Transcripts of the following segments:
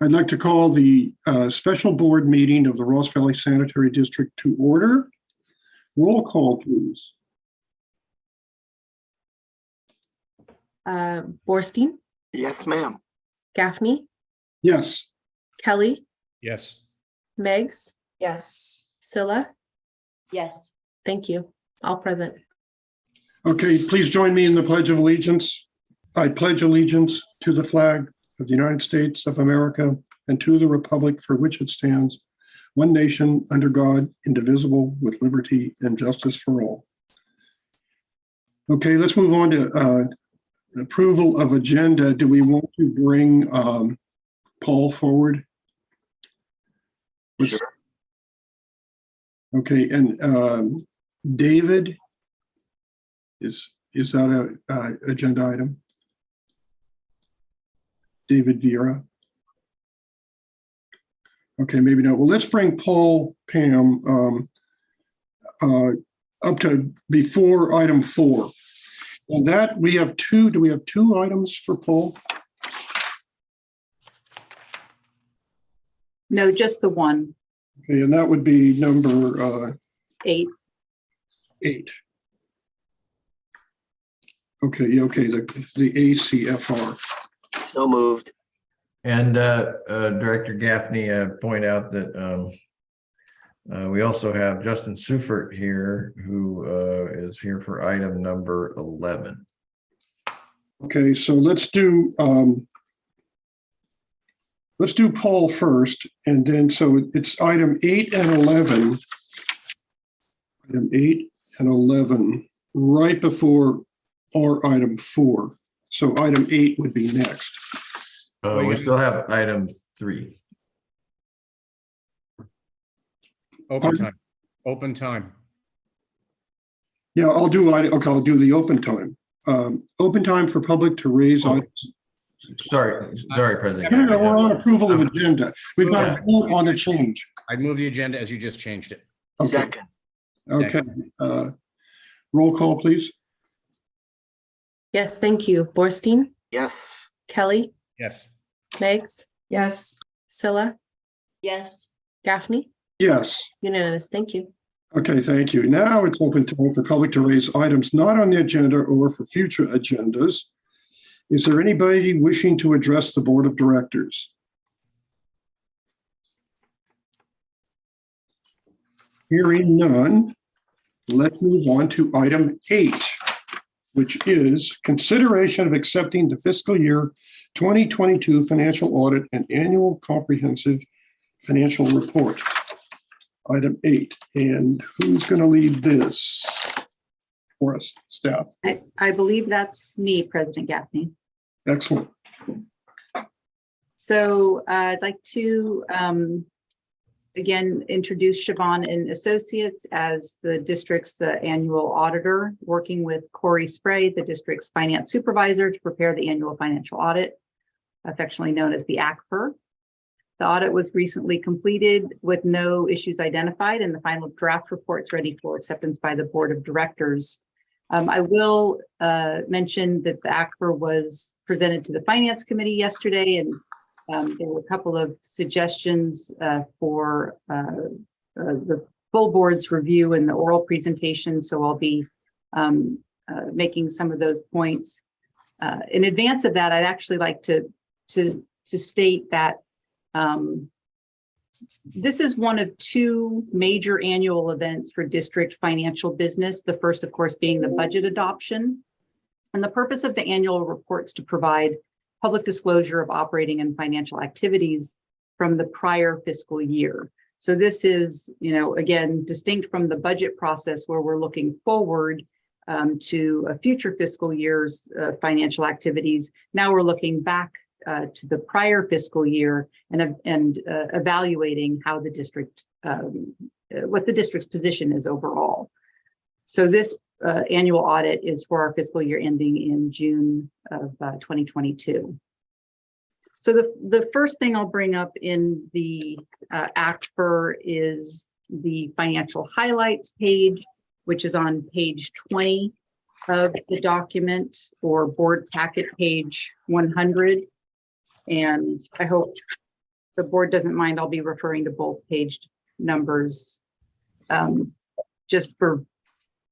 I'd like to call the special board meeting of the Ross Valley Sanitary District to order. Roll call, please. Borstein, Yes, ma'am. Gaffney, Yes. Kelly, Yes. Meggs, Yes. Scylla. Yes. Thank you. All present. Okay, please join me in the Pledge of Allegiance. I pledge allegiance to the flag of the United States of America and to the republic for which it stands, one nation under God, indivisible, with liberty and justice for all. Okay, let's move on to approval of agenda. Do we want to bring Paul forward? Sure. Okay, and David, is that a agenda item? David Vieira. Okay, maybe not. Well, let's bring Paul, Pam, up to before item 4. And that we have two. Do we have 2 items for Paul? No, just the one. Okay, and that would be number 8. 8. Okay, yeah, okay, the ACFR. So moved. And Director Gaffney, point out that we also have Justin Seufert here, who is here for item number 11. Okay, so let's do Paul first, and then so it's item 8 and 11. Item 8 and 11, right before our item 4. So item 8 would be next. We still have item 3. Open time. Open time. Yeah, I'll do the open time. Open time for public to raise items. Sorry, President. No, we're on approval of agenda. We've got to vote on the change. I'd move the agenda as you just changed it. Okay. Second. Okay. Roll call, please. Yes, thank you. Borstein, Yes. Kelly, Yes. Meggs, Yes. Scylla, Yes. Gaffney. Yes. Unanimous. Thank you. Okay, thank you. Now it's open time for public to raise items not on the agenda or for future agendas. Is there anybody wishing to address the board of directors? Hearing none, let's move on to item 8, which is consideration of accepting the fiscal year 2022 financial audit and annual comprehensive financial report. Item 8. And who's going to lead this for us, staff? I believe that's me, President Gaffney. Excellent. So I'd like to again introduce Siobhan and Associates as the district's annual auditor, working with Corey Spray, the district's finance supervisor, to prepare the annual financial audit, affectionately known as the ACFR. The audit was recently completed with no issues identified, and the final draft report's ready for acceptance by the board of directors. I will mention that the ACFR was presented to the finance committee yesterday, and there were a couple of suggestions for the full board's review and the oral presentation. So I'll be making some of those points. In advance of that, I'd actually like to state that this is one of 2 major annual events for district financial business. The first, of course, being the budget adoption. And the purpose of the annual reports to provide public disclosure of operating and financial activities from the prior fiscal year. So this is, again, distinct from the budget process where we're looking forward to a future fiscal year's financial activities. Now we're looking back to the prior fiscal year and evaluating how the district, what the district's position is overall. So this annual audit is for our fiscal year ending in June of 2022. So the first thing I'll bring up in the ACFR is the financial highlights page, which is on page 20 of the document, or board packet page 100. And I hope the board doesn't mind, I'll be referring to both page numbers just for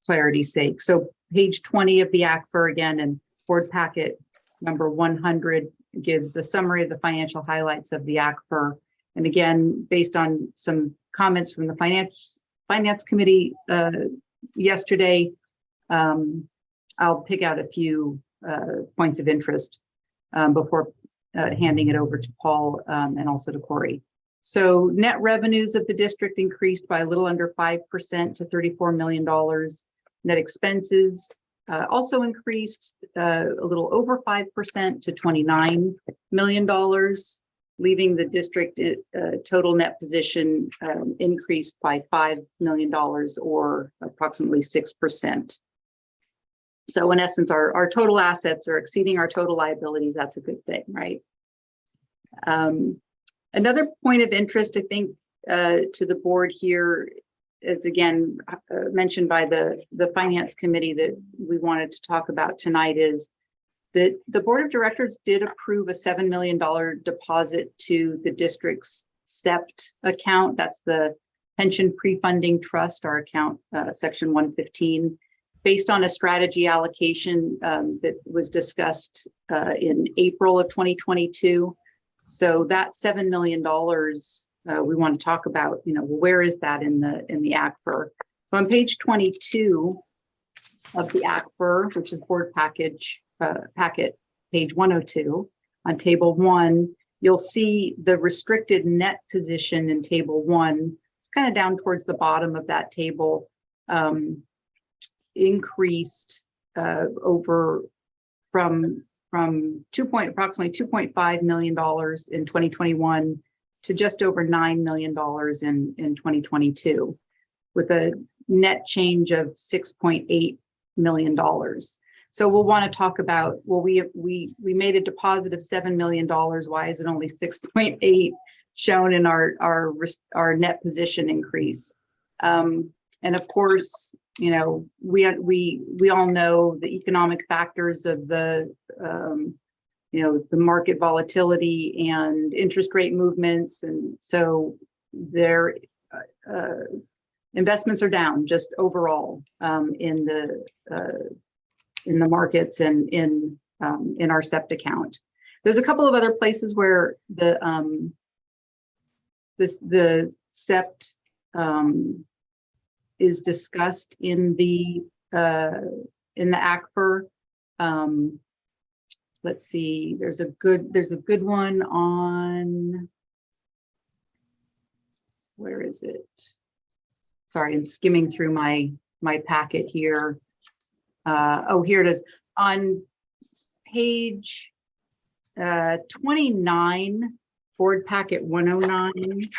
clarity's sake. So page 20 of the ACFR again, and board packet number 100 gives a summary of the financial highlights of the ACFR. And again, based on some comments from the finance committee yesterday, I'll pick out a few points of interest before handing it over to Paul and also to Corey. So net revenues of the district increased by a little under 5% to $34 million. Net expenses also increased a little over 5% to $29 million, leaving the district total net position increased by $5 million or approximately 6%. So in essence, our total assets are exceeding our total liabilities. That's a good thing, right? Another point of interest, I think, to the board here is again mentioned by the finance committee that we wanted to talk about tonight is that the board of directors did approve a $7 million deposit to the district's SEPT account. That's the pension pre-funding trust, our account, section 115, based on a strategy allocation that was discussed in April of 2022. So that $7 million we want to talk about, where is that in the ACFR? So on page 22 of the ACFR, which is board packet page 102, on table 1, you'll see the restricted net position in table 1, kind of down towards the bottom of that table, increased over from approximately $2.5 million in 2021 to just over $9 million in 2022, with a net change of $6.8 million. So we'll want to talk about, well, we made a deposit of $7 million. Why is it only 6.8 shown in our net position increase? And of course, we all know the economic factors of the market volatility and interest rate movements, and so their investments are down just overall in the markets and in our SEPT account. There's a couple of other places where the SEPT is discussed in the ACFR. Let's see. There's a good one on. Where is it? Sorry, I'm skimming through my packet here. Oh, here it is on page 29, board packet 109.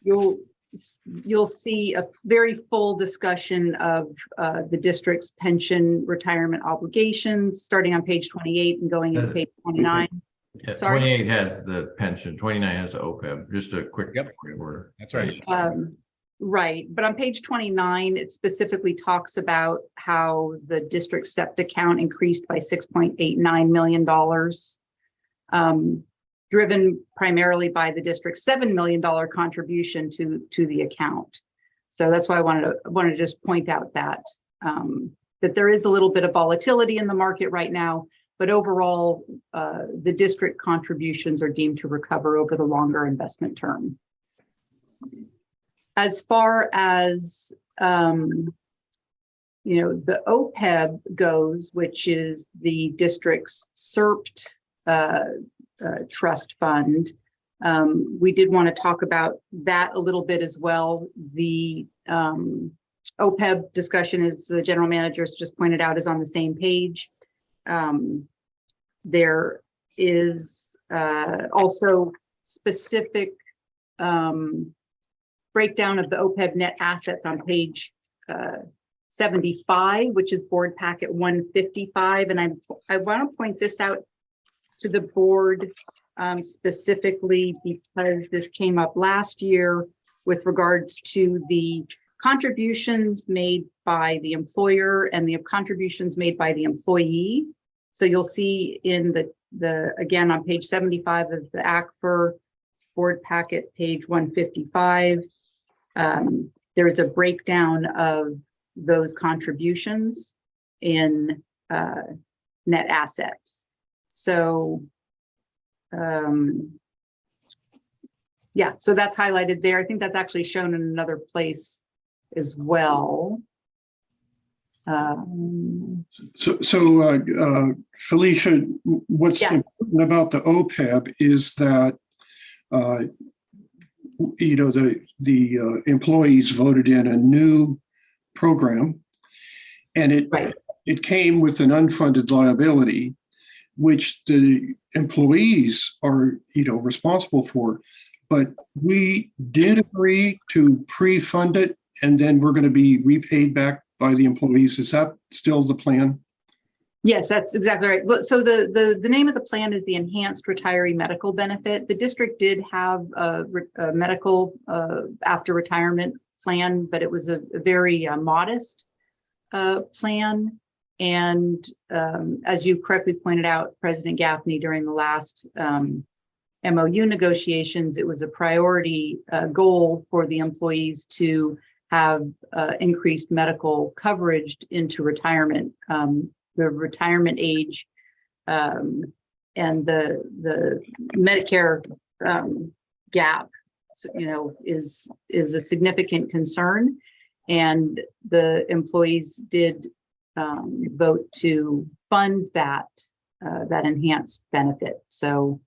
You'll see a very full discussion of the district's pension retirement obligations, starting on page 28 and going into page 29. Yeah, Sorry. 28 has the pension, 29 has the OPEB. Just a quick point of order. That's right. Right, but on page 29, it specifically talks about how the district SEPT account increased by $6.89 million, driven primarily by the district's $7 million contribution to the account. So that's why I wanted to just point out that there is a little bit of volatility in the market right now, but overall, the district contributions are deemed to recover over the longer investment term. As far as the OPEB goes, which is the district's SERPT trust fund, we did want to talk about that a little bit as well. The OPEB discussion, as the general managers just pointed out, is on the same page. There is also specific breakdown of the OPEB net assets on page 75, which is board packet 155. And I want to point this out to the board specifically because this came up last year with regards to the contributions made by the employer and the contributions made by the employee. So you'll see in again, on page 75 of the ACFR board packet, page 155, there's a breakdown of those contributions in net assets. So, yeah, so that's highlighted there. I think that's actually shown in another place as well. Felicia, what's Yeah. important about the OPEB is that the employees voted in a new program, and Right. it came with an unfunded liability, which the employees are responsible for. But we did agree to pre-fund it, and then we're going to be repaid back by the employees. Is that still the plan? Yes, that's exactly right. Well, so the name of the plan is the Enhanced Retiree Medical Benefit. The district did have a medical after retirement plan, but it was a very modest plan. And as you correctly pointed out, President Gaffney, during the last MOU negotiations, it was a priority goal for the employees to have increased medical coverage into retirement. The retirement age and the Medicare gap, is a significant concern, and the employees did vote to fund that enhanced benefit. So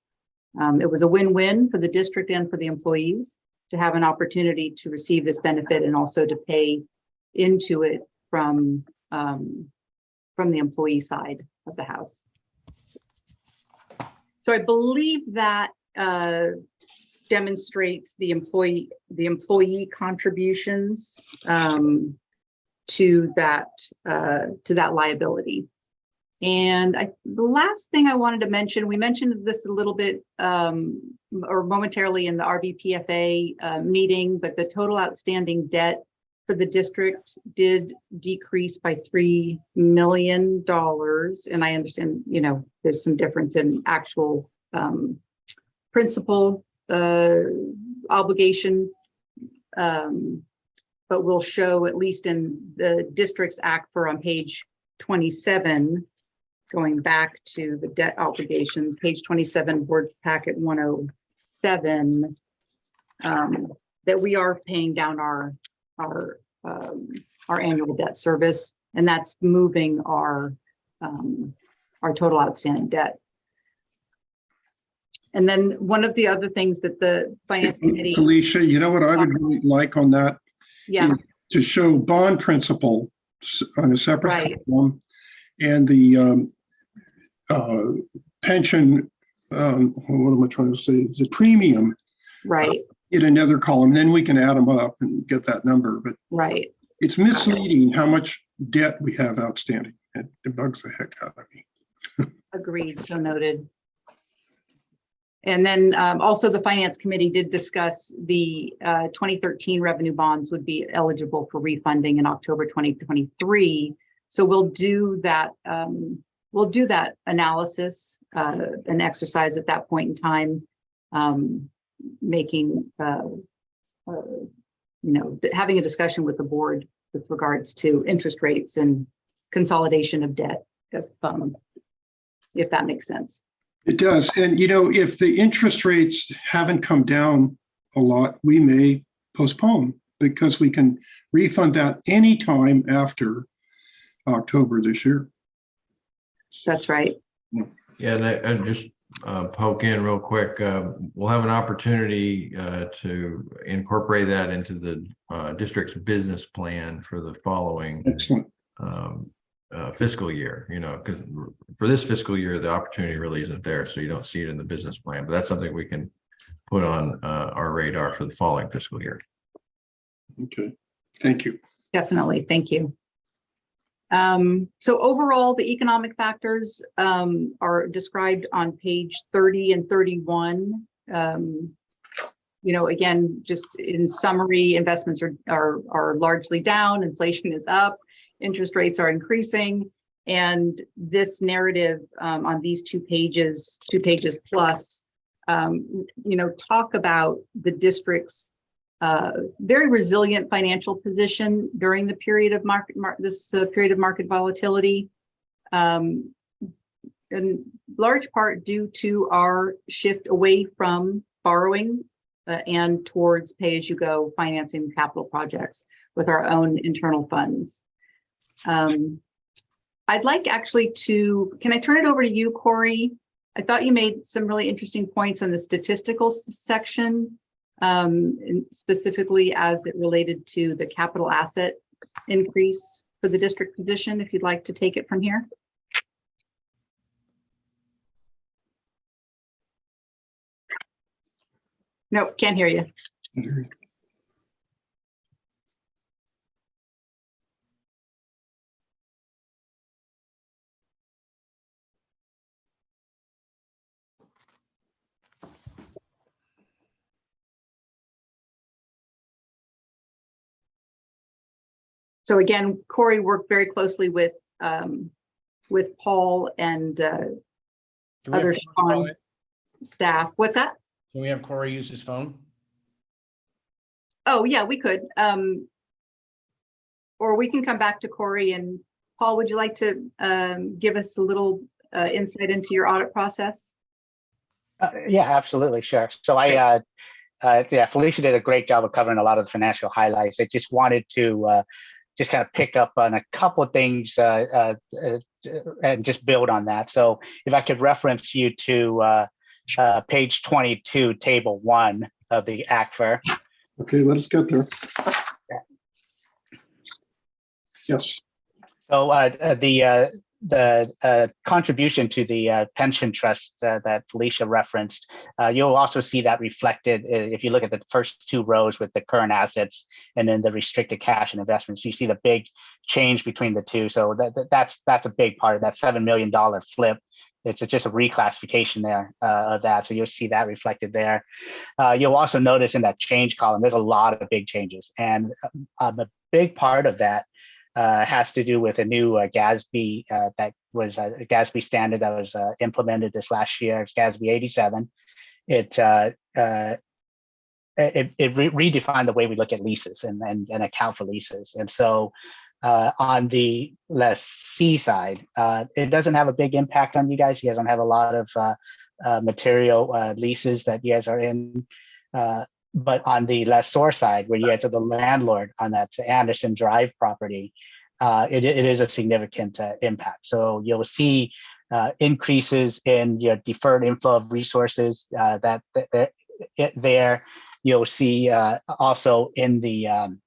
it was a win-win for the district and for the employees to have an opportunity to receive this benefit and also to pay into it from the employee side of the house. So I believe that demonstrates the employee contributions to that liability. And the last thing I wanted to mention, we mentioned this a little bit or momentarily in the RBPFA meeting, but the total outstanding debt for the district did decrease by $3 million. And I understand, there's some difference in actual principal obligation, but we'll show, at least in the district's ACFR on page 27, going back to the debt obligations, page 27, board packet 107, that we are paying down our annual debt service, and that's moving our total outstanding debt. And then one of the other things that the finance committee, Felicia, you know what I would really like on that? yeah, Is to show bond principal on a separate Right. column, and the pension, what am I trying to say? The premium right, in another column. Then we can add them up and get that number. But right. it's misleading how much debt we have outstanding. It bugs the heck out of me. Agreed, so noted. And then also the finance committee did discuss the 2013 revenue bonds would be eligible for refunding in October 2023. So we'll do that analysis and exercise at that point in time, making having a discussion with the board with regards to interest rates and consolidation of debt, if that makes sense. It does. And, if the interest rates haven't come down a lot, we may postpone, because we can refund that anytime after October this year. That's right. Yeah, and I just poke in real quick. We'll have an opportunity to incorporate that into the district's business plan for the following Excellent. fiscal year, because for this fiscal year, the opportunity really isn't there. So you don't see it in the business plan, but that's something we can put on our radar for the following fiscal year. Okay. Thank you. Definitely. Thank you. So overall, the economic factors are described on page 30 and 31. Again, just in summary, investments are largely down, inflation is up, interest rates are increasing, And this narrative on these 2 pages plus, talk about the district's very resilient financial position during the period of period of market volatility, in large part due to our shift away from borrowing and towards pay-as-you-go financing capital projects with our own internal funds. I'd like actually can I turn it over to you, Corey? I thought you made some really interesting points on the statistical section, and specifically as it related to the capital asset increase for the district position, if you'd like to take it from here. Nope, can't hear you. So again, Corey worked very closely with Paul and Do we have other Corey call Sean in? staff. What's that? Can we have Corey use his phone? Oh, yeah, we could. Or we can come back to Corey. And Paul, would you like to give us a little insight into your audit process? Yeah, absolutely. Sure. So Felicia did a great job of covering a lot of the financial highlights. I just wanted to just kind of pick up on a couple of things and just build on that. So if I could reference you to page 22, table 1 of the ACFR. Okay, let us get there. Yes. So the contribution to the pension trust that Felicia referenced, you'll also see that reflected if you look at the first 2 rows with the current assets and then the restricted cash and investments. You see the big change between the 2. So that's a big part of that $7 million flip. It's just a reclassification there of that. So you'll see that reflected there. You'll also notice in that change column, there's a lot of big changes. And a big part of that has to do with a new GASB that was a GASB standard that was implemented this last year. It's GASB 87. It redefined the way we look at leases and account for leases. And so on the lessee side, it doesn't have a big impact on you guys. You guys don't have a lot of material leases that you guys are in. But on the lessor side, where you guys are the landlord on that Anderson Drive property, it is a significant impact. So you'll see increases in your deferred inflow of resources there. You'll see also in the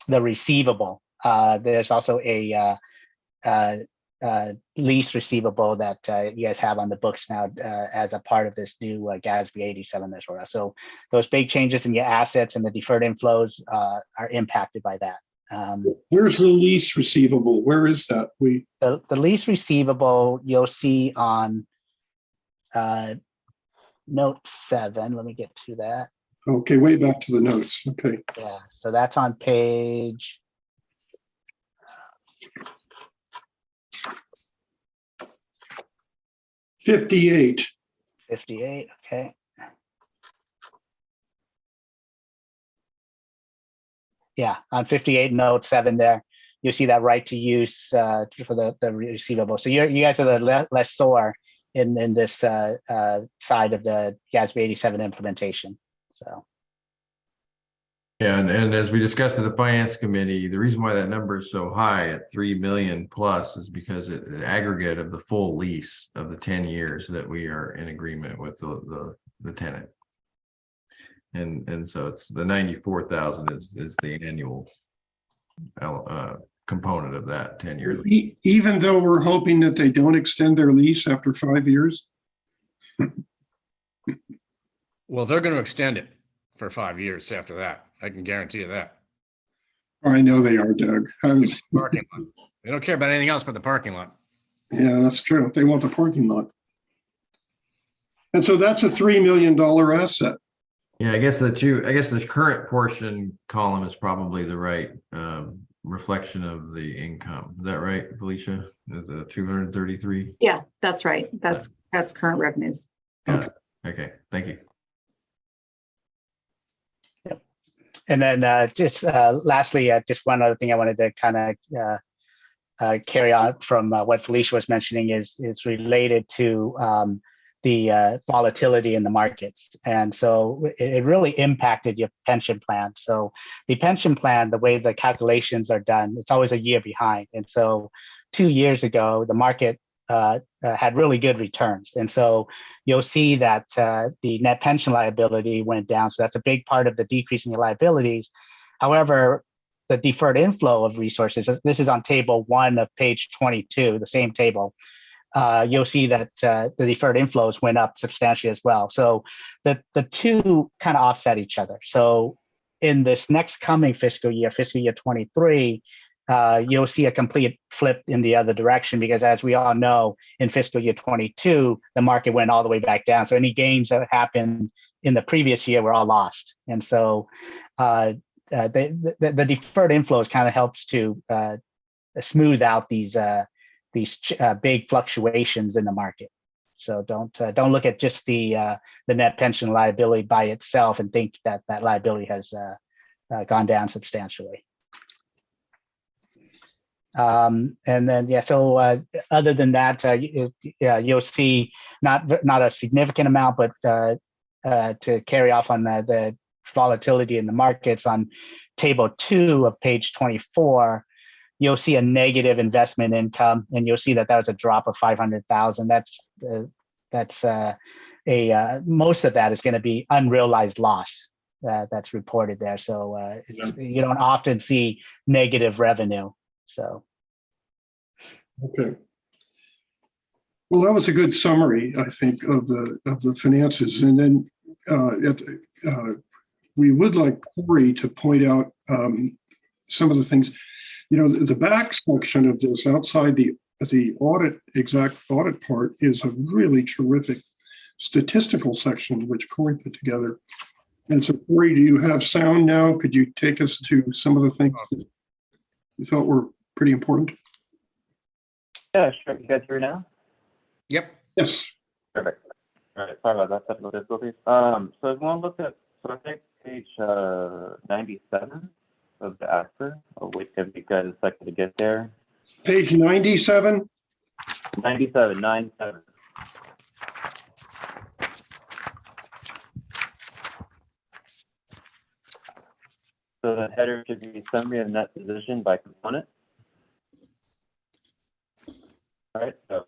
receivable, there's also a lease receivable that you guys have on the books now as a part of this new GASB 87 as well. So those big changes in your assets and the deferred inflows are impacted by that. Where's the lease receivable? Where is that? The lease receivable you'll see on note 7. Let me get to that. Okay, way back to the notes. Okay. Yeah, so that's on page 58. 58. Okay. Yeah, on 58, note 7 there, you'll see that right to use for the receivable. So you guys are the lessor in this side of the GASB 87 implementation. So. Yeah, and as we discussed at the finance committee, the reason why that number is so high at 3 million plus is because an aggregate of the full lease of the 10 years that we are in agreement with the tenant. And so it's the 94,000 is the annual component of that 10-year lease. Even though we're hoping that they don't extend their lease after 5 years. Well, they're going to extend it for 5 years after that. I can guarantee you that. I know they are, Doug. Parking lot. They don't care about anything else but the parking lot. Yeah, that's true. They want the parking lot. And so that's a $3 million asset. Yeah, I guess the current portion column is probably the right reflection of the income. Is that right, Felicia? The 233? Yeah, that's right. That's current revenues. Yeah. Okay, thank you. And then just lastly, just one other thing I wanted to kind of carry on from what Felicia was mentioning is related to the volatility in the markets. And so it really impacted your pension plan. So the pension plan, the way the calculations are done, it's always a year behind. And so 2 years ago, the market had really good returns. And so you'll see that the net pension liability went down. So that's a big part of the decrease in your liabilities. However, the deferred inflow of resources, this is on table 1 of page 22, the same table. You'll see that the deferred inflows went up substantially as well. So the two kind of offset each other. So in this next coming fiscal year 23, you'll see a complete flip in the other direction, because as we all know, in fiscal year 22, the market went all the way back down. So any gains that happened in the previous year were all lost. And so the deferred inflows kind of helps to smooth out these big fluctuations in the market. So don't look at just the net pension liability by itself and think that that liability has gone down substantially. And then so other than that, you'll see not a significant amount, but to carry off on the volatility in the markets, on table 2 of page 24. You'll see a negative investment income, and you'll see that was a drop of 500,000. That's most of that is going to be unrealized loss that's reported there. So you don't often see negative revenue. So. Okay. Well, that was a good summary, I think, of the finances. And then we would like Corey to point out some of the things. You know, the back section of this, outside the exact audit part, is a really terrific statistical section which Corey put together. And so, Corey, do you have sound now? Could you take us to some of the things that you thought were pretty important? Yeah, sure. You guys hear me now? Yep. Yes. Perfect. All right. Sorry about that technical difficulties. So if you want to look at, I think page 97 of the ASPR. I'll wait to give you guys a second to get there. Page 97. 97. So the header should be summary of net position by component. All right. So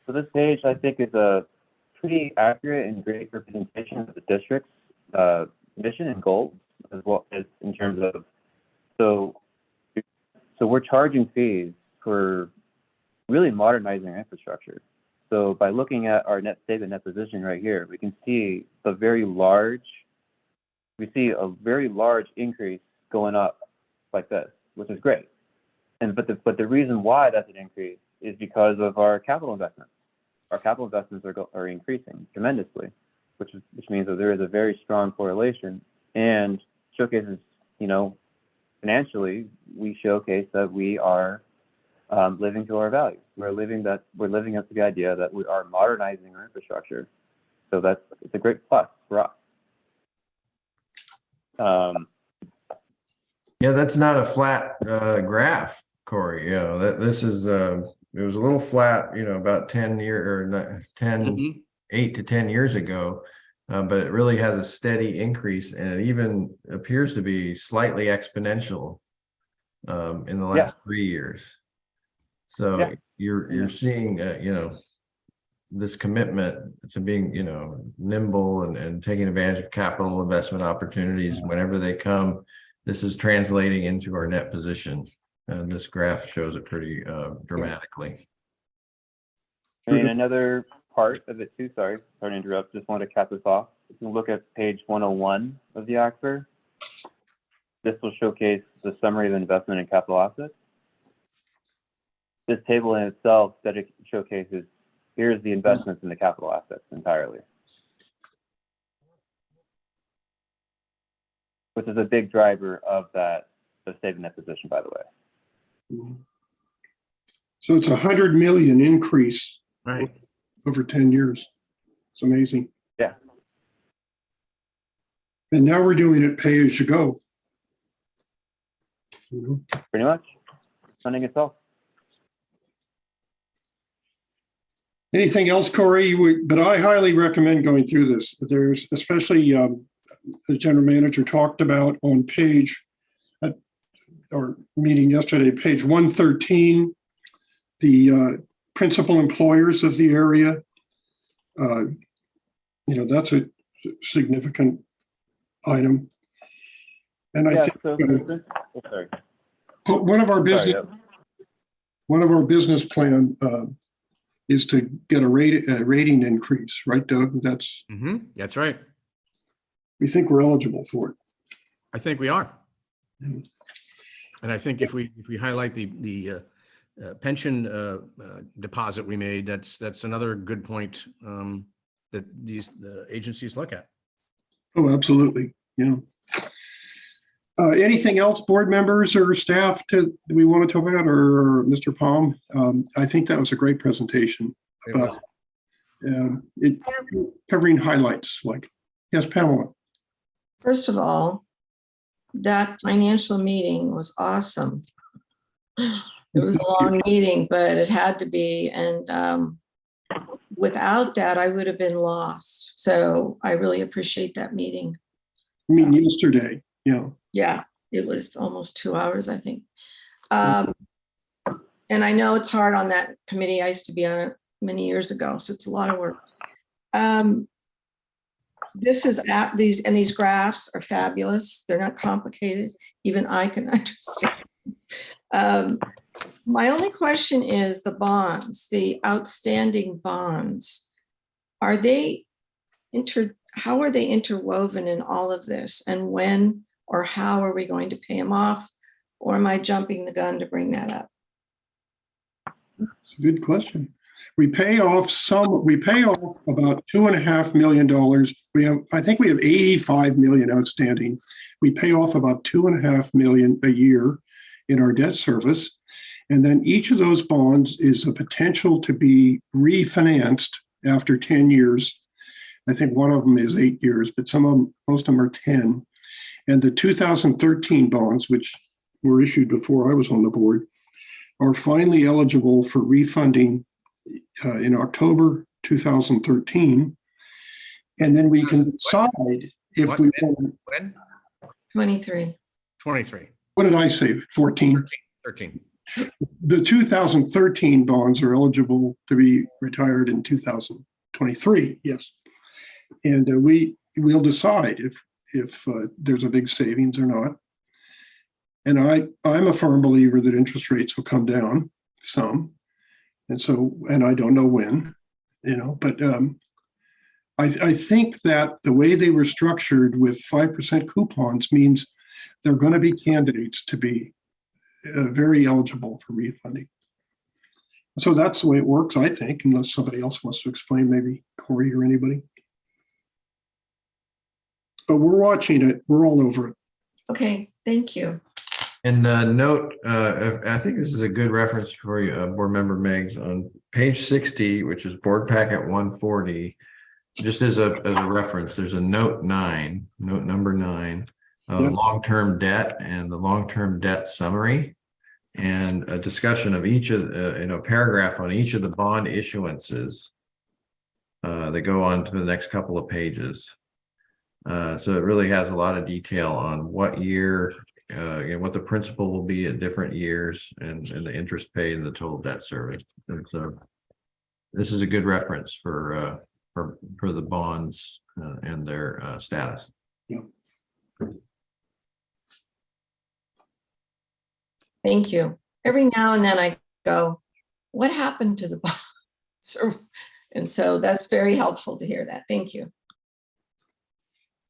this page, I think, is a pretty accurate and great representation of the district's mission and goals, as well as in terms of, so we're charging fees for really modernizing our infrastructure. So by looking at our net statement, net position right here, we can see a very large increase going up like this, which is great. But the reason why that's an increase is because of our capital investments. Our capital investments are increasing tremendously, which means that there is a very strong correlation, and showcases, financially, we showcase that we are living to our values. We're living up to the idea that we are modernizing our infrastructure. So it's a great plus for us. Yeah, that's not a flat graph, Corey. This is it was a little flat, about 8 to 10 years ago, but it really has a steady increase, and it even appears to be slightly exponential in the last 3 years. So you're seeing, this commitment to being, nimble and taking advantage of capital investment opportunities whenever they come. This is translating into our net position. And this graph shows it pretty dramatically. And another part of it too, sorry to interrupt, just wanted to cap this off. If you look at page 101 of the ACFR, this will showcase the summary of investment in capital assets. This table in itself that it showcases, here's the investments in the capital assets entirely, which is a big driver of that, the statement net position, by the way. So it's 100 million increase Right. over 10 years. It's amazing. Yeah. And now we're doing it pay as you go. You know? Pretty much. Funding itself. Anything else, Corey? But I highly recommend going through this. There's especially, the general manager talked about on page, or meeting yesterday, page 113, the principal employers of the area. That's a significant item. And I Yeah, think so for instance, oh, sorry. one of our business, Sorry, one of our business plan is to get a rating increase, right, Doug? That's right. We think we're eligible for it. I think we are. Yeah. And I think if we highlight the pension deposit we made, that's another good point that the agencies look at. Oh, absolutely. Yeah. Anything else, board members or staff do we want to talk about, or Mr. Palm? I think that was a great presentation It about was. it covering highlights. Like, yes, Pamela. First of all, that financial meeting was awesome. It was a long meeting, but it had to be. And without that, I would have been lost. So I really appreciate that meeting. I mean, yesterday. Yeah. Yeah, it was almost 2 hours, I think. And I know it's hard on that committee. I used to be on it many years ago, so it's a lot of work. This is these graphs are fabulous. They're not complicated. Even I can understand. My only question is the bonds, the outstanding bonds. Are they how are they interwoven in all of this? And when or how are we going to pay them off? Or am I jumping the gun to bring that up? It's a good question. We pay off about $2.5 million. I think we have 85 million outstanding. We pay off about 2.5 million a year in our debt service. And then each of those bonds is a potential to be refinanced after 10 years. I think one of them is 8 years, but most of them are 10. And the 2013 bonds, which were issued before I was on the board, are finally eligible for refunding in October 2013. And then we can decide if we want. When? 23. 23. What did I say? 14? 13. The 2013 bonds are eligible to be retired in 2023. Yes. And we'll decide if there's a big savings or not. And I'm a firm believer that interest rates will come down some. And I don't know when, but I think that the way they were structured with 5% coupons means they're going to be candidates to be very eligible for refunding. So that's the way it works, I think, unless somebody else wants to explain, maybe Corey or anybody. But we're watching it. We're all over it. Okay, thank you. And note, I think this is a good reference for you, Board Member Meigs, on page 60, which is Board Packet 140. Just as a reference, there's a note number 9, Yep. long-term debt and the long-term debt summary, and a discussion of each of paragraph on each of the bond issuances that go on to the next couple of pages. So it really has a lot of detail on what year, what the principal will be at different years, and the interest paid and the total debt service. And so this is a good reference for the bonds and their status. Yeah. Thank you. Every now and then I go, what happened to the bonds? And so that's very helpful to hear that. Thank you.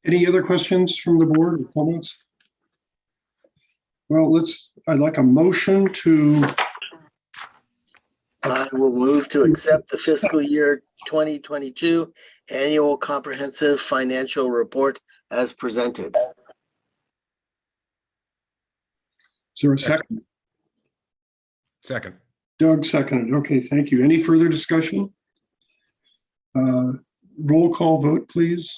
Any other questions from the board or comments? Well, I'd like a motion to. I will move to accept the fiscal year 2022 annual comprehensive financial report as presented. Is there a second? Second. Doug seconded. Okay, thank you. Any further discussion? Roll call vote, please.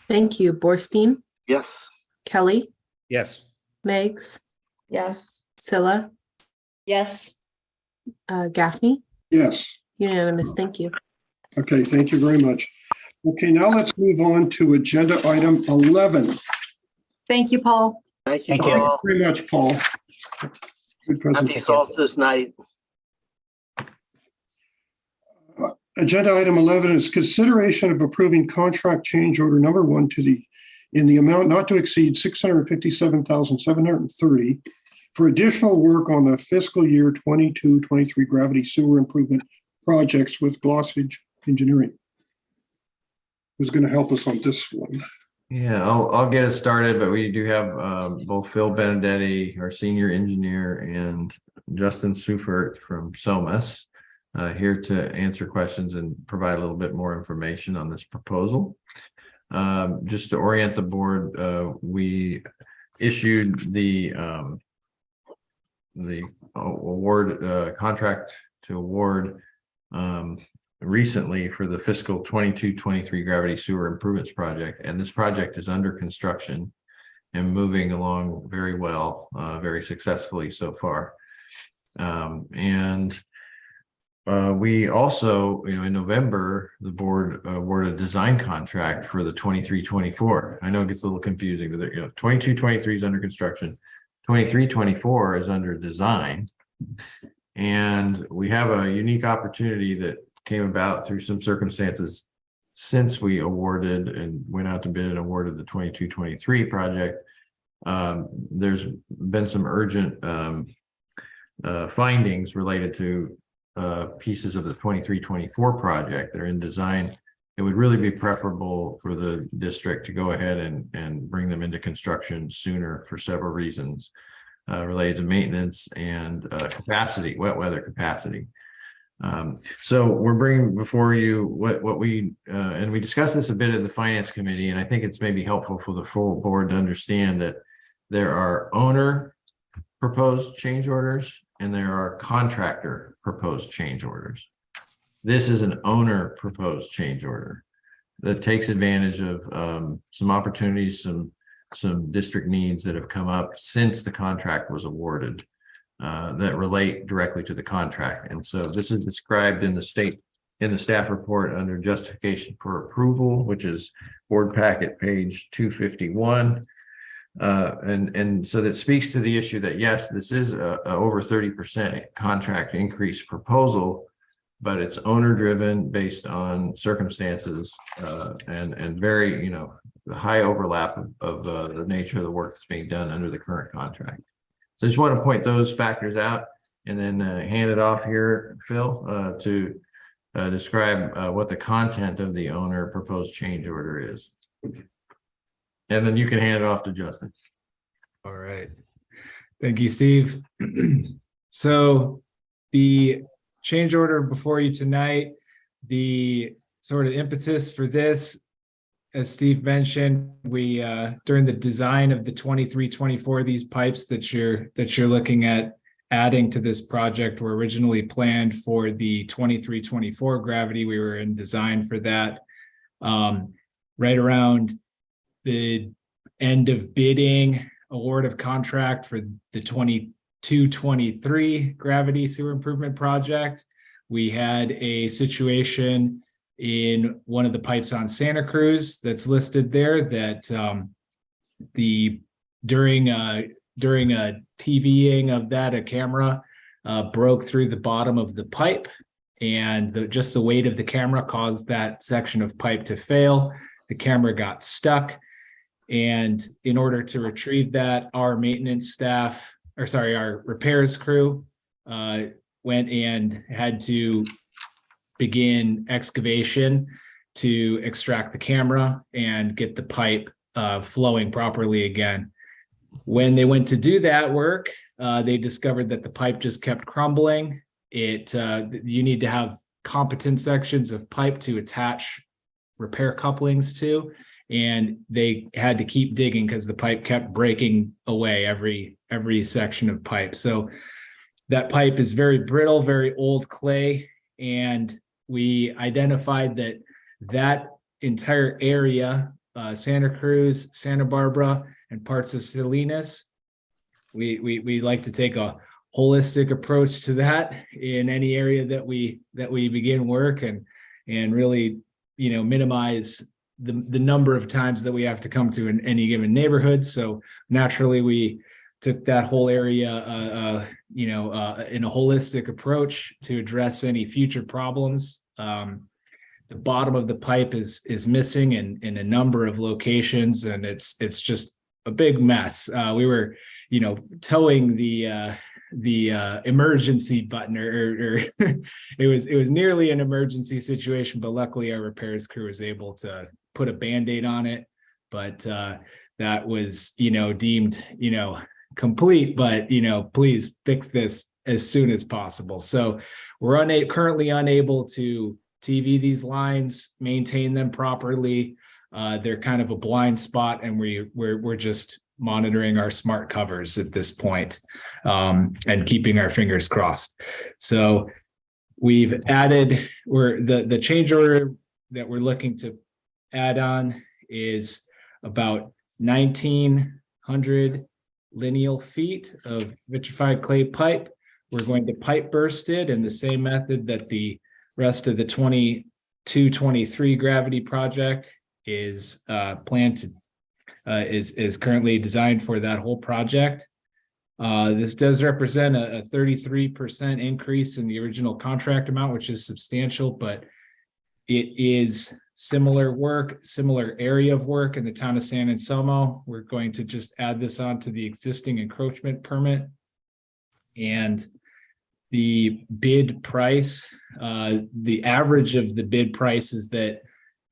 Thank you. Borstein, Yes. Kelly, Yes. Meggs, Yes. Scylla, Yes. Gaffney. Yes. Unanimous. Thank you. Okay, thank you very much. Okay, now let's move on to agenda item 11. Thank you, Paul. Thank you, Thank you. Paul. Very much, Paul. Good Happy presentation. solstice night. Agenda item 11 is consideration of approving contract change order number 1 in the amount not to exceed $657,730 for additional work on the fiscal year 22-23 gravity sewer improvement projects with Glossage Engineering. Who's going to help us on this one? Yeah, I'll get it started, but we do have both Phil Benedetti, our senior engineer, and Justin Seufert from SOMAS here to answer questions and provide a little bit more information on this proposal. Just to orient the board, we issued the award contract to award recently for the fiscal 22-23 gravity sewer improvements project, and this project is under construction and moving along very well, very successfully so far. We also, in November, the board awarded a design contract for the 23-24. I know it gets a little confusing, but 22-23 is under construction, 23-24 is under design, and we have a unique opportunity that came about through some circumstances since we awarded and went out to bid and awarded the 22-23 project. There's been some urgent findings related to pieces of the 23-24 project that are in design. It would really be preferable for the district to go ahead and bring them into construction sooner for several reasons related to maintenance and capacity, wet weather capacity. So we're bringing before you what we and we discussed this a bit at the finance committee, and I think it's maybe helpful for the full board to understand that there are owner proposed change orders and there are contractor proposed change orders. This is an owner proposed change order that takes advantage of some opportunities, some district needs that have come up since the contract was awarded. That relate directly to the contract. And so this is described in the staff report under justification for approval, which is board packet page 251. And so that speaks to the issue that, yes, this is a over 30% contract increase proposal, but it's owner driven based on circumstances and very, the high overlap of the nature of the work that's being done under the current contract. So I just want to point those factors out and then hand it off here, Phil, to describe what the content of the owner proposed change order is. And then you can hand it off to Justin. All right. Thank you, Steve. So the change order before you tonight, the sort of impetus for this, as Steve mentioned, we during the design of the 23-24, these pipes that you're looking at adding to this project were originally planned for the 23-24 gravity. We were in design for that. Right around the end of bidding, award of contract for the 22-23 gravity sewer improvement project, we had a situation in one of the pipes on Santa Cruz that's listed there that during a TVing of that, a camera broke through the bottom of the pipe, and just the weight of the camera caused that section of pipe to fail. The camera got stuck, and in order to retrieve that, our maintenance staff, our repairs crew went and had to begin excavation to extract the camera and get the pipe flowing properly again. When they went to do that work, they discovered that the pipe just kept crumbling. You need to have competent sections of pipe to attach repair couplings to, and they had to keep digging because the pipe kept breaking away every section of pipe. So that pipe is very brittle, very old clay, and we identified that that entire area, Santa Cruz, Santa Barbara, and parts of Salinas, we like to take a holistic approach to that in any area that we begin work, and really, minimize the number of times that we have to come to in any given neighborhood. So naturally, we took that whole area, in a holistic approach to address any future problems. The bottom of the pipe is missing in a number of locations, and it's just a big mess. We were, towing the emergency button, or it was nearly an emergency situation, but luckily our repairs crew was able to put a Band-Aid on it. But that was, deemed, complete, but please fix this as soon as possible. So we're currently unable to TV these lines, maintain them properly. They're kind of a blind spot, and we're just monitoring our smart covers at this point, and keeping our fingers crossed. So we've added, the change order that we're looking to add on is about 1,900 lineal feet of vitrified clay pipe. We're going to pipe burst it in the same method that the rest of the 22-23 gravity project is planned to is currently designed for that whole project. This does represent a 33% increase in the original contract amount, which is substantial, but it is similar work, similar area of work in the town of San Anselmo. We're going to just add this on to the existing encroachment permit. And the bid price, the average of the bid prices that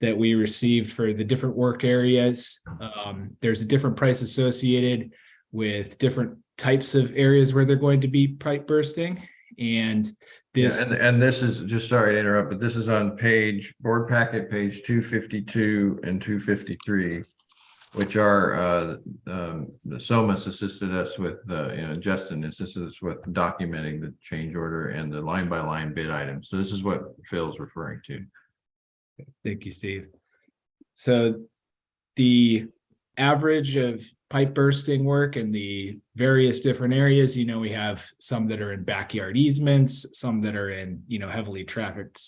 we received for the different work areas, there's a different price associated with different types of areas where they're going to be pipe bursting. And this, and this is, just sorry to interrupt, but this is on board packet page 252 and 253, which are the SOMAS assisted us with, Justin assisted us with documenting the change order and the line by line bid items. So this is what Phil's referring to. Thank you, Steve. So the average of pipe bursting work in the various different areas, we have some that are in backyard easements, some that are in, heavily trafficked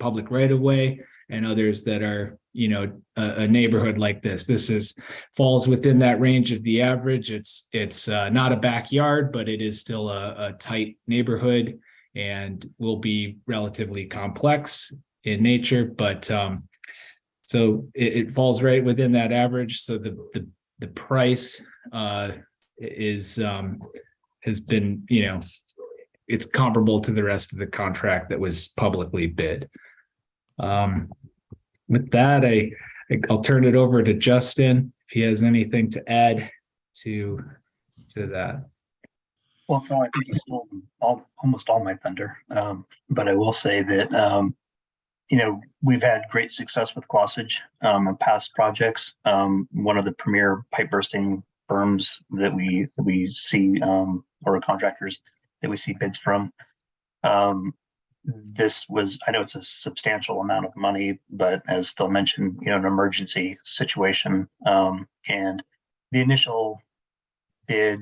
public right of way, and others that are, a neighborhood like this. This falls within that range of the average. It's not a backyard, but it is still a tight neighborhood and will be relatively complex in nature, but so it falls right within that average. So the price has been, it's comparable to the rest of the contract that was publicly bid. With that, I'll turn it over to Justin if he has anything to add to that. Well, Phil, I think you stole almost all my thunder, but I will say that we've had great success with Glossage in past projects. One of the premier pipe bursting firms that we see, or contractors that we see bids from. This was, I know it's a substantial amount of money, but as Phil mentioned, an emergency situation. And the initial bid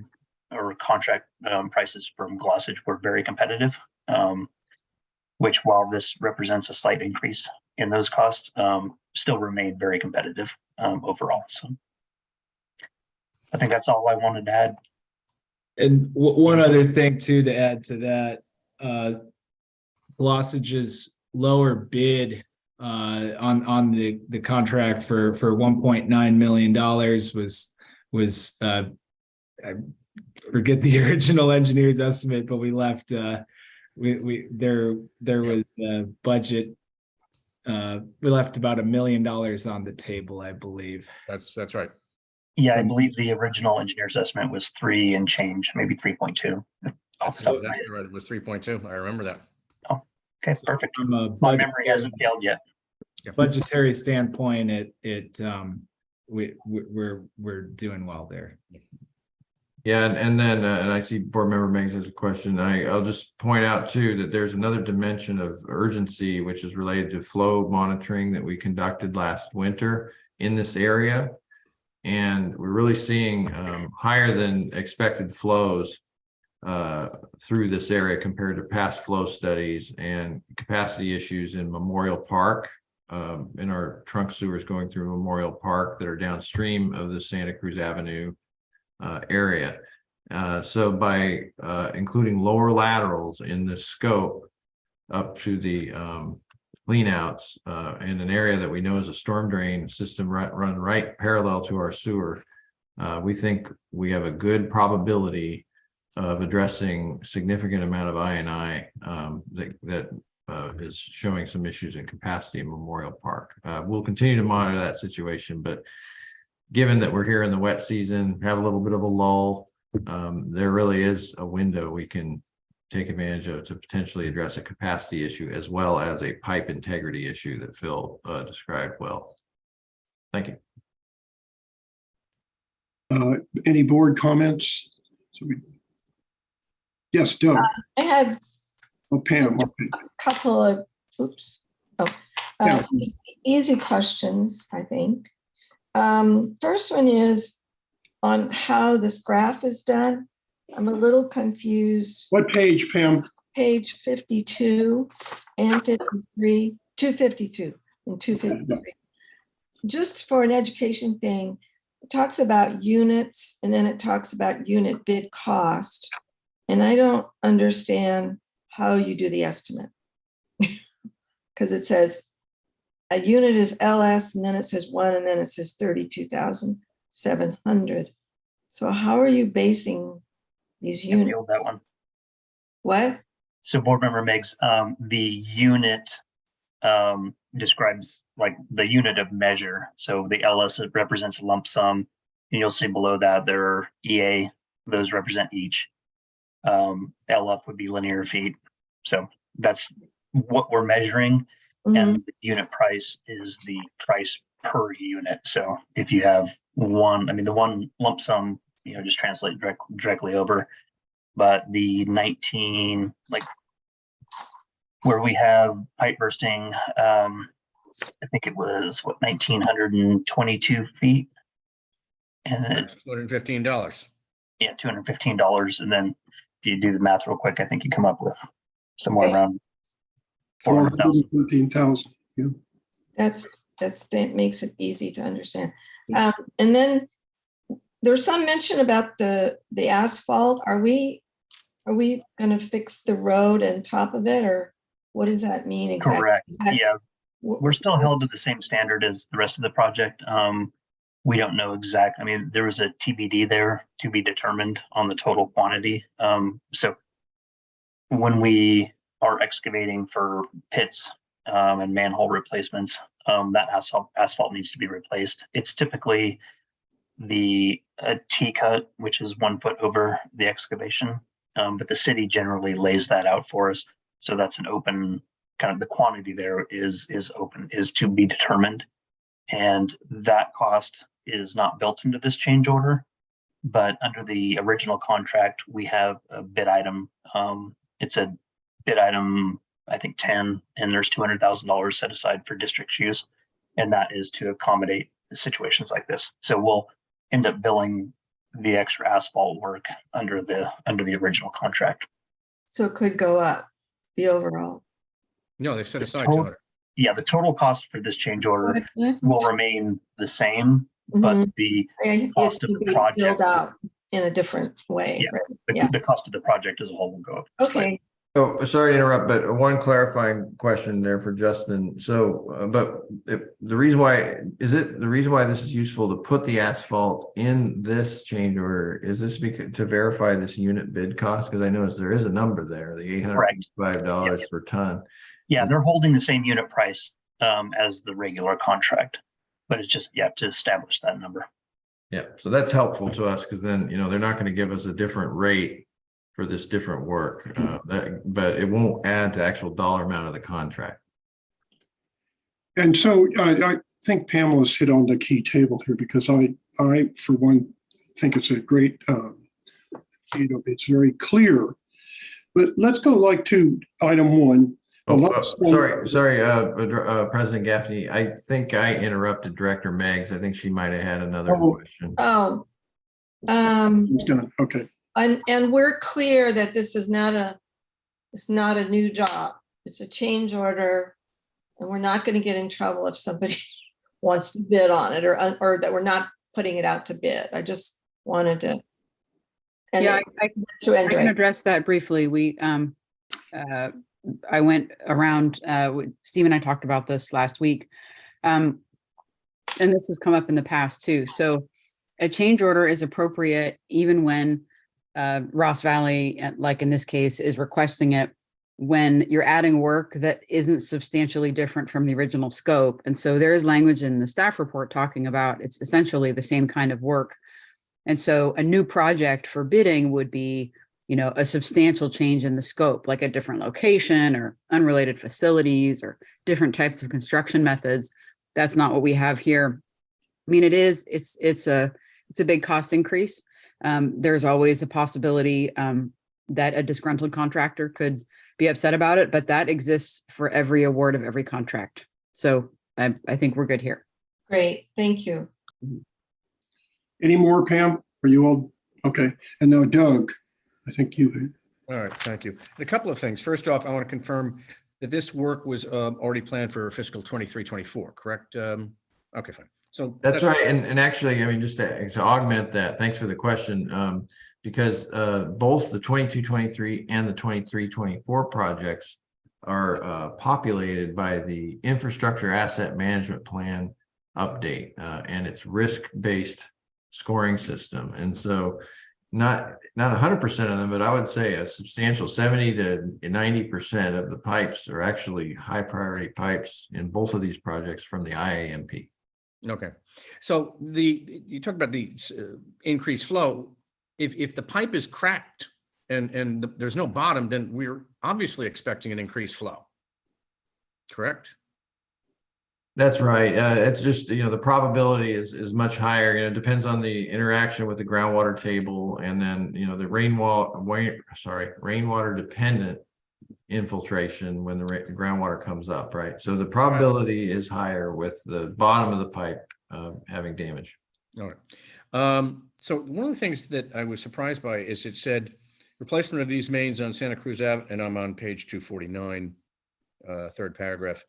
or contract prices from Glossage were very competitive. Which, while this represents a slight increase in those costs, still remain very competitive overall. So I think that's all I wanted to add. And one other thing too, to add to that, Glossage's lower bid on the contract for $1.9 million was I forget the original engineer's estimate, but we left there was a budget. We left about $1 million on the table, I believe. That's right. Yeah, I believe the original engineer's estimate was 3 and change, maybe 3.2. That's right. It was 3.2. I remember that. Oh, okay, perfect. From a My memory hasn't failed yet. budgetary standpoint, we're doing well there. Yeah, and then, and I see board member Meggs has a question. I'll just point out too, that there's another dimension of urgency, which is related to flow monitoring that we conducted last winter in this area. And we're really seeing higher than expected flows through this area compared to past flow studies, and capacity issues in Memorial Park, in our trunk sewers going through Memorial Park that are downstream of the Santa Cruz Avenue area. So by including lower laterals in the scope up to the cleanouts in an area that we know is a storm drain system run right parallel to our sewer, we think we have a good probability of addressing significant amount of I&I that is showing some issues in capacity in Memorial Park. We'll continue to monitor that situation, but given that we're here in the wet season, have a little bit of a lull, there really is a window we can take advantage of to potentially address a capacity issue as well as a pipe integrity issue that Phil described well. Thank you. Any board comments? Yes, Doug. I have Oh, Pam. Okay. a couple of, Yeah. easy questions, I think. First one is on how this graph is done. I'm a little confused. What page, Pam? Page 52 and 53, 252 and 253. Just for an education thing, it talks about units and then it talks about unit bid cost. And I don't understand how you do the estimate. Because it says a unit is LS and then it says one and then it says 32,700. So how are you basing these Yeah, units? field that one. What? So board member Meggs, the unit describes like the unit of measure. So the LS, it represents lump sum, and you'll see below that there are EA, those represent each. LF would be linear feet. So that's what we're measuring. And the unit price is the price per unit. So if you have one, I mean, the one lump sum, just translate directly over. But the 19, like where we have pipe bursting, I think it was what, 1,922 feet. And That's $215. yeah, $215. And then if you do the math real quick, I think you come up with somewhere around 400,000. 413,000. Yeah. That makes it easy to understand. And then there's some mention about the asphalt. Are we going to fix the road on top of it, or what does that mean exactly? Correct. Yeah, we're still held to the same standard as the rest of the project. We don't know exact. I mean, there was a TBD there, to be determined, on the total quantity. So when we are excavating for pits and manhole replacements, that asphalt needs to be replaced. It's typically a T-cut, which is 1 foot over the excavation, but the city generally lays that out for us. So that's an open, kind of the quantity there is open, is to be determined. And that cost is not built into this change order, but under the original contract, we have a bid item. It's a bid item, I think 10, and there's $200,000 set aside for district's use. And that is to accommodate situations like this. So we'll end up billing the extra asphalt work under the original contract. So it could go up, the overall. No, they set aside total- 200. Yeah, the total cost for this change order will remain the same, Mhm. but the It cost of could the be project, filled out in a different way. Yeah. Right? the cost of the project as a whole will go up. Okay. Oh, sorry to interrupt, but one clarifying question there for Justin. So, the reason why this is useful to put the asphalt in this change order, is this to verify this unit bid cost? Because I noticed there is a number there, the $805 per ton. Yeah, they're holding the same unit price as the regular contract, but it's just, you have to establish that number. Yeah, so that's helpful to us, because then, they're not going to give us a different rate for this different work, but it won't add to actual dollar amount of the contract. And so I think Pamela's hit on the key table here, because I for one, think it's a great it's very clear. But let's go like to item 1. President Gaffney, I think I interrupted Director Meggs. I think she might have had another question. Oh, It's done. Okay. and we're clear that this is it's not a new job. It's a change order. And we're not going to get in trouble if somebody wants to bid on it or that we're not putting it out to bid. I just wanted to. And Yeah, I can Andre. address that briefly. I went around, Steve and I talked about this last week. And this has come up in the past too. So a change order is appropriate even when Ross Valley, like in this case, is requesting it when you're adding work that isn't substantially different from the original scope. And so there is language in the staff report talking about it's essentially the same kind of work. And so a new project for bidding would be, a substantial change in the scope, like a different location or unrelated facilities or different types of construction methods. That's not what we have here. I mean, it's a big cost increase. There's always a possibility that a disgruntled contractor could be upset about it, but that exists for every award of every contract. So I think we're good here. Great, thank you. Any more, Pam? Are you all okay? And now Doug, I think you. All right, thank you. And a couple of things. First off, I want to confirm that this work was already planned for fiscal 23-24, correct? Okay, fine. So that's right. And actually, I mean, just to augment that, thanks for the question. Because both the 22-23 and the 23-24 projects are populated by the infrastructure asset management plan update and its risk-based scoring system. And so not 100% of them, but I would say a substantial 70 to 90% of the pipes are actually high priority pipes in both of these projects from the IAMP. Okay. So you talked about the increased flow. If the pipe is cracked and there's no bottom, then we're obviously expecting an increased flow. Correct? That's right. It's just, the probability is much higher. It depends on the interaction with the groundwater table and then, the rainwater dependent infiltration when the groundwater comes up, right? So the probability is higher with the bottom of the pipe having damage. All right. So one of the things that I was surprised by is it said replacement of these mains on Santa Cruz Ave, and I'm on page 249, third paragraph.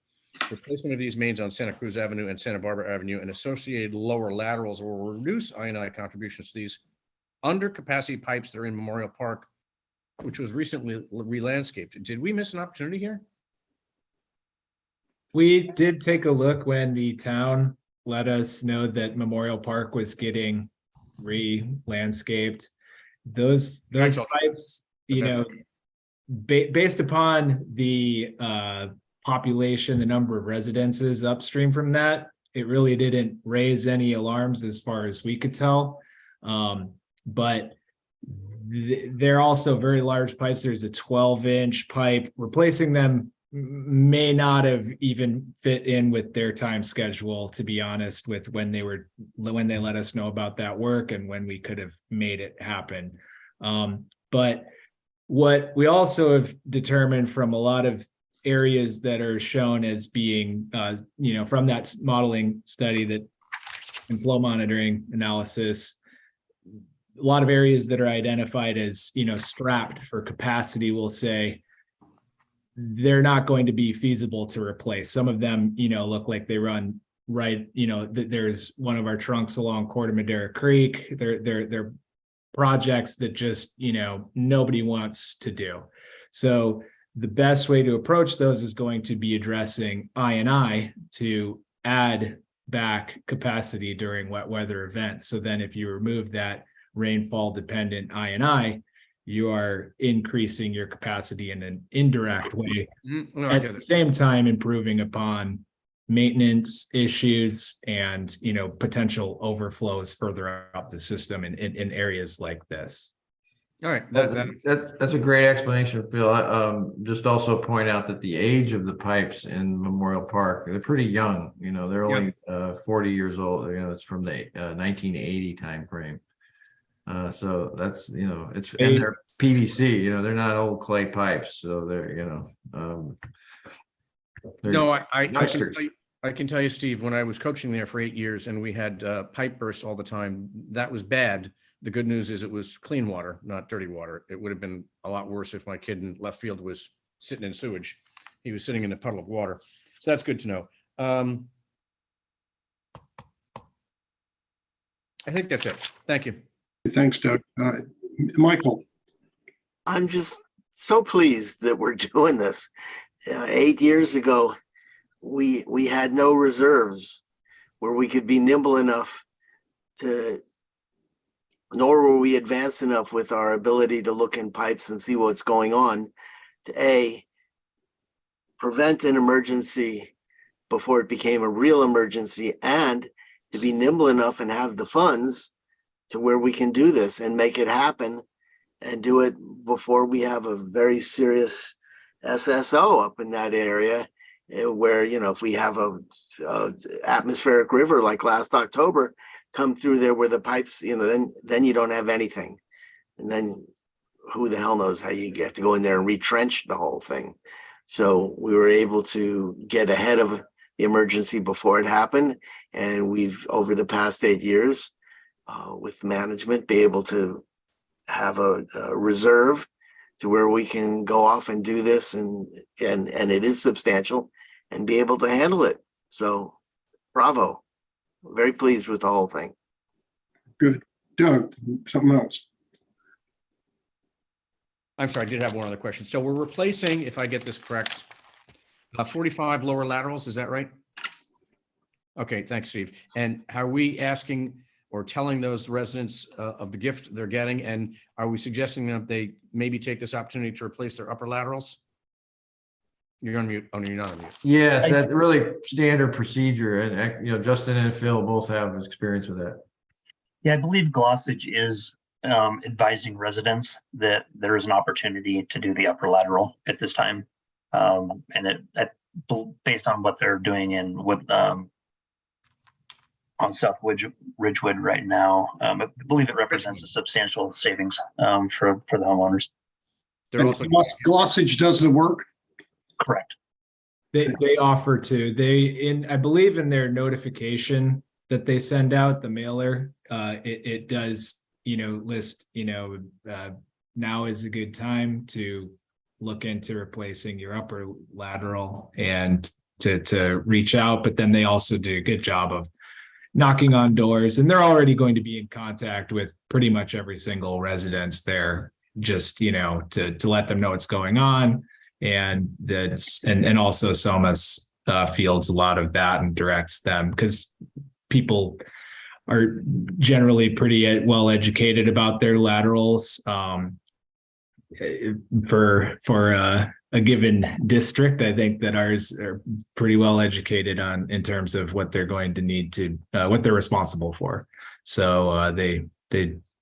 Replacement of these mains on Santa Cruz Avenue and Santa Barbara Avenue and associated lower laterals will reduce I&I contributions to these under capacity pipes that are in Memorial Park, which was recently re-landscaped. Did we miss an opportunity here? We did take a look when the town let us know that Memorial Park was getting re-landscaped. Those pipes, based upon the population, the number of residences upstream from that, it really didn't raise any alarms as far as we could tell. But they're also very large pipes. There's a 12-inch pipe. Replacing them may not have even fit in with their time schedule, to be honest, with when they let us know about that work and when we could have made it happen. But what we also have determined from a lot of areas that are shown as being, from that modeling study that and flow monitoring analysis, a lot of areas that are identified as, strapped for capacity, we'll say, they're not going to be feasible to replace. Some of them, look like they run right, there's one of our trunks along Corte Madera Creek. They're projects that just, nobody wants to do. So the best way to approach those is going to be addressing I&I to add back capacity during wet weather events. So then if you remove that rainfall dependent I&I, you are increasing your capacity in an indirect way. At the same time, improving upon maintenance issues and, potential overflows further up the system in areas like this. All right. That's a great explanation, Phil. Just also point out that the age of the pipes in Memorial Park, they're pretty young. They're only 40 years old. It's from the 1980 timeframe. So that's, it's, Hey. and they're PVC, they're not old clay pipes, so they're, they're No, I can youngsters. tell you- I can tell you, Steve, when I was coaching there for 8 years and we had pipe bursts all the time, that was bad. The good news is it was clean water, not dirty water. It would have been a lot worse if my kid in left field was sitting in sewage. He was sitting in a puddle of water. So that's good to know. I think that's it. Thank you. Thanks, Doug. Michael, I'm just so pleased that we're doing this. 8 years ago, we had no reserves where we could be nimble enough to, nor were we advanced enough with our ability to look in pipes and see what's going on to prevent an emergency before it became a real emergency, and to be nimble enough and have the funds to where we can do this and make it happen and do it before we have a very serious SSO up in that area where, if we have a atmospheric river like last October come through there where the pipes, then you don't have anything. And then who the hell knows how you get to go in there and retrench the whole thing. So we were able to get ahead of the emergency before it happened. And we've, over the past 8 years, with management, be able to have a reserve to where we can go off and do this, and it is substantial, and be able to handle it. So bravo. Very pleased with the whole thing. good. Doug, something else. I'm sorry, I did have one other question. So we're replacing, if I get this correct, 45 lower laterals, is that right? Okay, thanks, Steve. And are we asking or telling those residents of the gift they're getting, and are we suggesting that they maybe take this opportunity to replace their upper laterals? You're on mute. Oh, no, you're not on mute. Yes, that's really standard procedure, and Justin and Phil both have experience with that. Yeah, I believe Glossage is advising residents that there is an opportunity to do the upper lateral at this time. And based on what they're doing on South Ridgewood right now, I believe it represents a substantial savings for the homeowners. They're also Glossage does the work. Correct. They offer to, I believe in their notification that they send out, the mailer, it does, list, now is a good time to look into replacing your upper lateral and to reach out. But then they also do a good job of knocking on doors, and they're already going to be in contact with pretty much every single residence there, just, to let them know what's going on. And that's, and also Somas fields a lot of that and directs them, because people are generally pretty well educated about their laterals for a given district. I think that ours are pretty well educated in terms of what they're going to need to, what they're responsible for. So they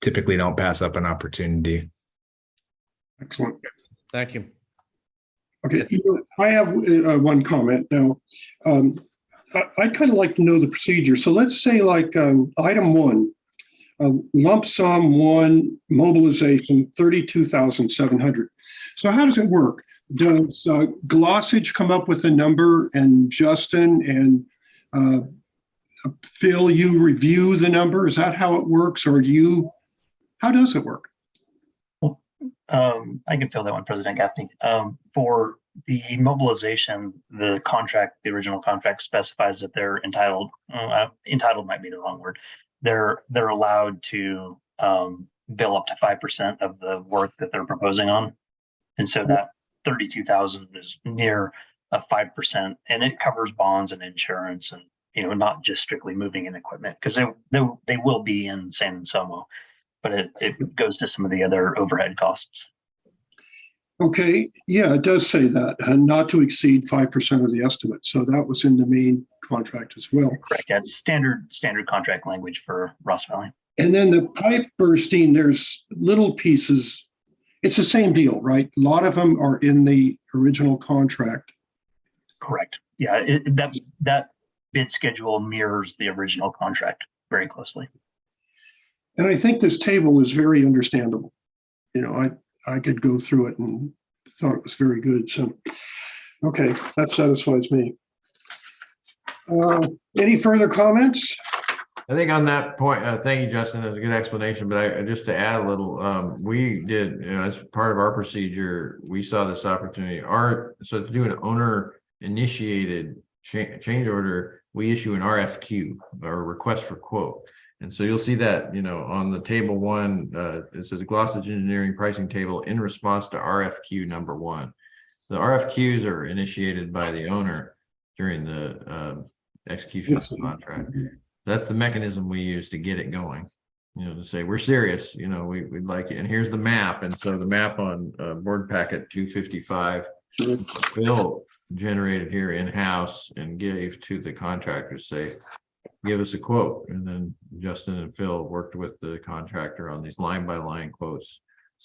typically don't pass up an opportunity. Excellent. Thank you. Okay, I have one comment now. I'd kind of like to know the procedure. So let's say like item 1, lump sum 1 mobilization, 32,700. So how does it work? Does Glossage come up with a number, and Justin and Phil, you review the number? Is that how it works, or how does it work? I can fill that one, President Gaffney. For the mobilization, the original contract specifies that they're entitled. Entitled might be the wrong word. They're allowed to bill up to 5% of the work that they're proposing on, and so that 32,000 is near a 5%, and it covers bonds and insurance, and not just strictly moving in equipment, because they will be in San Anselmo, but it goes to some of the other overhead costs. Okay, yeah, it does say that, and not to exceed 5% of the estimate. So that was in the main contract as well. Correct. That's standard contract language for Ross Valley. And then the pipe bursting, there's little pieces. It's the same deal, right? A lot of them are in the original contract. Correct. Yeah, that bid schedule mirrors the original contract very closely. And I think this table is very understandable. You know, I could go through it and thought it was very good. So, okay, that satisfies me. Any further comments? I think on that point, thank you, Justin. That was a good explanation. But just to add a little, we did, you know, as part of our procedure, we saw this opportunity. So to do an owner initiated change order, we issue an RFQ, or request for quote. And so you'll see that, you know, on the table 1, it says Glossage Engineering pricing table in response to RFQ number 1. The RFQs are initiated by the owner during the execution of the contract. That's the mechanism we use to get it going, you know, to say, we're serious, you know, we'd like it. And here's the map. And so the map on board packet 255, Bill generated here in-house and gave to the contractor, say, give us a quote. And then Justin and Phil worked with the contractor on these line by line quotes,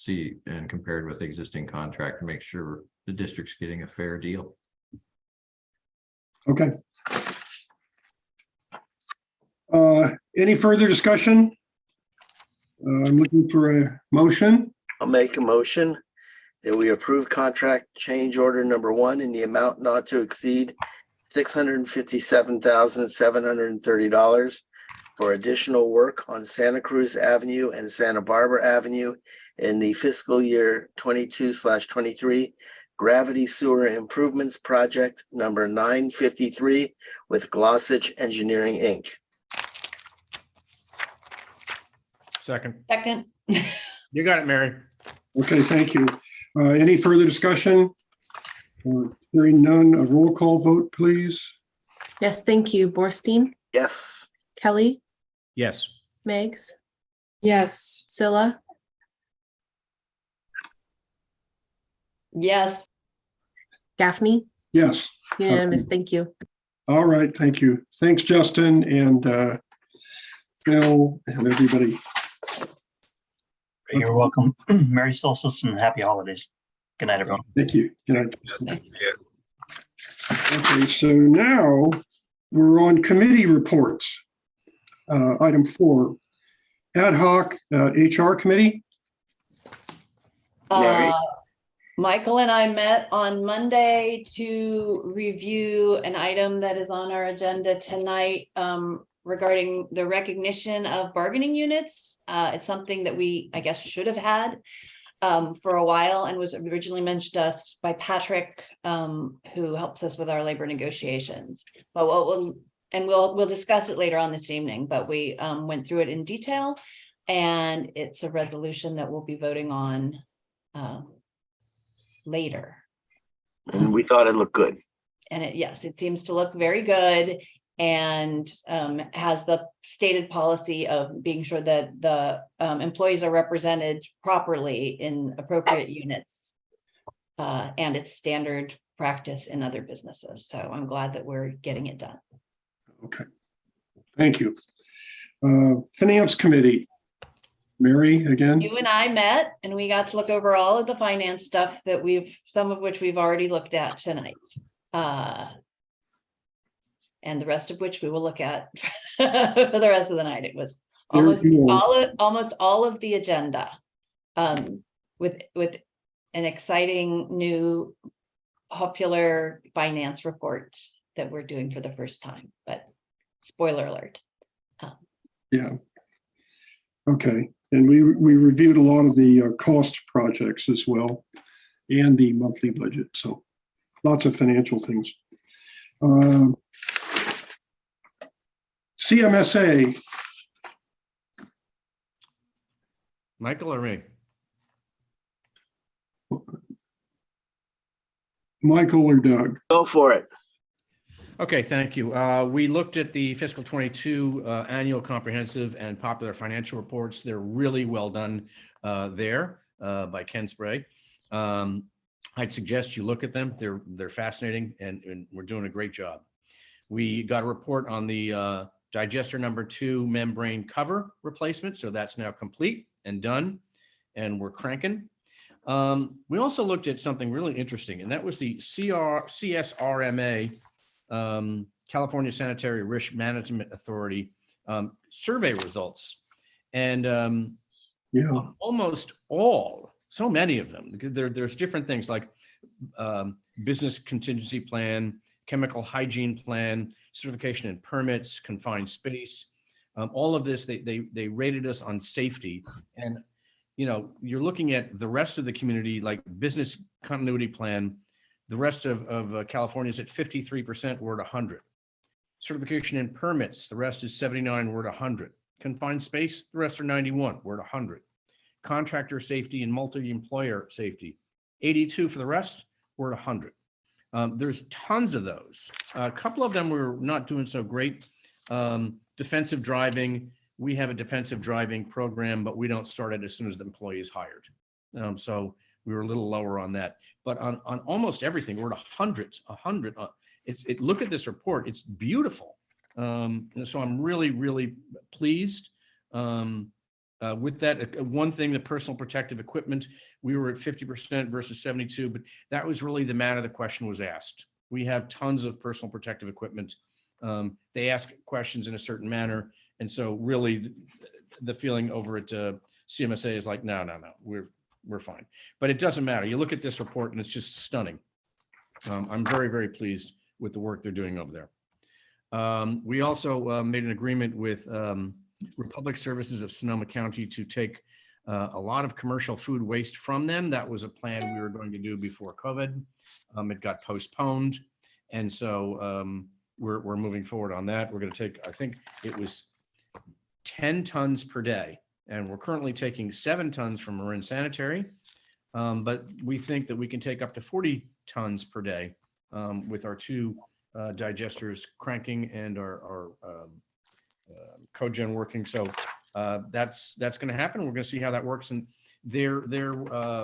and compared with the existing contract to make sure the district's getting a fair deal. Okay. Any further discussion? I'm looking for a motion. I'll make a motion that we approve contract change order number 1 in the amount not to exceed $657,730 for additional work on Santa Cruz Avenue and Santa Barbara Avenue in the fiscal year 22/23 Gravity Sewer Improvements Project number 953 with Glossage Engineering, Inc. Second. Second. You got it, Mary. Okay, thank you. Any further discussion? Hearing none, a roll call vote, please. Yes, thank you. Borstein, Yes. Kelly, Yes. Meggs, Yes. Scylla, Yes. Gaffney, Yes. unanimous. Thank you. All right, thank you. Thanks, Justin and Phil and everybody. You're welcome. Merry solstice and happy holidays. Good night, everyone. Thank you. Good night. Okay, so now we're on committee reports. Item 4, ad hoc HR committee. Mary? Michael and I met on Monday to review an item that is on our agenda tonight regarding the recognition of bargaining units. It's something that we, I guess, should have had for a while and was originally mentioned to us by Patrick, who helps us with our labor negotiations. But we'll discuss it later on this evening, but we went through it in detail, and it's a resolution that we'll be voting on later. And we thought it looked good. And yes, it seems to look very good, and has the stated policy of being sure that the employees are represented properly in appropriate units. And it's standard practice in other businesses. So I'm glad that we're getting it done. Okay, thank you. Finance committee. Mary, again. You and I met and we got to look over all of the finance stuff that some of which we've already looked at tonight. And the rest of which we will look at for the rest of the night. It was almost all of the agenda, with an exciting new popular finance report that we're doing for the first time, but spoiler alert. Yeah. Okay, and we reviewed a lot of the cost projects as well, and the monthly budget, so lots of financial things. CMSA. Michael or me? Michael or Doug? Go for it. Okay, thank you. We looked at the fiscal 22 annual comprehensive and popular financial reports. They're really well done there by Ken Sprague. I'd suggest you look at them. They're fascinating, and we're doing a great job. We got a report on the digester number 2 membrane cover replacement. So that's now complete and done, and we're cranking. We also looked at something really interesting, and that was the CSRMA, California Sanitary Risk Management Authority survey results. And Yeah. almost all, so many of them, because there's different things like business contingency plan, chemical hygiene plan, certification and permits, confined space. All of this, they rated us on safety. And, you know, you're looking at the rest of the community, like business continuity plan, the rest of California is at 53%, we're at 100. Certification and permits, the rest is 79, we're at 100. Confined space, the rest are 91, we're at 100. Contractor safety and multi-employer safety, 82 for the rest, we're at 100. There's tons of those. A couple of them we're not doing so great. Defensive driving, we have a defensive driving program, but we don't start it as soon as the employee is hired. So we were a little lower on that. But on almost everything, we're at 100. Look at this report, it's beautiful. So I'm really, really pleased with that. One thing, the personal protective equipment, we were at 50% versus 72, but that was really the matter the question was asked. We have tons of personal protective equipment. They ask questions in a certain manner. And so really the feeling over at CMSA is like, no, we're fine. But it doesn't matter. You look at this report and it's just stunning. I'm very, very pleased with the work they're doing over there. We also made an agreement with Republic Services of Sonoma County to take a lot of commercial food waste from them. That was a plan we were going to do before COVID. It got postponed. And so we're moving forward on that. We're going to take, I think it was 10 tons per day. And we're currently taking 7 tons from Marin Sanitary. But we think that we can take up to 40 tons per day with our 2 digesters cranking and our cogen working. So that's going to happen. We're going to see how that works. And their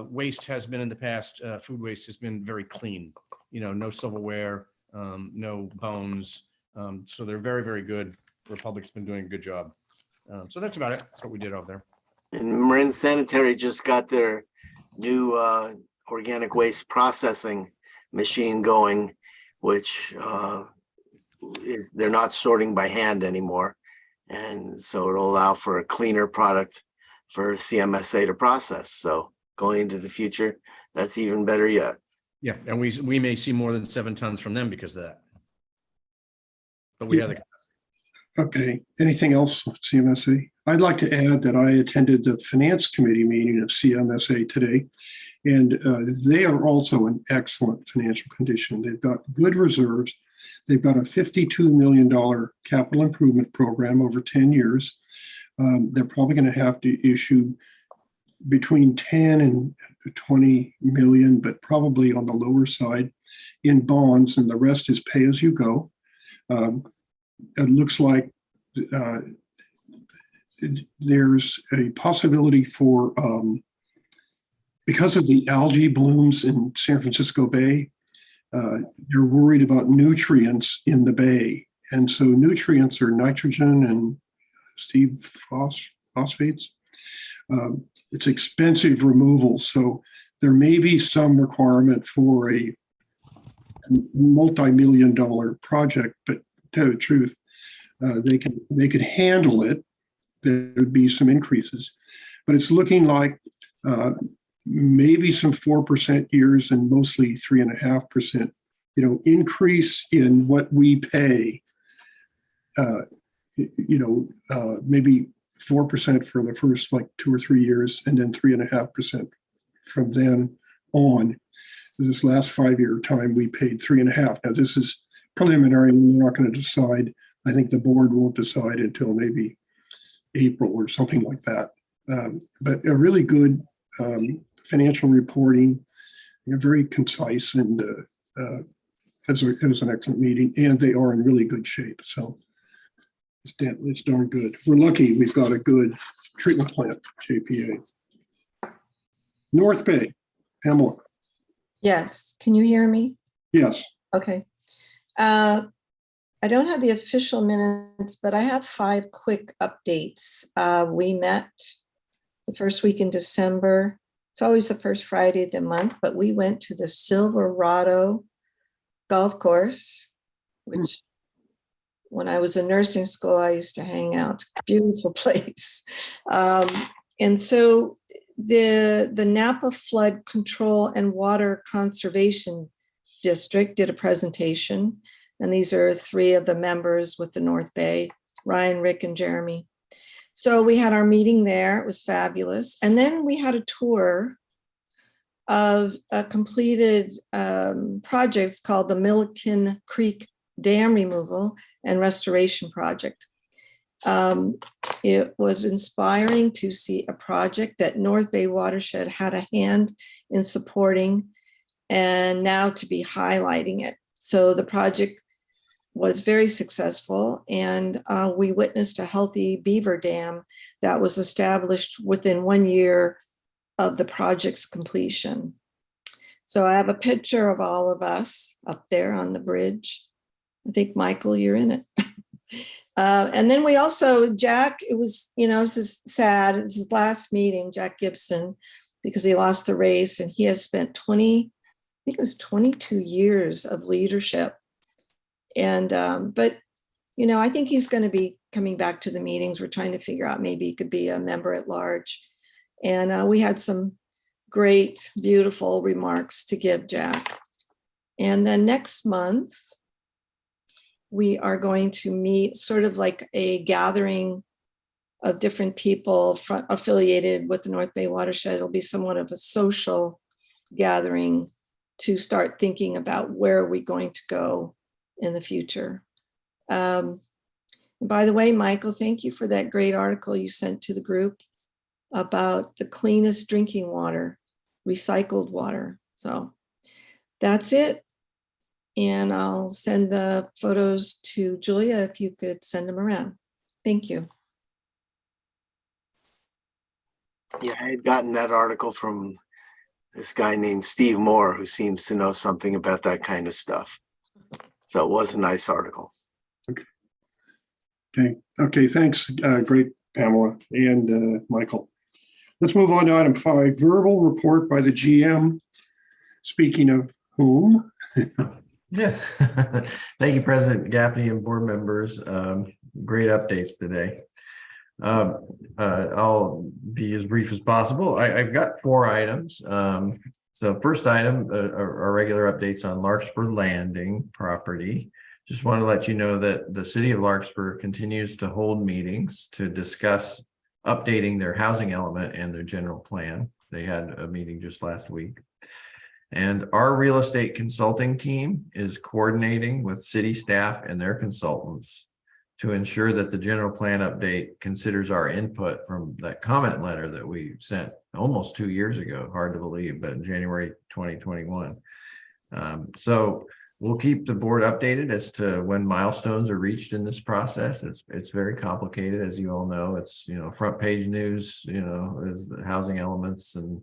waste has been in the past, food waste has been very clean, you know, no silverware, no bones. So they're very, very good. Republic's been doing a good job. So that's about it. That's what we did over there. And Marin Sanitary just got their new organic waste processing machine going, which they're not sorting by hand anymore. And so it'll allow for a cleaner product for CMSA to process. So going into the future, that's even better yet. Yeah, and we may see more than 7 tons from them because of that. But we have the. Okay, anything else, CMSA? I'd like to add that I attended the Finance Committee meeting of CMSA today, and they are also in excellent financial condition. They've got good reserves. They've got a $52 million capital improvement program over 10 years. They're probably going to have to issue between 10 and 20 million, but probably on the lower side in bonds, and the rest is pay as you go. It looks like there's a possibility for, because of the algae blooms in San Francisco Bay, they're worried about nutrients in the bay. And so nutrients are nitrogen and phosphates. It's expensive removal. So there may be some requirement for a multi-million-dollar project, but to tell the truth, they could handle it. There would be some increases, but it's looking like maybe some 4% years and mostly 3.5%, increase in what we pay. Maybe 4% for the first like 2 or 3 years, and then 3.5% from then on. This last 5-year time, we paid 3.5. Now this is preliminary. We're not going to decide. I think the board won't decide until maybe April or something like that. But a really good financial reporting, very concise, and it was an excellent meeting, and they are in really good shape. So it's darn good. We're lucky we've got a good treatment plant, JPA. North Bay, Pamela. Yes, can you hear me? Yes. Okay. I don't have the official minutes, but I have 5 quick updates. We met the first week in December. It's always the first Friday of the month, but we went to the Silverado Golf Course, which when I was in nursing school, I used to hang out. It's a beautiful place. And so the Napa Flood Control and Water Conservation District did a presentation. And these are 3 of the members with the North Bay, Ryan, Rick, and Jeremy. So we had our meeting there. It was fabulous. And then we had a tour of a completed projects called the Milliken Creek Dam Removal and Restoration Project. It was inspiring to see a project that North Bay Watershed had a hand in supporting, and now to be highlighting it. So the project was very successful, and we witnessed a healthy beaver dam that was established within 1 year of the project's completion. So I have a picture of all of us up there on the bridge. I think, Michael, you're in it. And then we also, Jack, it was, this is sad. It's his last meeting, Jack Gibson, because he lost the race, and he has spent 22 years of leadership. And, but, I think he's going to be coming back to the meetings. We're trying to figure out, maybe he could be a member at large. And we had some great, beautiful remarks to give Jack. And then next month, we are going to meet sort of like a gathering of different people affiliated with the North Bay Watershed. It'll be somewhat of a social gathering to start thinking about where are we going to go in the future. And by the way, Michael, thank you for that great article you sent to the group about the cleanest drinking water, recycled water. So that's it. And I'll send the photos to Julia if you could send them around. Thank you. Yeah, I had gotten that article from this guy named Steve Moore, who seems to know something about that kind of stuff. So it was a nice article. Okay, thanks. Great, Pamela and Michael. Let's move on to item 5, verbal report by the GM. Speaking of whom? Yeah. Thank you, President Gaffney and board members. Great updates today. I'll be as brief as possible. I've got 4 items. So first item, our regular updates on Larkspur Landing property. Just want to let you know that the city of Larkspur continues to hold meetings to discuss updating their housing element and their general plan. They had a meeting just last week. And our real estate consulting team is coordinating with city staff and their consultants to ensure that the general plan update considers our input from that comment letter that we sent almost 2 years ago. Hard to believe, but in January 2021. So we'll keep the board updated as to when milestones are reached in this process. It's very complicated, as you all know. It's, front page news, is the housing elements and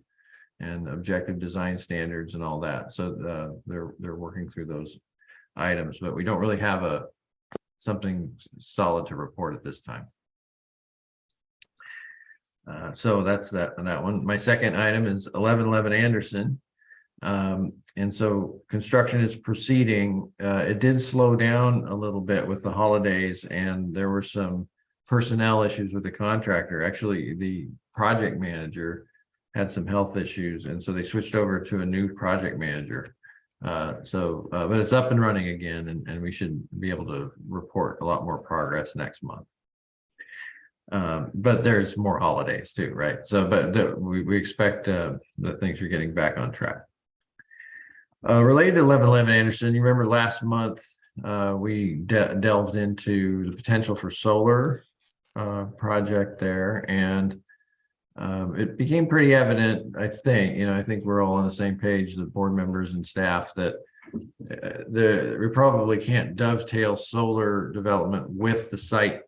objective design standards and all that. So they're working through those items, but we don't really have something solid to report at this time. So that's that one. My second item is 1111 Anderson. And so construction is proceeding. It did slow down a little bit with the holidays, and there were some personnel issues with the contractor. Actually, the project manager had some health issues, and so they switched over to a new project manager. But it's up and running again, and we should be able to report a lot more progress next month. But there's more holidays too, right? So, but we expect that things are getting back on track. Related to 1111 Anderson, you remember last month we delved into the potential for solar project there, and it became pretty evident, I think we're all on the same page, the board members and staff, that we probably can't dovetail solar development with the site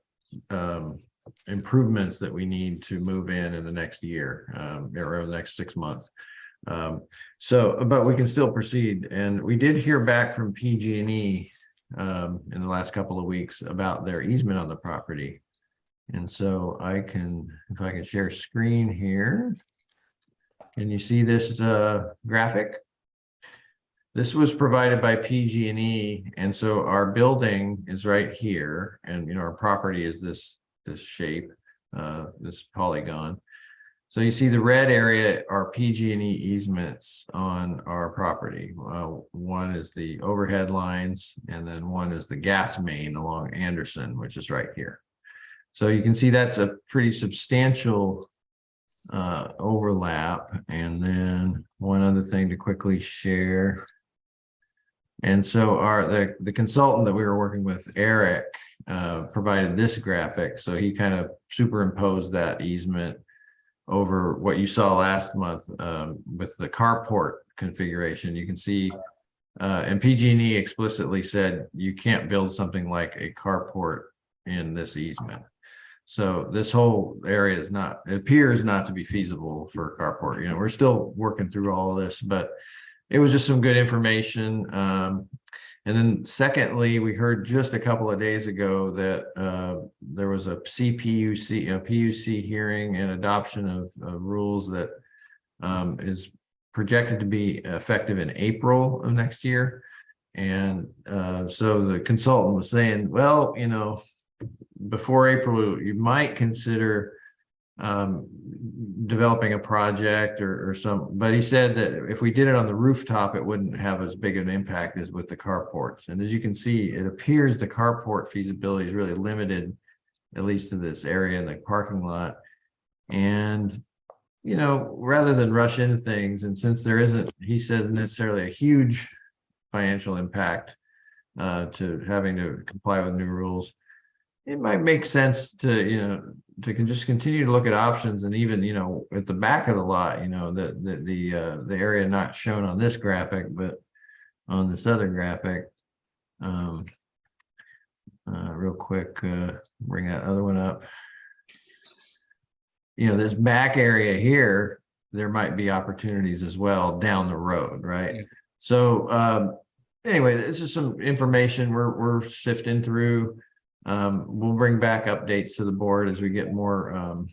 improvements that we need to move in the next year, or the next 6 months. But we can still proceed. And we did hear back from PG&E in the last couple of weeks about their easement on the property. And so if I can share screen here, can you see this graphic? This was provided by PG&E, and so our building is right here, and our property is this shape, this polygon. So you see the red area are PG&E easements on our property. One is the overhead lines, and then one is the gas main along Anderson, which is right here. So you can see that's a pretty substantial overlap. And then one other thing to quickly share. And so the consultant that we were working with, Eric, provided this graphic. So he kind of superimposed that easement over what you saw last month with the carport configuration. You can see, and PG&E explicitly said you can't build something like a carport in this easement. So this whole area it appears not to be feasible for a carport. We're still working through all of this, but it was just some good information. And then secondly, we heard just a couple of days ago that there was a PUC hearing and adoption of rules that is projected to be effective in April of next year. And so the consultant was saying, well, before April, you might consider developing a project or but he said that if we did it on the rooftop, it wouldn't have as big an impact as with the carports. And as you can see, it appears the carport feasibility is really limited, at least to this area in the parking lot. And, rather than rush into things, and since there isn't, he says, necessarily a huge financial impact to having to comply with new rules, it might make sense to, just continue to look at options. And even, at the back of the lot, the area not shown on this graphic, but on this other graphic, real quick, bring that other one up. This back area here, there might be opportunities as well down the road, right? Yeah. So anyway, this is some information we're sifting through. We'll bring back updates to the board as we get more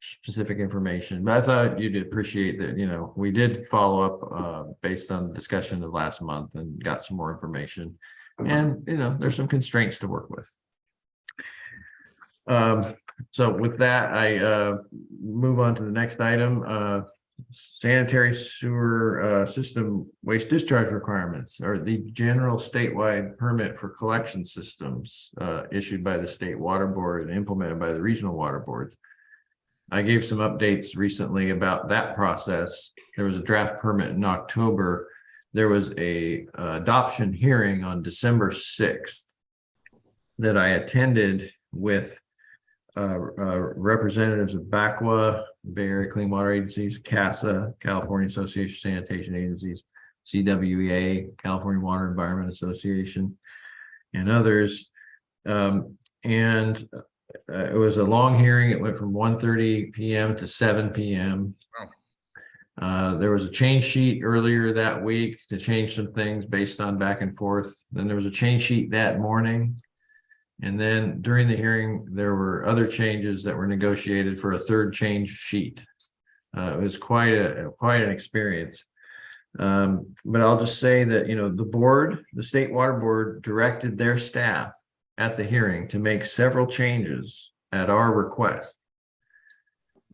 specific information. But I thought you'd appreciate that, we did follow up based on the discussion of last month and got some more information. And, there's some constraints to work with. So with that, I move on to the next item. Sanitary sewer system waste discharge requirements, or the general statewide permit for collection systems issued by the state water board and implemented by the regional water boards. I gave some updates recently about that process. There was a draft permit in October. There was a adoption hearing on December 6th that I attended with representatives of BACWA, Bay Area Clean Water Agencies, CASA, California Association of Sanitation Agencies, CWEA, California Water Environment Association, and others. It was a long hearing. It went from 1:30 p.m. to 7 p.m. There was a change sheet earlier that week to change some things based on back and forth. Then there was a change sheet that morning. And then during the hearing, there were other changes that were negotiated for a third change sheet. It was quite an experience. But I'll just say that, the state water board directed their staff at the hearing to make several changes at our request.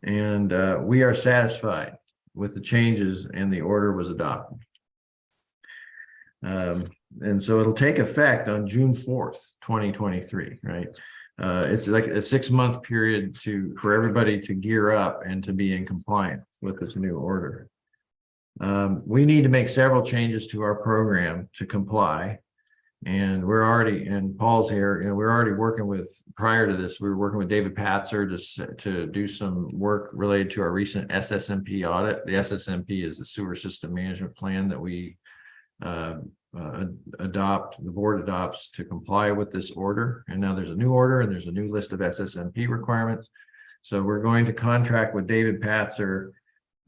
And we are satisfied with the changes, and the order was adopted. And so it'll take effect on June 4th, 2023, right? It's like a 6-month period for everybody to gear up and to be in compliance with this new order. We need to make several changes to our program to comply. And and Paul's here, we're already working prior to this, we were working with David Patzer to do some work related to our recent SSMP audit. The SSMP is the sewer system management plan that we the board adopts to comply with this order. And now there's a new order and there's a new list of SSMP requirements. So we're going to contract with David Patzer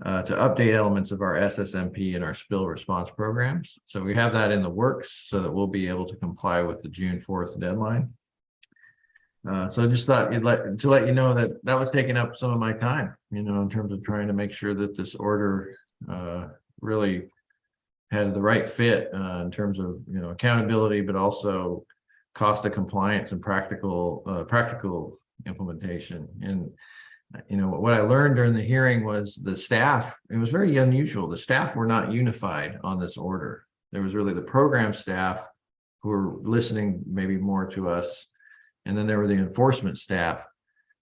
to update elements of our SSMP and our spill response programs. So we have that in the works so that we'll be able to comply with the June 4th deadline. So I just thought to let you know that was taking up some of my time, in terms of trying to make sure that this order really had the right fit in terms of, accountability, but also cost of compliance and practical implementation. And what I learned during the hearing was the staff, it was very unusual. The staff were not unified on this order. There was really the program staff who were listening maybe more to us. And then there were the enforcement staff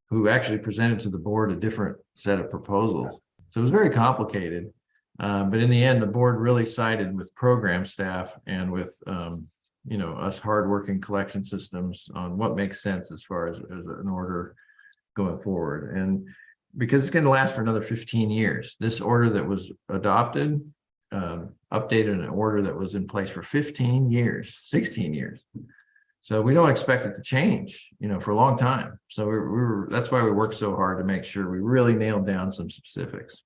who actually presented to the board a different set of proposals. So it was very complicated. But in the end, the board really sided with program staff and with, us hardworking collection systems on what makes sense as far as an order going forward. And because it's going to last for another 15 years, this order that was adopted, updated an order that was in place for 15 years, 16 years. So we don't expect it to change, for a long time. So that's why we worked so hard to make sure we really nailed down some specifics.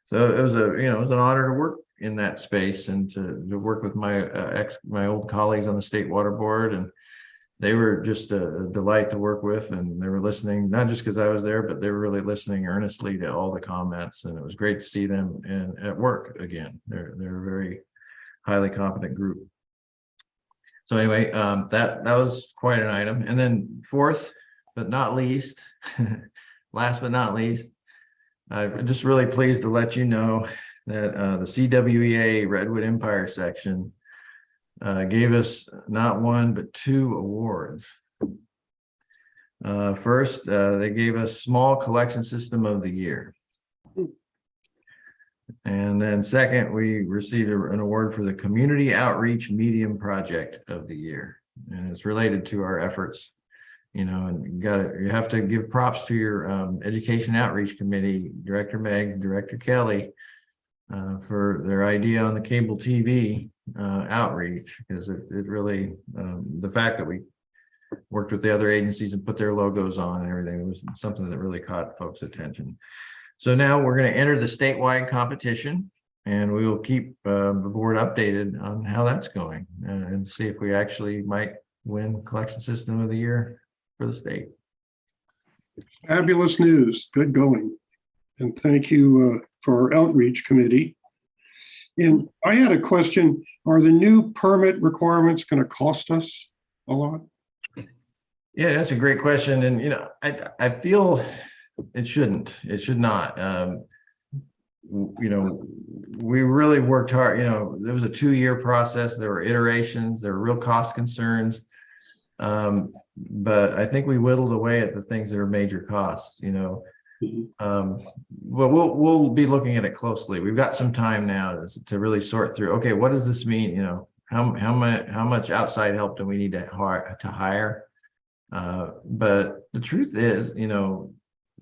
So it was it was an honor to work in that space and to work with my old colleagues on the State Water Board, and they were just a delight to work with, and they were listening, not just because I was there, but they were really listening earnestly to all the comments, and it was great to see them at work again. They're a very highly competent group. So anyway, that was quite an item. And then fourth, but not least, last but not least, I'm just really pleased to let you know that the CWEA Redwood Empire section gave us not one, but 2 awards. First, they gave us Small Collection System of the Year. And then second, we received an award for the Community Outreach Medium Project of the Year. And it's related to our efforts, and you have to give props to your Education Outreach Committee, Director Meggs and Director Kelly, for their idea on the cable TV outreach, because it really, the fact that we worked with the other agencies and put their logos on and everything, it was something that really caught folks' attention. So now we're going to enter the statewide competition, and we will keep the board updated on how that's going and see if we actually might win Collection System of the Year for the state. Fabulous news. Good going. And thank you for our outreach committee. And I had a question. Are the new permit requirements going to cost us a lot? Yeah, that's a great question. And, I feel it shouldn't. It should not. We really worked hard. There was a 2-year process. There were iterations. There were real cost concerns. But I think we whittled away at the things that are major costs, Well, we'll be looking at it closely. We've got some time now to really sort through, okay, what does this mean? How much outside help do we need to hire? But the truth is,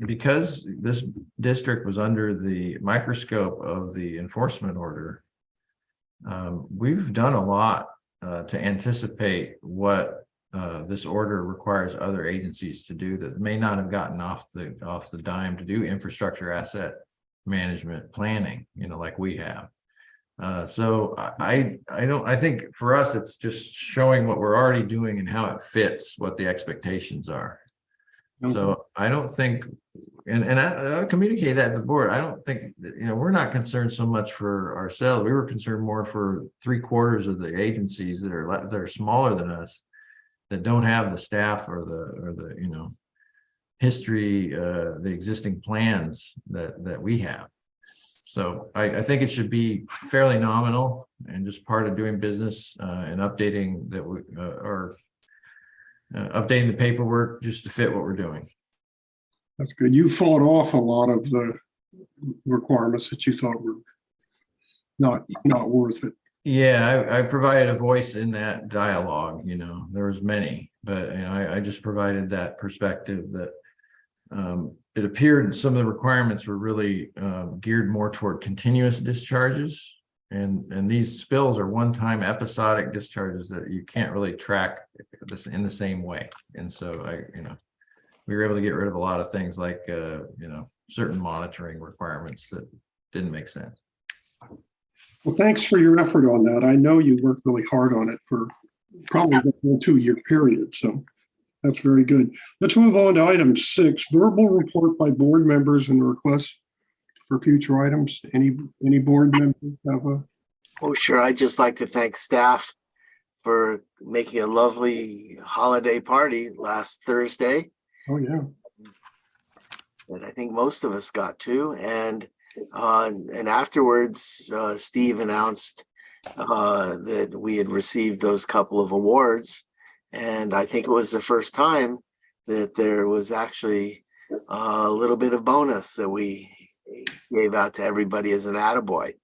because this district was under the microscope of the enforcement order, we've done a lot to anticipate what this order requires other agencies to do that may not have gotten off the dime to do infrastructure asset management planning, like we have. So I think for us, it's just showing what we're already doing and how it fits what the expectations are. So I don't think, and I communicate that to the board. I don't think that, we're not concerned so much for ourselves. We were concerned more for 3/4 of the agencies that are smaller than us, that don't have the staff or the history, the existing plans that we have. So I think it should be fairly nominal and just part of doing business and updating that we are updating the paperwork just to fit what we're doing. That's good. You fought off a lot of the requirements that you thought were not worth it. Yeah, I provided a voice in that dialogue. There was many, but I just provided that perspective that it appeared some of the requirements were really geared more toward continuous discharges, and these spills are one-time episodic discharges that you can't really track this in the same way. And so we were able to get rid of a lot of things like certain monitoring requirements that didn't make sense. Well, thanks for your effort on that. I know you worked really hard on it for probably the whole 2-year period. So that's very good. Let's move on to item 6, verbal report by board members and requests for future items. Any board members have a Oh, sure. I'd just like to thank staff for making a lovely holiday party last Thursday Oh, yeah. that I think most of us got to. And afterwards, Steve announced that we had received those couple of awards. And I think it was the first time that there was actually a little bit of bonus that we gave out to everybody as an attaboy.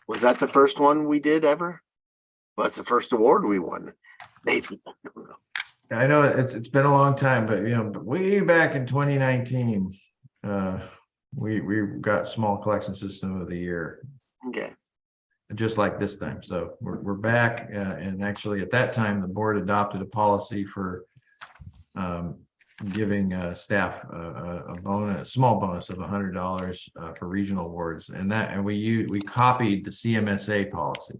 Was that the first one we did ever? Well, that's the first award we won. Maybe. I don't know. I know it's been a long time, but way back in 2019, we got Small Collection System of the Year, Okay. just like this time. So we're back, and actually at that time the board adopted a policy for giving staff a small bonus of $100 for regional awards, and we copied the CMSA policy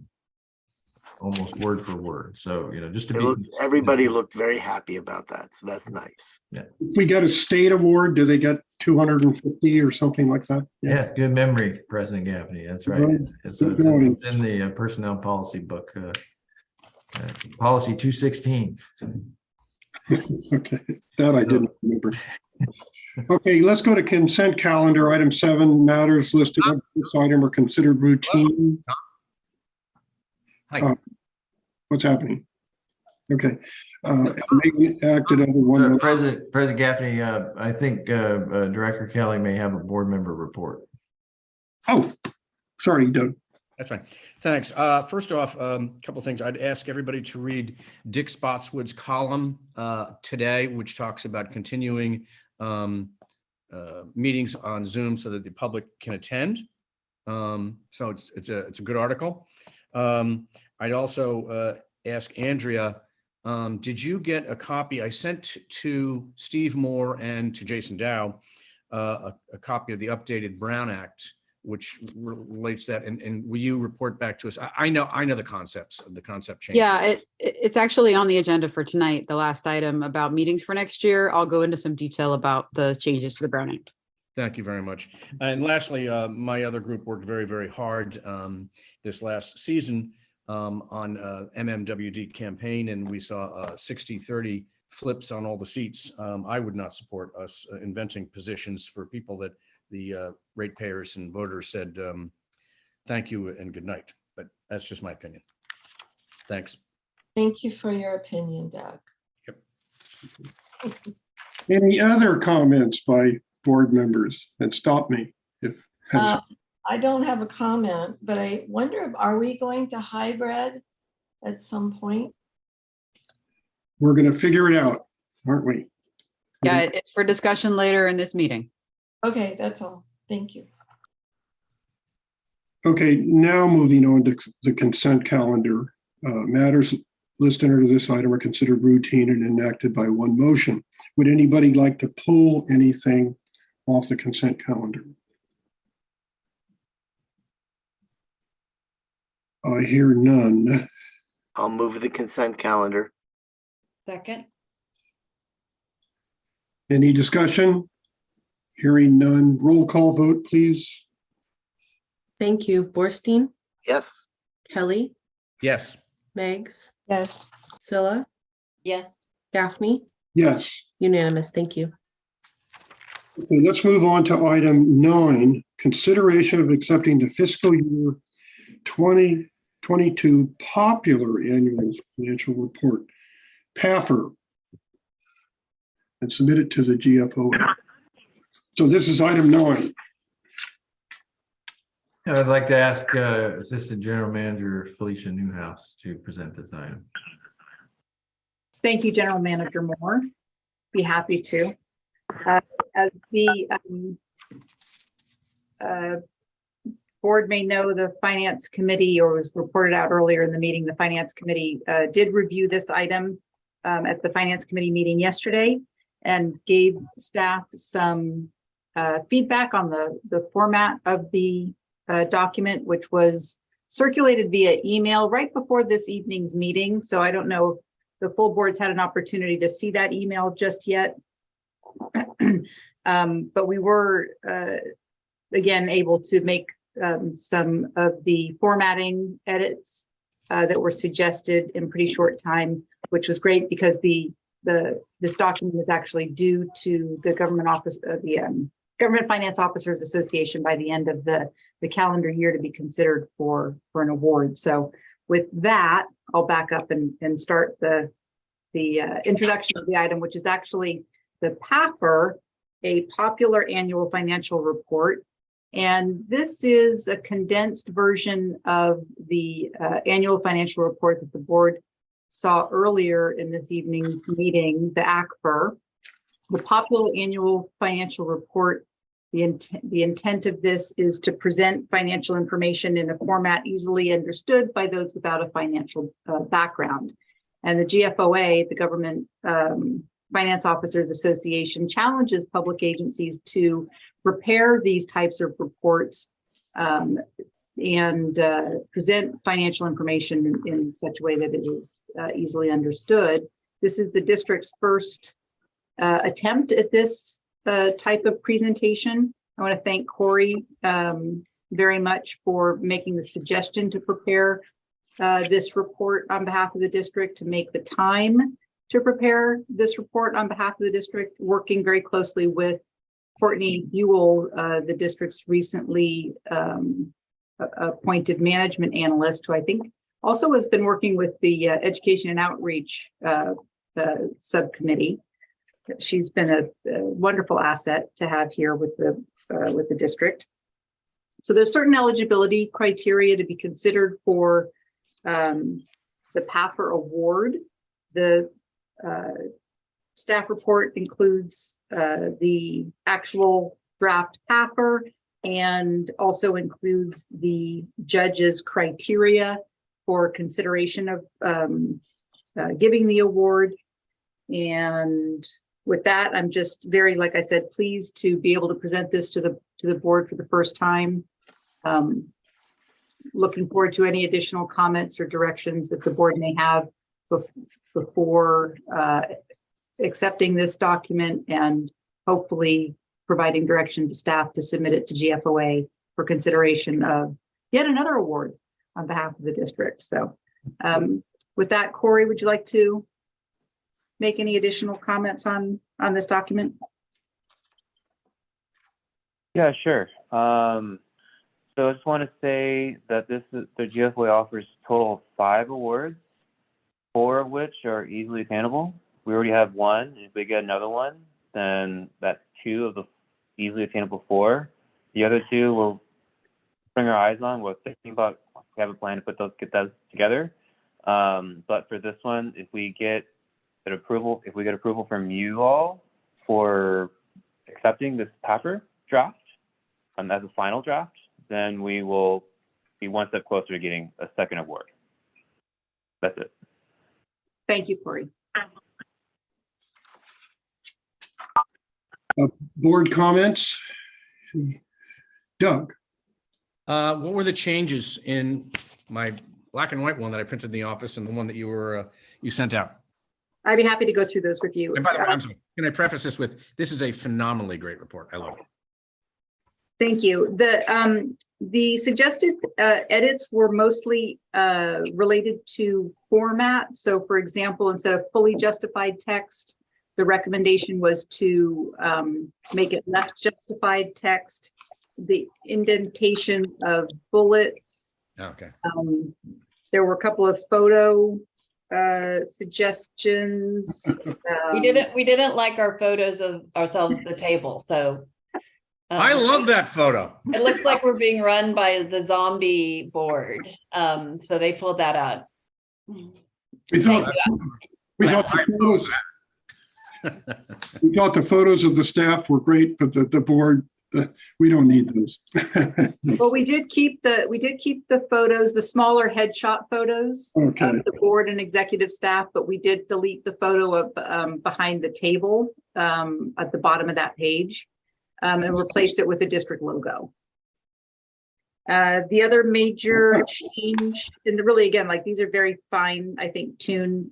almost word for word. So just to be Everybody looked very happy about that. So that's nice. If we get a state award, do they get 250 or something like that? Yeah, good memory, President Gaffney. That's right. Right. It's Good going. in the personnel policy book, policy 216. Okay, that I didn't remember. Okay, let's go to consent calendar. Item 7, matters listed on this item are considered routine. Hi. What's happening? Okay. Maybe acted under one. President Gaffney, I think Director Kelly may have a board member report. Oh, sorry, Doug. That's fine. Thanks. First off, a couple of things. I'd ask everybody to read Dick Spotswood's column today, which talks about continuing meetings on Zoom so that the public can attend. So it's a good article. I'd also ask Andrea, did you get a copy? I sent to Steve Moore and to Jason Dow a copy of the updated Brown Act, which relates that, and will you report back to us? I know the concepts of the concept changes. Yeah, it's actually on the agenda for tonight, the last item about meetings for next year. I'll go into some detail about the changes to the Brown Act. Thank you very much. And lastly, my other group worked very, very hard this last season on MMWD campaign, and we saw 60-30 flips on all the seats. I would not support us inventing positions for people that the ratepayers and voters said thank you and good night. But that's just my opinion. Thanks. Thank you for your opinion, Doug. Yep. Any other comments by board members? And stop me if. I don't have a comment, but I wonder, are we going to hybrid at some point? We're going to figure it out, aren't we? Yeah, it's for discussion later in this meeting. Okay, that's all. Thank you. Okay, now moving on to the consent calendar. Matters listed under this item are considered routine and enacted by one motion. Would anybody like to pull anything off the consent calendar? I hear none. I'll move the consent calendar. Second. Any discussion? Hearing none. Roll call vote, please. Thank you. Borstein, Yes. Kelly, Yes. Meggs, Yes. Scylla, Yes. Gaffney, Yes. unanimous. Thank you. Okay, let's move on to item 9, consideration of accepting the fiscal year 2022 popular annual financial report, PAFR, and submit it to the GFO. So this is item 9. I'd like to ask Assistant General Manager Felicia Newhouse to present this item. Thank you, General Manager Moore. Be happy to. As the board may know, the Finance Committee, or was reported out earlier in the meeting, the Finance Committee did review this item at the Finance Committee meeting yesterday and gave staff some feedback on the format of the document, which was circulated via email right before this evening's meeting. So I don't know if the full board's had an opportunity to see that email just yet. But we were, again, able to make some of the formatting edits that were suggested in pretty short time, which was great because this document is actually due to the Government Finance Officers Association by the end of the calendar year to be considered for an award. So with that, I'll back up and start the introduction of the item, which is actually the PAFR, a popular annual financial report. And this is a condensed version of the annual financial report that the board saw earlier in this evening's meeting, the ACFR. The popular annual financial report, the intent of this is to present financial information in a format easily understood by those without a financial background. And the GFOA, the Government Finance Officers Association, challenges public agencies to prepare these types of reports and present financial information in such a way that it is easily understood. This is the district's first attempt at this type of presentation. I want to thank Corey very much for making the suggestion to prepare this report on behalf of the district, to make the time to prepare this report on behalf of the district, working very closely with Courtney Buell, the district's recently appointed management analyst, who I think also has been working with the Education and Outreach subcommittee. She's been a wonderful asset to have here with the district. So there's certain eligibility criteria to be considered for the PAFR award. The staff report includes the actual draft PAFR and also includes the judge's criteria for consideration of giving the award. And with that, I'm just very, like I said, pleased to be able to present this to the board for the first time. Looking forward to any additional comments or directions that the board may have before accepting this document, and hopefully providing direction to staff to submit it to GFOA for consideration of yet another award on behalf of the district. So with that, Corey, would you like to make any additional comments on this document? Yeah, sure. So I just want to say that the GFOA offers a total of 5 awards, 4 of which are easily attainable. We already have 1, and if we get another one, then that's 2 of the easily attainable 4. The other 2 we'll bring our eyes on. We're thinking about, we have a plan to get those together. But for this one, if we get approval from you all for accepting this PAFR draft as a final draft, then we will be one step closer to getting a second award. That's it. Thank you, Corey. Board comments? Doug? What were the changes in my black and white one that I printed in the office and the one that you sent out? I'd be happy to go through those with you. And by the way, I'm sorry, can I preface this with, this is a phenomenally great report. I love it. Thank you. The suggested edits were mostly related to format. So for example, instead of fully justified text, the recommendation was to make it left justified text, the indentation of bullets. Okay. There were a couple of photo suggestions. We didn't like our photos of ourselves at the table, so I love that photo. it looks like we're being run by the zombie board. So they pulled that out. We thought the photos of the staff were great, but the board, we don't need those. Well, we did keep the photos, the smaller headshot photos of the board and executive staff, but we did delete the photo of behind the table at the bottom of that page and replaced it with a district logo. The other major change, and really, again, like these are very fine, I think, tune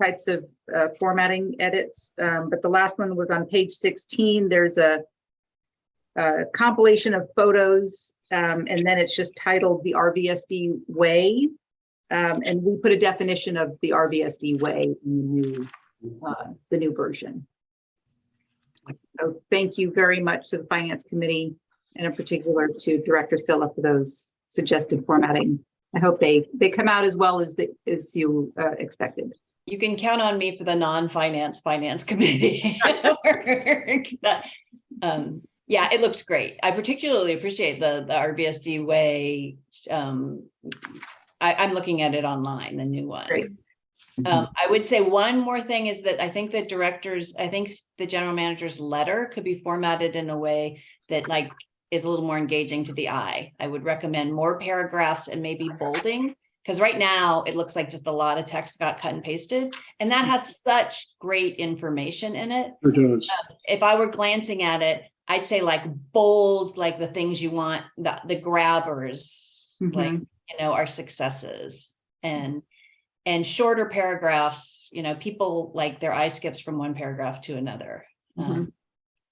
types of formatting edits. But the last one was on page 16. There's a compilation of photos and then it's just titled the RVSD way. And we put a definition of the RVSD way in the new version. So thank you very much to the Finance Committee, and in particular to Director Silla for those suggested formatting. I hope they come out as well as you expected. You can count on me for the non-finance committee. Yeah, it looks great. I particularly appreciate the RBSD way. I'm looking at it online, the new one. Great. I would say one more thing is that I think the general manager's letter could be formatted in a way that is a little more engaging to the eye. I would recommend more paragraphs and maybe bolding, because right now it looks like just a lot of text got cut and pasted, and that has such great information in it. It does. If I were glancing at it, I'd say bold, the things you want, the grabbers, our successes, and shorter paragraphs, people their eye skips from one paragraph to another.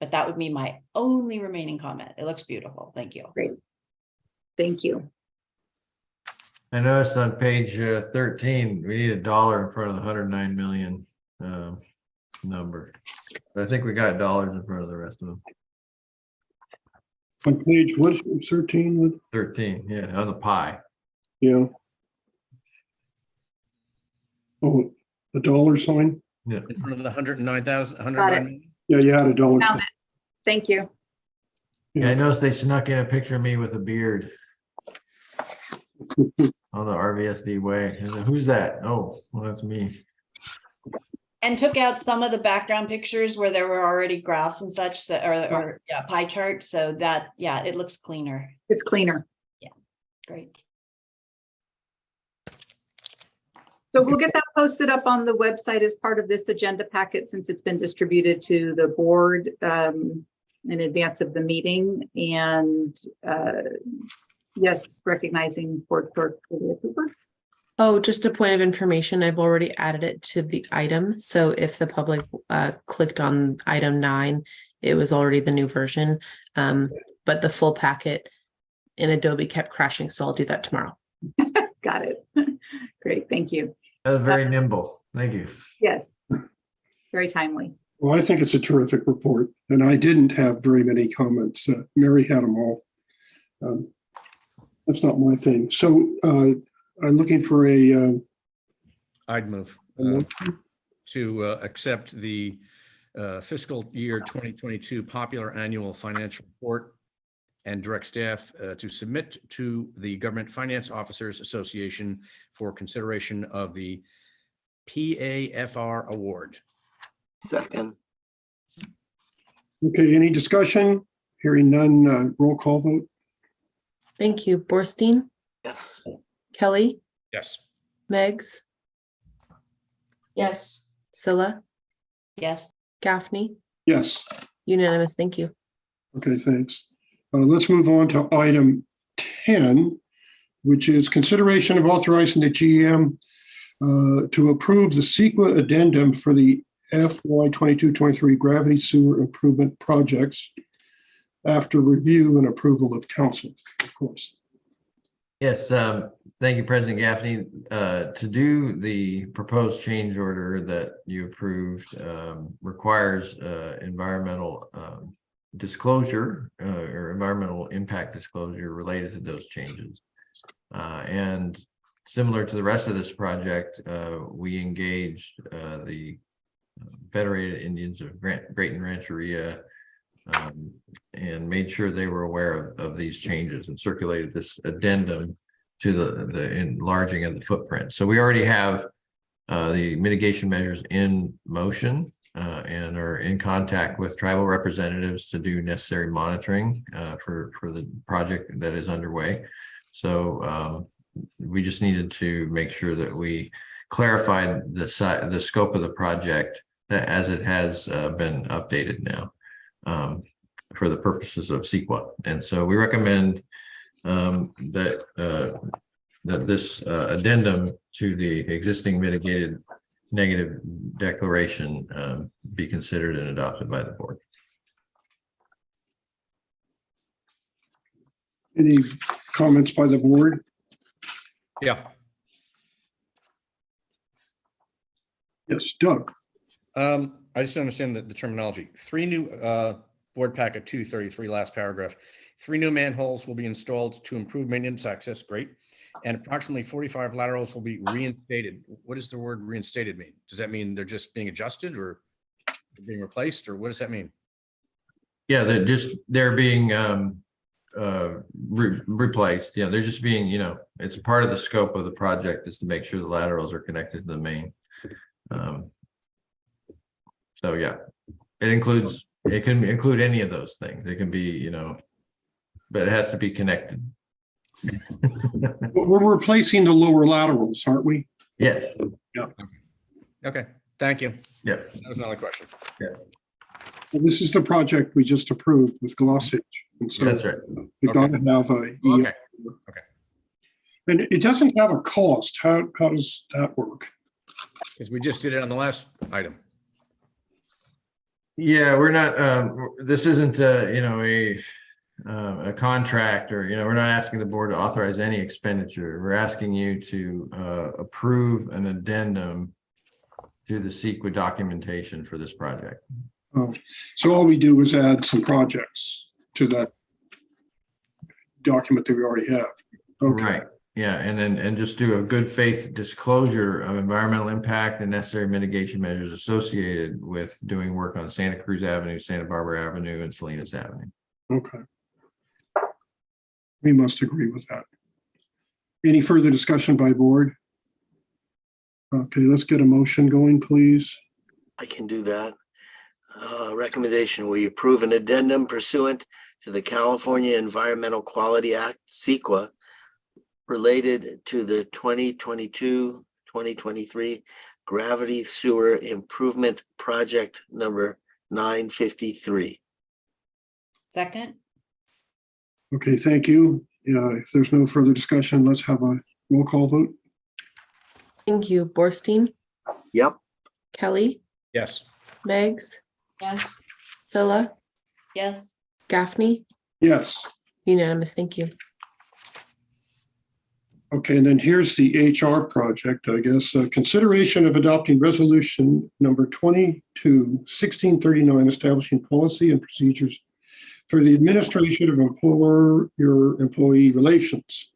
But that would be my only remaining comment. It looks beautiful. Thank you. Great. Thank you. I noticed on page 13, we need $1 in front of the 109 million number. But I think we got dollars in front of the rest of them. On page what, 13? 13, yeah, on the pie. Yeah. Oh, the dollar sign? Yeah. In front of the 109,000, Got it. 109. Yeah, you had a dollar Found sign. it. Thank you. Yeah, I noticed they snuck in a picture of me with a beard on the RVSD way. I said, who's that? Oh, well, that's me. And took out some of the background pictures where there were already graphs and such that or pie chart. So that, it looks cleaner. It's cleaner. Great. So we'll get that posted up on the website as part of this agenda packet, since it's been distributed to the board in advance of the meeting. And yes, recognizing Board Clerk Julia Cooper. Oh, just a point of information. I've already added it to the item. So if the public clicked on item 9, it was already the new version. But the full packet in Adobe kept crashing. So I'll do that tomorrow. Got it. Great. Thank you. That was very nimble. Thank you. Yes. Very timely. Well, I think it's a terrific report, and I didn't have very many comments. Mary had them all. That's not my thing. So I'm looking for I'd move to accept the fiscal year 2022 popular annual financial report and direct staff to submit to the Government Finance Officers Association for consideration of the PAFR award. Second. Okay, any discussion? Hearing none, roll call vote. Thank you. Borstein, Yes. Kelly, Yes. Meggs, Yes. Scylla, Yes. Gaffney. Yes. Unanimous. Thank you. Okay, thanks. Let's move on to item 10, which is consideration of authorizing the GM to approve the CEQA addendum for the FY 22-23 gravity sewer improvement projects after review and approval of council, of course. Yes, thank you, President Gaffney. To do the proposed change order that you approved requires environmental disclosure or environmental impact disclosure related to those changes. And similar to the rest of this project, we engaged the Federated Indians of Grayton Rancheria and made sure they were aware of these changes and circulated this addendum to the enlarging of the footprint. So we already have the mitigation measures in motion and are in contact with tribal representatives to do necessary monitoring for the project that is underway. So we just needed to make sure that we clarified the scope of the project as it has been updated now for the purposes of CEQA. And so we recommend that this addendum to the existing mitigated negative declaration be considered and adopted by the board. Any comments by the board? Yeah. Yes, Doug. I just don't understand the terminology. Three new, board packet 233, last paragraph. 3 new manholes will be installed to improve maintenance access. Great. And approximately 45 laterals will be reinstated. What does the word reinstated mean? Does that mean they're just being adjusted or being replaced, or what does that mean? Yeah, they're being replaced. Yeah, they're just being, it's part of the scope of the project is to make sure the laterals are connected to the main. So yeah, it can include any of those things. It can be, but it has to be connected. We're replacing the lower laterals, aren't we? Yes. Okay, thank you. Yes. That was another question. Well, this is the project we just approved with Glossage. And so That's right. we got to have a. Okay. And it doesn't have a cost. How does that work? Because we just did it on the last item. Yeah, we're not, this isn't, a contract or, we're not asking the board to authorize any expenditure. We're asking you to approve an addendum to the CEQA documentation for this project. Oh, so all we do is add some projects to that document that we already have. Okay. Right. Yeah, and just do a good faith disclosure of environmental impact and necessary mitigation measures associated with doing work on Santa Cruz Avenue, Santa Barbara Avenue, and Salinas Avenue. Okay. We must agree with that. Any further discussion by board? Okay, let's get a motion going, please. I can do that. Recommendation, we approve an addendum pursuant to the California Environmental Quality Act, CEQA, related to the 2022-2023 Gravity Sewer Improvement Project number 953. Second, Okay, thank you. If there's no further discussion, let's have a roll call vote. Thank you. Borstein, Yep. Kelly, Yes. Meggs, yes. Scylla, Yes. Gaffney, Yes. unanimous. Thank you. Okay, and then here's the HR project, I guess. Consideration of adopting resolution number 22-1639, establishing policy and procedures for the administration of employer-employee relations.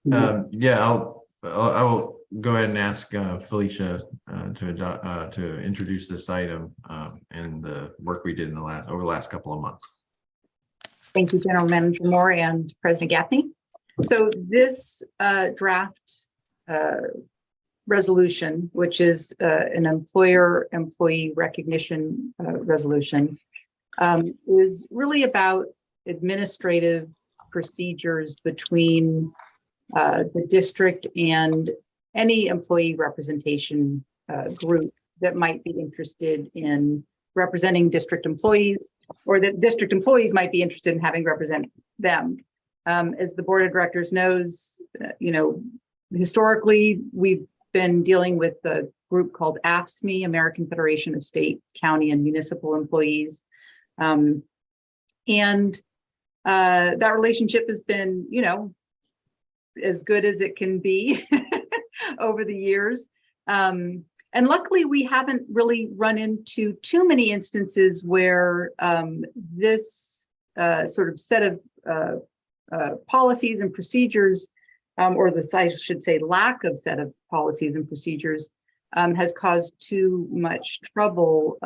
Yeah, I will go ahead and ask Felicia to introduce this item and the work we did over the last couple of months. Thank you, General Manager Moore and President Gaffney. So this draft resolution, which is an employer-employee recognition resolution, is really about administrative procedures between the district and any employee representation group that might be interested in representing district employees, or that district employees might be interested in having represent them. As the board of directors knows, historically, we've been dealing with a group called AFSCME, American Federation of State, County, and Municipal Employees. And that relationship has been, as good as it can be over the years. And luckily, we haven't really run into too many instances where this sort of set of policies and procedures, or I should say lack of set of policies and procedures, has caused too much trouble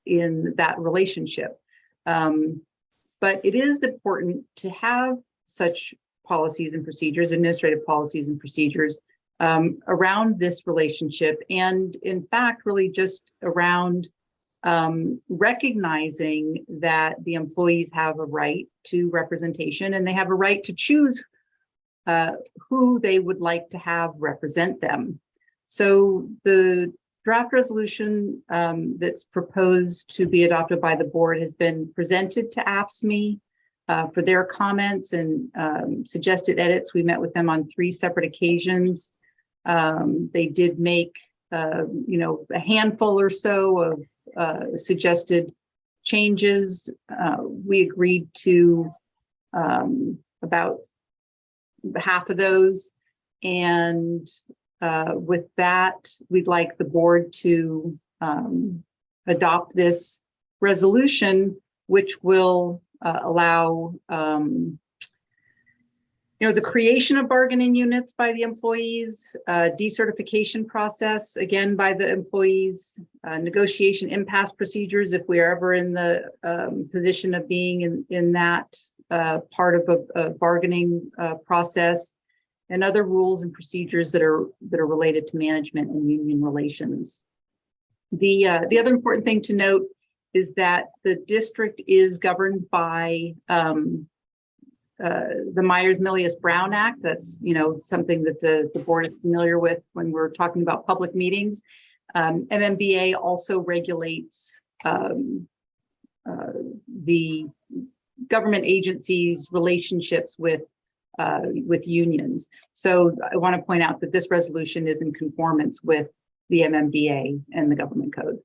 in that relationship. But it is important to have such policies and procedures, administrative policies and procedures, around this relationship, and in fact, really just around recognizing that the employees have a right to representation and they have a right to choose who they would like to have represent them. So the draft resolution that's proposed to be adopted by the board has been presented to AFSCME for their comments and suggested edits. We met with them on 3 separate occasions. They did make, a handful or so of suggested changes. We agreed to about half of those. And with that, we'd like the board to adopt this resolution, which will allow the creation of bargaining units by the employees, decertification process, again, by the employees, negotiation impasse procedures, if we are ever in the position of being in that part of a bargaining process, and other rules and procedures that are related to management and union relations. The other important thing to note is that the district is governed by the Myers-Milius-Brown Act. That's something that the board is familiar with when we're talking about public meetings. MMBA also regulates the government agencies' relationships with unions. So I want to point out that this resolution is in conformance with the MMBA and the government code.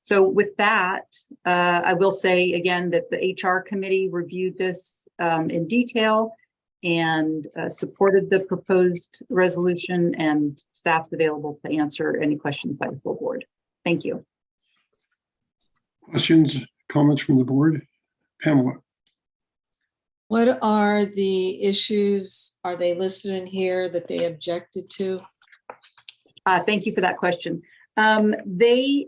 So with that, I will say again that the HR committee reviewed this in detail and supported the proposed resolution, and staff's available to answer any questions by the full board. Thank you. Questions, comments from the board? Pamela. What are the issues? Are they listed in here that they objected to? Thank you for that question. They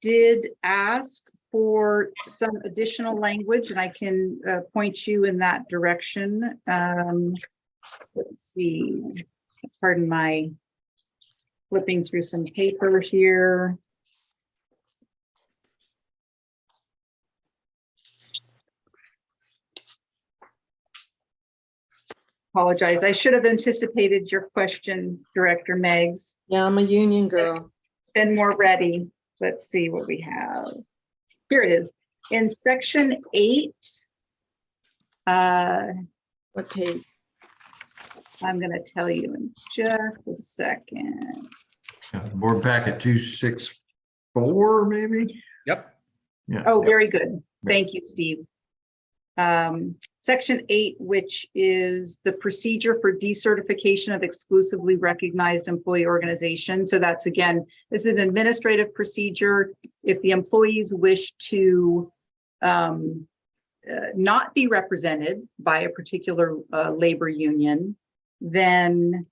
did ask for some additional language, and I can point you in that direction. Let's see, pardon my flipping through some paper here. Apologize, I should have anticipated your question, Director Meggs. Yeah, I'm a union girl. Been more ready. Let's see what we have. Here it is. In section 8. What page? I'm going to tell you in just a second. Board packet 264, maybe? Yep. Yeah. Oh, very good. Thank you, Steve. Section 8, which is the procedure for decertification of exclusively recognized employee organization. So that's, again, this is an administrative procedure. If the employees wish to not be represented by a particular labor union, then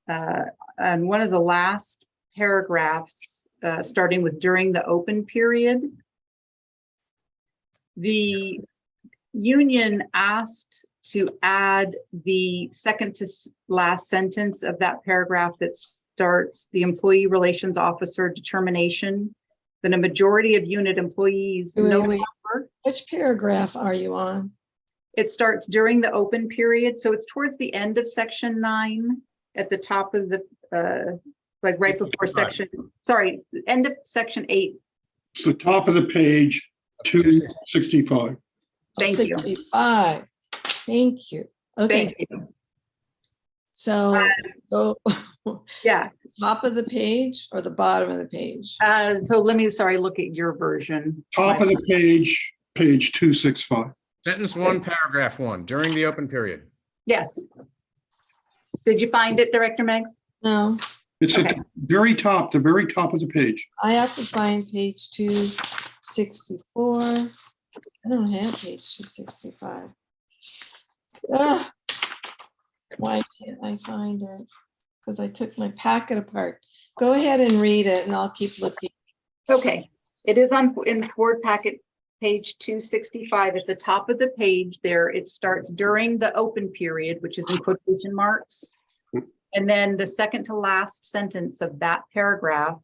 on one of the last paragraphs, starting with during the open period, the union asked to add the second to last sentence of that paragraph that starts the employee relations officer determination that a majority of unit employees Wait, no wait. longer. Which paragraph are you on? It starts during the open period. So it's towards the end of section 9 at the top of the, like right before section, sorry, end of section 8. It's the top of the page, 265. Thank you. 65. Thank you. Okay. Thank you. So go Yeah. top of the page or the bottom of the page? So let me, sorry, look at your version. Top of the page, page 265. Sentence 1, paragraph 1, during the open period. Yes. Did you find it, Director Meggs? No, It's at Okay. the very top of the page. I have to find page 264. I don't have page 265. Ugh. Why can't I find it? Because I took my packet apart. Go ahead and read it and I'll keep looking. Okay. It is in board packet page 265 at the top of the page there. It starts during the open period, which is in quotation marks. And then the second to last sentence of that paragraph,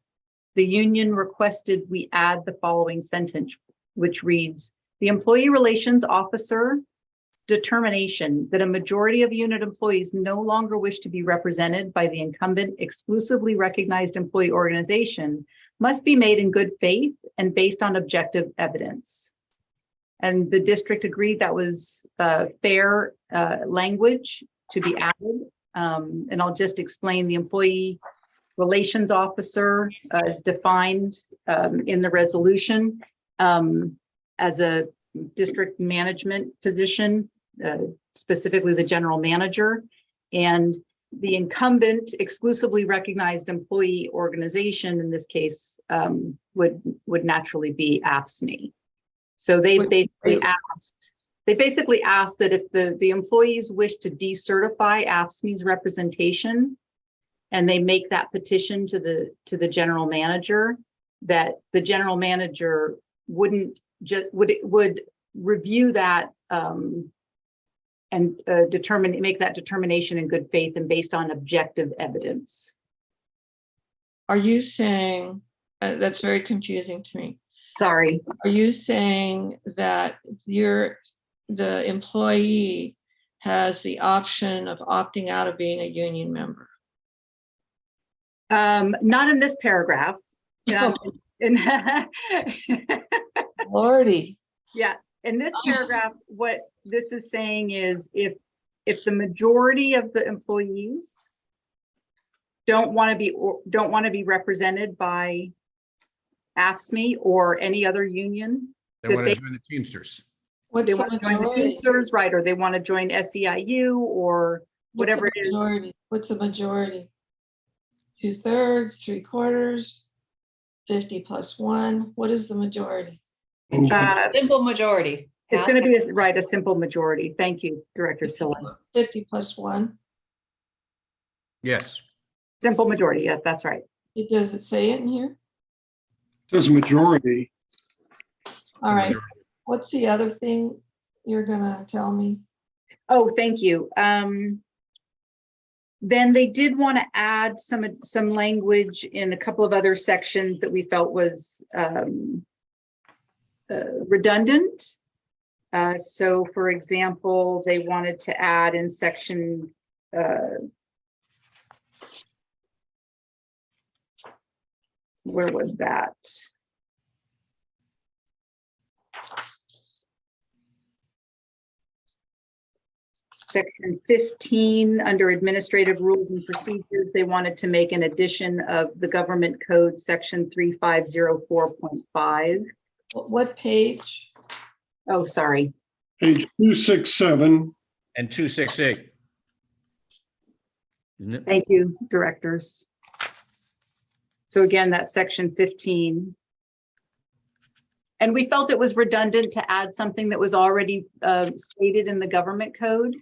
the union requested we add the following sentence, which reads, the employee relations officer's determination that a majority of unit employees no longer wish to be represented by the incumbent exclusively recognized employee organization must be made in good faith and based on objective evidence. And the district agreed that was fair language to be added. And I'll just explain the employee relations officer is defined in the resolution. as a district management position, specifically the general manager. And the incumbent exclusively recognized employee organization, in this case, would naturally be AFSCME. So they basically asked that if the employees wish to decertify AFSCME's representation, and they make that petition to the general manager, that the general manager would review that and make that determination in good faith and based on objective evidence. Are you saying, that's very confusing to me. Sorry. Are you saying that the employee has the option of opting out of being a union member? Not in this paragraph. Lordy. Yeah, in this paragraph, what this is saying is if the majority of the employees don't want to be represented by AFSCME or any other union, They want to join the Teamsters. they want to join the Teamsters, right? Or they want to join SEIU or whatever it is. What's the majority? 2/3, 3/4, 50 + 1. What is the majority? Simple majority. It's going to be a simple majority. Thank you, Director Silla. 50 + 1. Yes. Simple majority. Yes, that's right. Does it say it in here? Says majority. All right. What's the other thing you're gonna tell me? Oh, thank you. Then they did want to add some language in a couple of other sections that we felt was redundant. So, for example, they wanted to add in section where was that? Section 15, under administrative rules and procedures, they wanted to make an addition of the government code section 3504.5. What page? Oh, sorry. Page 267. And 268. Isn't it? Thank you, directors. So again, that's section 15. And we felt it was redundant to add something that was already stated in the government code.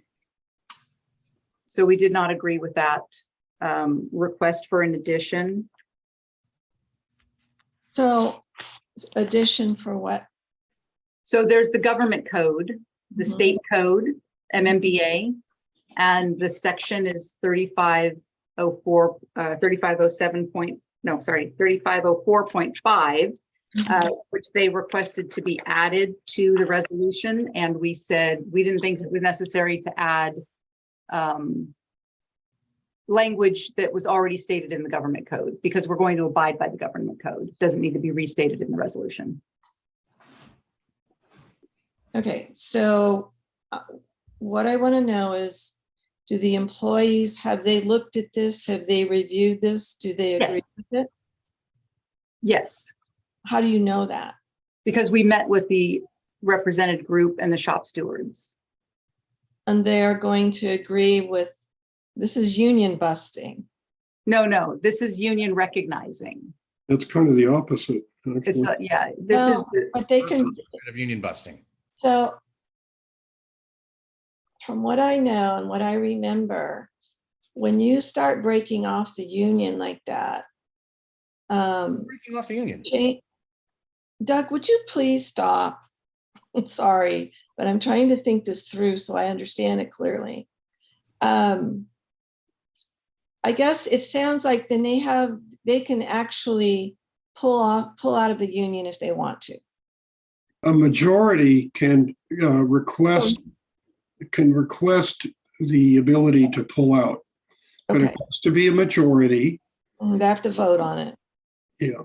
So we did not agree with that request for an addition. So addition for what? So there's the government code, the state code, MMBA, and the section is 3504, 3504.5, which they requested to be added to the resolution. And we said we didn't think it was necessary to add language that was already stated in the government code because we're going to abide by the government code. It doesn't need to be restated in the resolution. Okay, so what I want to know is, do the employees, have they looked at this? Have they reviewed this? Do they agree with it? Yes. How do you know that? Because we met with the represented group and the shop stewards. And they are going to agree with, this is union busting. No, this is union recognizing. That's kind of the opposite. It's actually. But they can. Of union busting. So from what I know and what I remember, when you start breaking off the union like that, Breaking off the union. Doug, would you please stop? I'm sorry, but I'm trying to think this through so I understand it clearly. I guess it sounds like then they can actually pull out of the union if they want to. A majority can request the ability to pull out, but Okay. it has to be a majority. They have to vote on it. Yeah.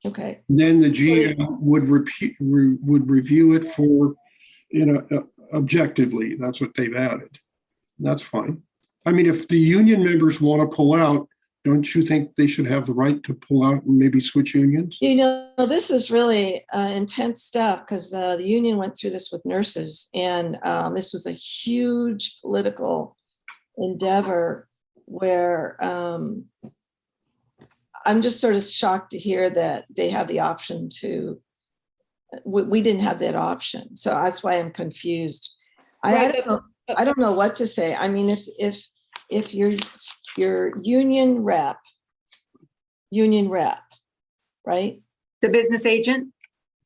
Okay. Then the GM would review it for, objectively. That's what they've added. That's fine. I mean, if the union members want to pull out, don't you think they should have the right to pull out and maybe switch unions? You know, this is really intense stuff because the union went through this with nurses, and this was a huge political endeavor where I'm just sort of shocked to hear that they have the option to, we didn't have that option. So that's why I'm confused. I don't know what to say. I mean, if your union rep, right? The business agent,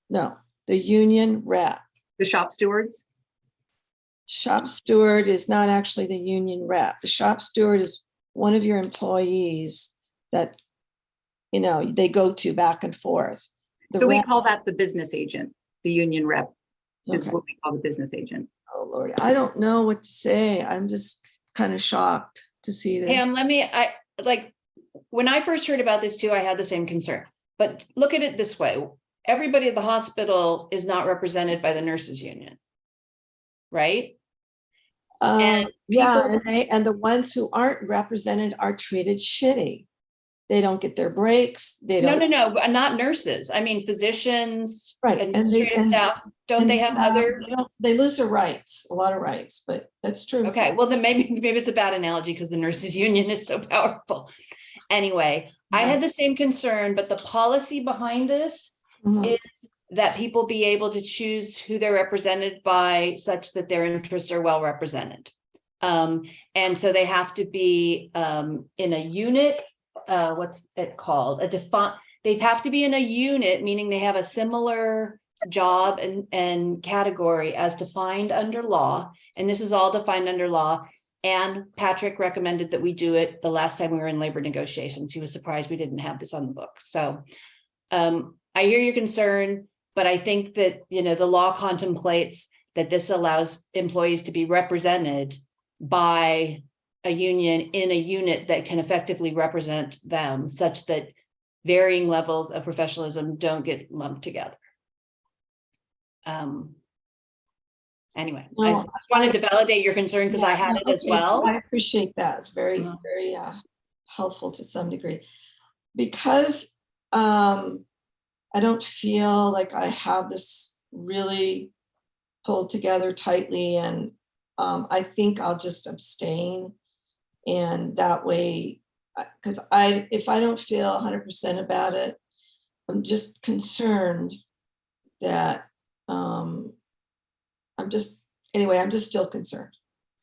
No, the union rep. the shop stewards. Shop steward is not actually the union rep. The shop steward is one of your employees that, you know, they go to back and forth. The So we rep- call that the business agent. The union rep is Okay. what we call the business agent. Oh, Lord, I don't know what to say. I'm just kind of shocked to see this. Pam, when I first heard about this too, I had the same concern. But look at it this way. Everybody at the hospital is not represented by the nurses union. Right? Yeah, and the ones who aren't represented are treated shitty. They don't get their breaks. They No, don't. but not nurses. I mean, physicians, Right, administrative staff, don't they have other? They lose their rights, a lot of rights, but that's true. Okay, well then maybe it's a bad analogy because the nurses union is so powerful. Anyway, I had the same concern, but the policy behind this Mhm. is that people be able to choose who they're represented by such that their interests are well represented. And so they have to be in a unit, what's it called? They have to be in a unit, meaning they have a similar job and category as defined under law. And this is all defined under law. And Patrick recommended that we do it the last time we were in labor negotiations. He was surprised we didn't have this on the books. So I hear your concern, but I think that, you know, the law contemplates that this allows employees to be represented by a union in a unit that can effectively represent them such that varying levels of professionalism don't get lumped together. Anyway, I just wanted to validate your concern because I had it as well. I appreciate that. It's very, very helpful to some degree. Because I don't feel like I have this really pulled together tightly, and I think I'll just abstain. And that way, because if I don't feel 100% about it, I'm just concerned that I'm just still concerned.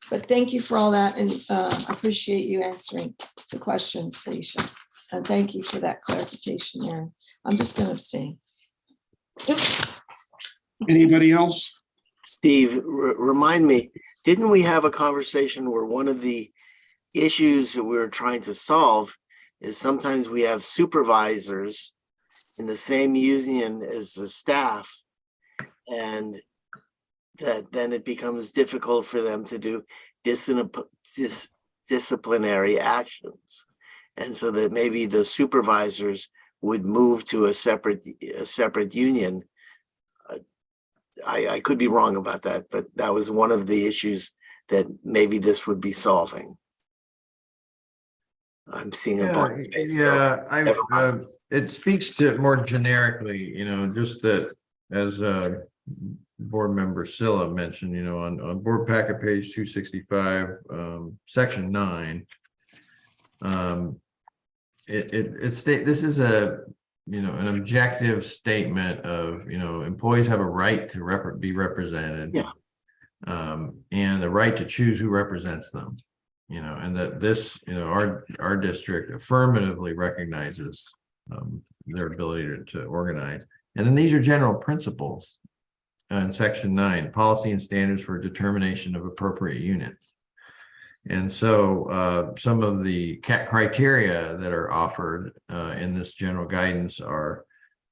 But thank you for all that, and I appreciate you answering the questions, Felicia. And thank you for that clarification, Marin. I'm just going to abstain. Yep. Anybody else? Steve, remind me, didn't we have a conversation where one of the issues that we were trying to solve is sometimes we have supervisors in the same union as the staff, and that then it becomes difficult for them to do disciplinary actions. And so that maybe the supervisors would move to a separate union. I could be wrong about that, but that was one of the issues that maybe this would be solving. I'm seeing a blank face. It speaks to more generically, you know, just that as board member Scylla mentioned, you know, on board packet page 265, section 9, this is an objective statement of, you know, employees have a right to be represented, and the right to choose who represents them, you know, and that this, you know, our district affirmatively recognizes their ability to organize. And then these are general principles in section 9, policy and standards for determination of appropriate units. And so some of the criteria that are offered in this general guidance are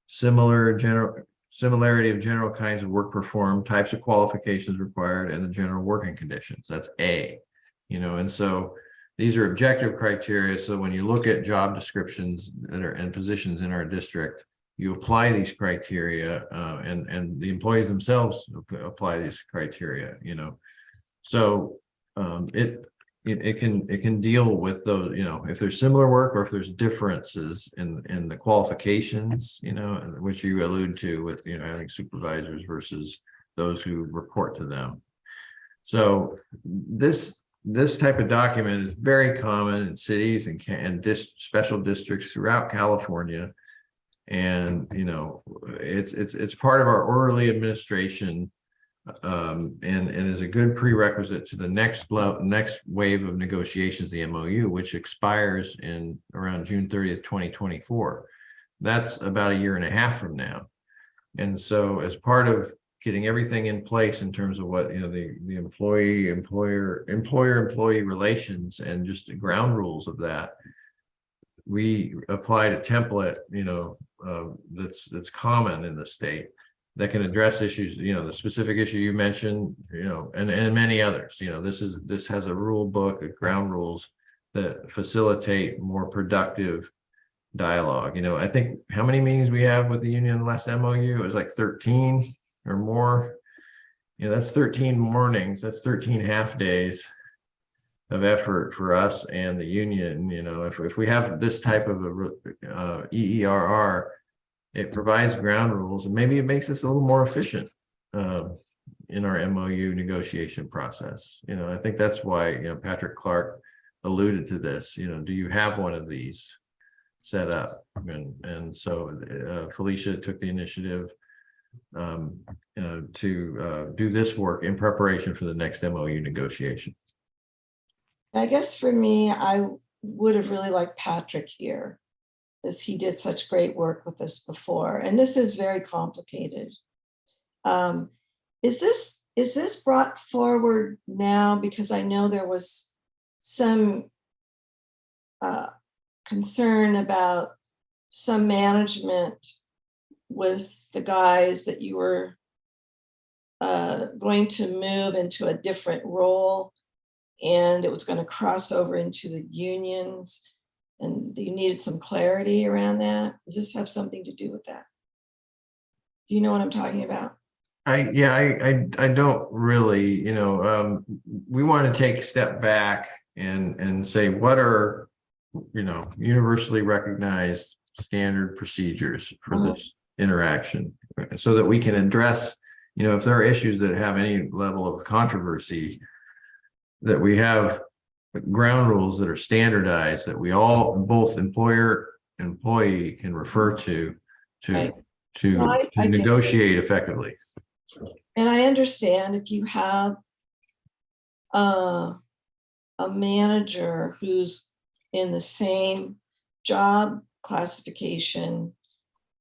similarity of general kinds of work performed, types of qualifications required, and the general working conditions. That's A, you know, and so these are objective criteria. So when you look at job descriptions that are in positions in our district, you apply these criteria, and the employees themselves apply these criteria, you know. So it can deal with those, if there's similar work or if there's differences in the qualifications, which you allude to with, having supervisors versus those who report to them. So this type of document is very common in cities and special districts throughout California. And, it's part of our orderly administration, and is a good prerequisite to the next wave of negotiations, the MOU, which expires in around June 30th, 2024. That's about a year and a half from now. And so as part of getting everything in place in terms of what, the employee relations and just the ground rules of that, we applied a template, that's common in the state that can address issues, the specific issue you mentioned, and many others. This has a rule book of ground rules that facilitate more productive dialogue. I think how many meetings we have with the union in the last MOU? It was like 13 or more. That's 13 mornings. That's 13 half days of effort for us and the union. If we have this type of a EERR, it provides ground rules, and maybe it makes us a little more efficient in our MOU negotiation process. I think that's why, Patrick Clark alluded to this. Do you have one of these set up? And so Felicia took the initiative to do this work in preparation for the next MOU negotiation. I guess for me, I would have really liked Patrick here, because he did such great work with us before, and this is very complicated. Is this brought forward now? Because I know there was some concern about some management with the guys that you were going to move into a different role, and it was going to cross over into the unions, and you needed some clarity around that. Does this have something to do with that? Do you know what I'm talking about? I don't really, we want to take a step back and say, what are, universally recognized standard procedures for this interaction, so that we can address, if there are issues that have any level of controversy, that we have ground rules that are standardized, that we all, both employer and employee, can refer to Right. No, I get negotiate effectively. And I understand if you have a manager who's in the same job classification,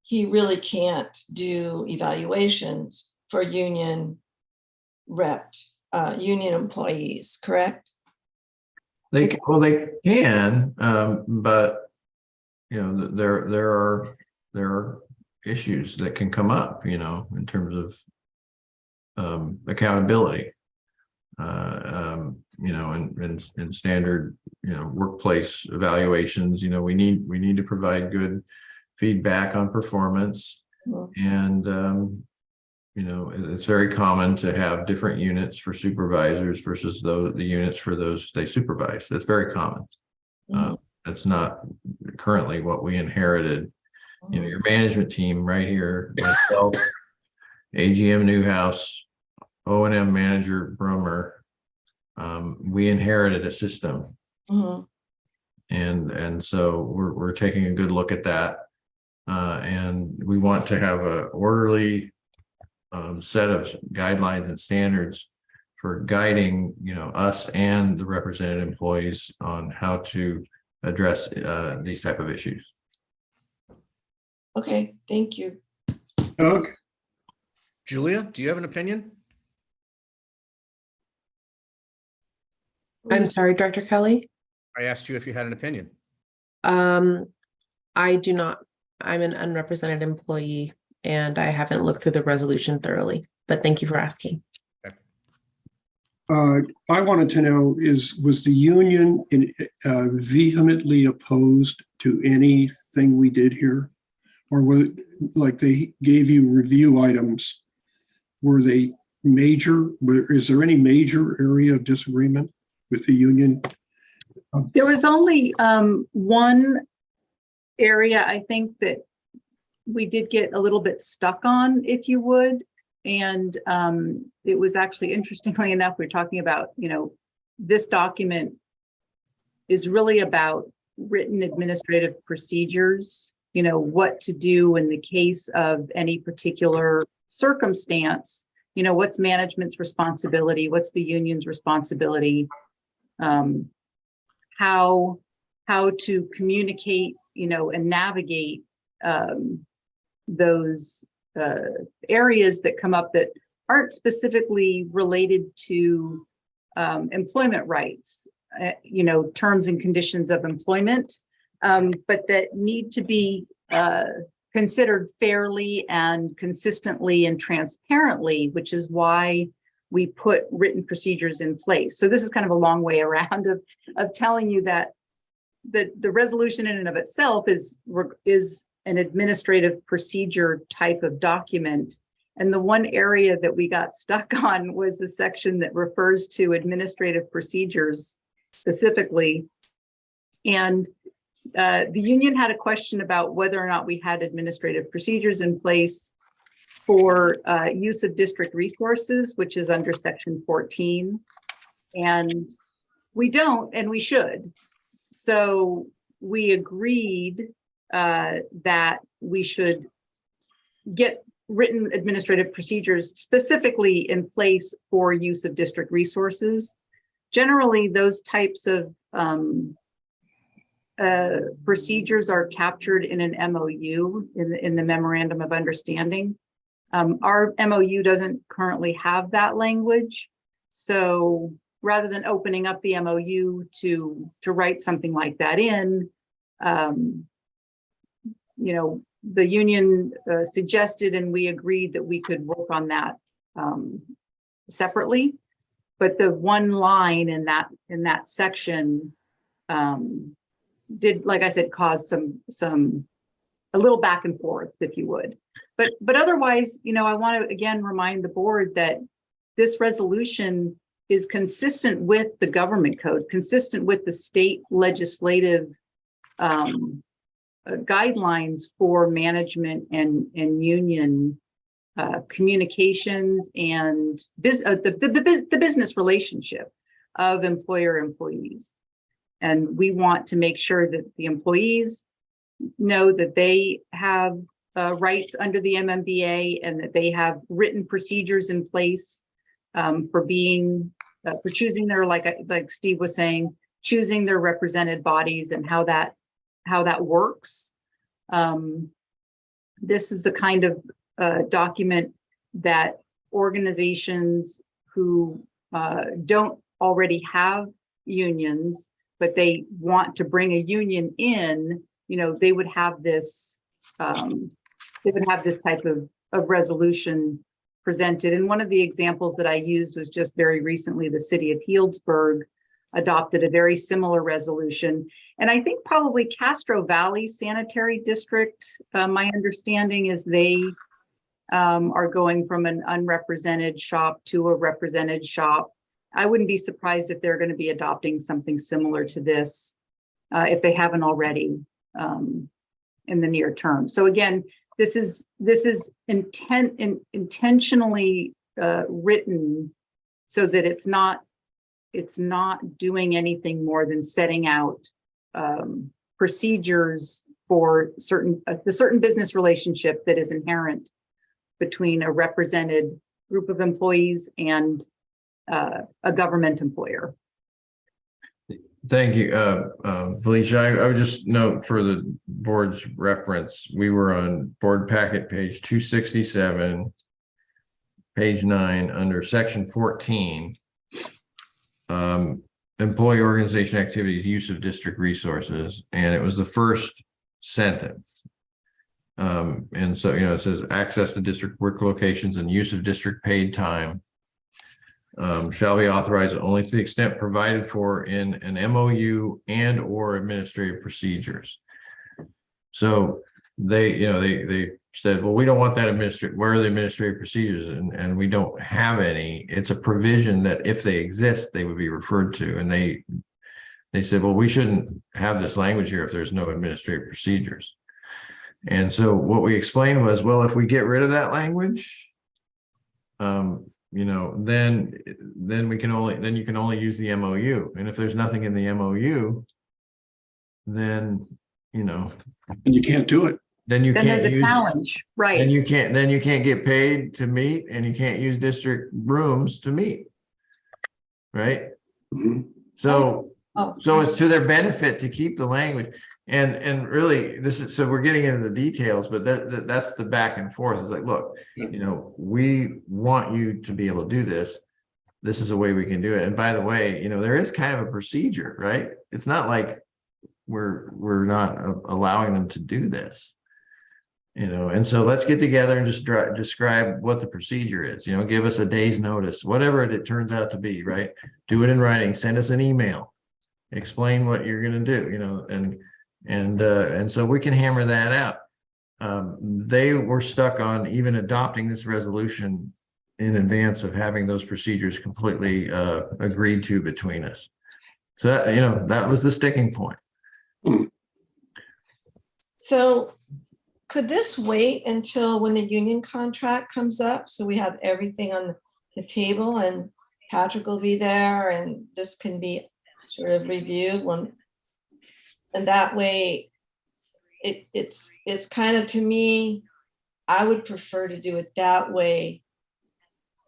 he really can't do evaluations for union employees, correct? They can, but there are issues that can come up, in terms of accountability, and standard, workplace evaluations. We need to provide good feedback on performance, and it's very common to have different units for supervisors versus the units for those they supervise. That's very common. That's not currently what we inherited. Your management team right here, myself, AGM Newhouse, O&M manager Brummer, we inherited a system, and so we're taking a good look at that, and we want to have a orderly set of guidelines and standards for guiding, us and the represented employees on how to address these type of issues. Okay, thank you. Doug? Julia, do you have an opinion? I'm sorry, Director Kelly. I asked you if you had an opinion. I do not. I'm an unrepresented employee, and I haven't looked through the resolution thoroughly, but thank you for asking. I wanted to know, was the union vehemently opposed to anything we did here? Or was it like they gave you review items? Were they major? Is there any major area of disagreement? with the union? There was only one area I think that we did get a little bit stuck on, if you would. And it was actually, interestingly enough, we're talking about, this document is really about written administrative procedures, what to do in the case of any particular circumstance, what's management's responsibility, what's the union's responsibility, how to communicate, and navigate those areas that come up that aren't specifically related to employment rights, terms and conditions of employment, but that need to be considered fairly and consistently and transparently, which is why we put written procedures in place. So this is kind of a long way around of telling you that the resolution in and of itself is an administrative procedure type of document. And the one area that we got stuck on was the section that refers to administrative procedures specifically. And the union had a question about whether or not we had administrative procedures in place for use of district resources, which is under section 14. And we don't, and we should. So we agreed that we should get written administrative procedures specifically in place for use of district resources. Generally, those types of procedures are captured in an MOU, in the Memorandum of Understanding. Our MOU doesn't currently have that language. So rather than opening up the MOU to write something like that in, the union suggested, and we agreed that we could work on that separately. But the one line in that section did, like I said, cause a little back and forth, if you would. But otherwise, I want to again remind the board that this resolution is consistent with the government code, consistent with the state legislative guidelines for management and union communications and the business relationship of employer-employees. And we want to make sure that the employees know that they have rights under the MMBA and that they have written procedures in place for choosing their, like Steve was saying, choosing their represented bodies and how that works. This is the kind of document that organizations who don't already have unions, but they want to bring a union in, they would have this type of resolution presented. And one of the examples that I used was just very recently, the city of Healdsburg adopted a very similar resolution. And I think probably Castro Valley Sanitary District, my understanding is they are going from an unrepresented shop to a represented shop. I wouldn't be surprised if they're going to be adopting something similar to this, if they haven't already in the near term. So again, this is intentionally written so that it's not doing anything more than setting out procedures for the certain business relationship that is inherent between a represented group of employees and a government employer. Thank you, Felicia. I would just note for the board's reference, we were on board packet page 267, page 9, under section 14, employee organization activities, use of district resources, and it was the first sentence. And so, it says access to district work locations and use of district paid time shall be authorized only to the extent provided for in an MOU and or administrative procedures. So they said, well, we don't want that where are the administrative procedures? And we don't have any. It's a provision that if they exist, they would be referred to. And they said, well, we shouldn't have this language here if there's no administrative procedures. And so what we explained was, well, if we get rid of that language, then you can only use the MOU. And if there's nothing in the MOU, then, And you can't do it. then you Then can't there's a use, challenge, then right? you can't get paid to meet, and you can't use district rooms to meet. Right? Mhm. So Oh, it's to their benefit to keep the language. And really, so we're getting into the details, but that's the back and forth. It's like, look, we want you to be able to do this. This is a way we can do it. And by the way, there is kind of a procedure, right? It's not like we're not allowing them to do this. And so let's get together and just describe what the procedure is. Give us a day's notice, whatever it turns out to be, right? Do it in writing, send us an email, explain what you're going to do, and so we can hammer that out. They were stuck on even adopting this resolution in advance of having those procedures completely agreed to between us. So that was the sticking point. so could this wait until when the union contract comes up? So we have everything on the table and Patrick will be there and this can be sort of reviewed and that way it's kind of, to me, I would prefer to do it that way.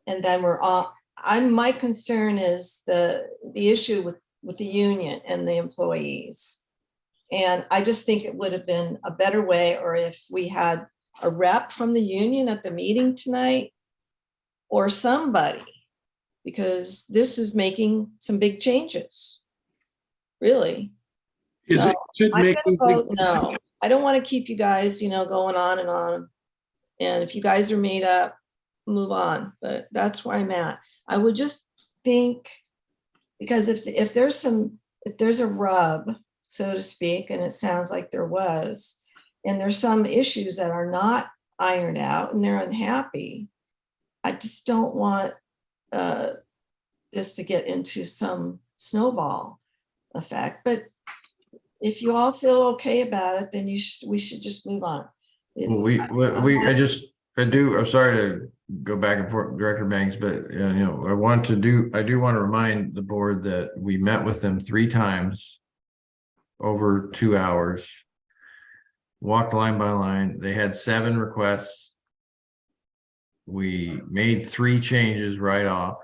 And then my concern is the issue with the union and the employees. And I just think it would have been a better way, or if we had a rep from the union at the meeting tonight or somebody, because this is making some big changes, really. Is So it I'm making gonna vote no. I don't want to keep you guys, going on and on. And if you guys are made up, move on. But that's where I'm at. I would just think, because if there's a rub, so to speak, and it sounds like there was, and there's some issues that are not ironed out and they're unhappy, I just don't want this to get into some snowball effect. But if you all feel okay about it, then we should just move on. I'm sorry to go back and forth, Director Banks, but I do want to remind the board that we met with them 3 times over 2 hours, walked line by line. They had 7 requests. We made 3 changes right off.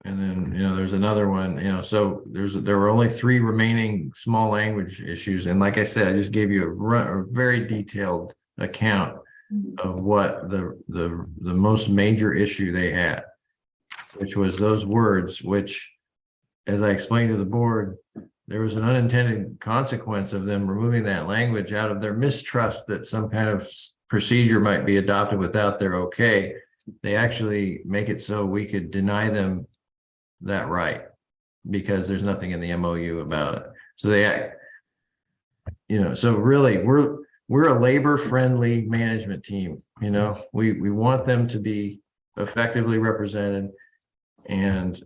And then, there's another one, so there were only 3 remaining small language issues. And like I said, I just gave you a very detailed account of what the most major issue they had, which was those words, which, as I explained to the board, there was an unintended consequence of them removing that language out of their mistrust that some kind of procedure might be adopted without their okay. They actually make it so we could deny them that right because there's nothing in the MOU about it. So so really we're a labor-friendly management team. We want them to be effectively represented, and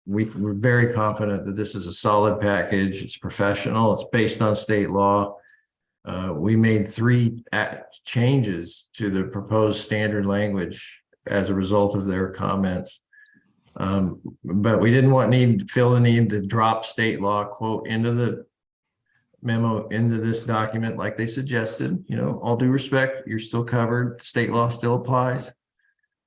we're very confident that this is a solid package. It's professional. It's based on state law. We made 3 changes to the proposed standard language as a result of their comments. But we didn't feel the need to drop state law quote into the memo, into this document like they suggested. All due respect, you're still covered. State law still applies.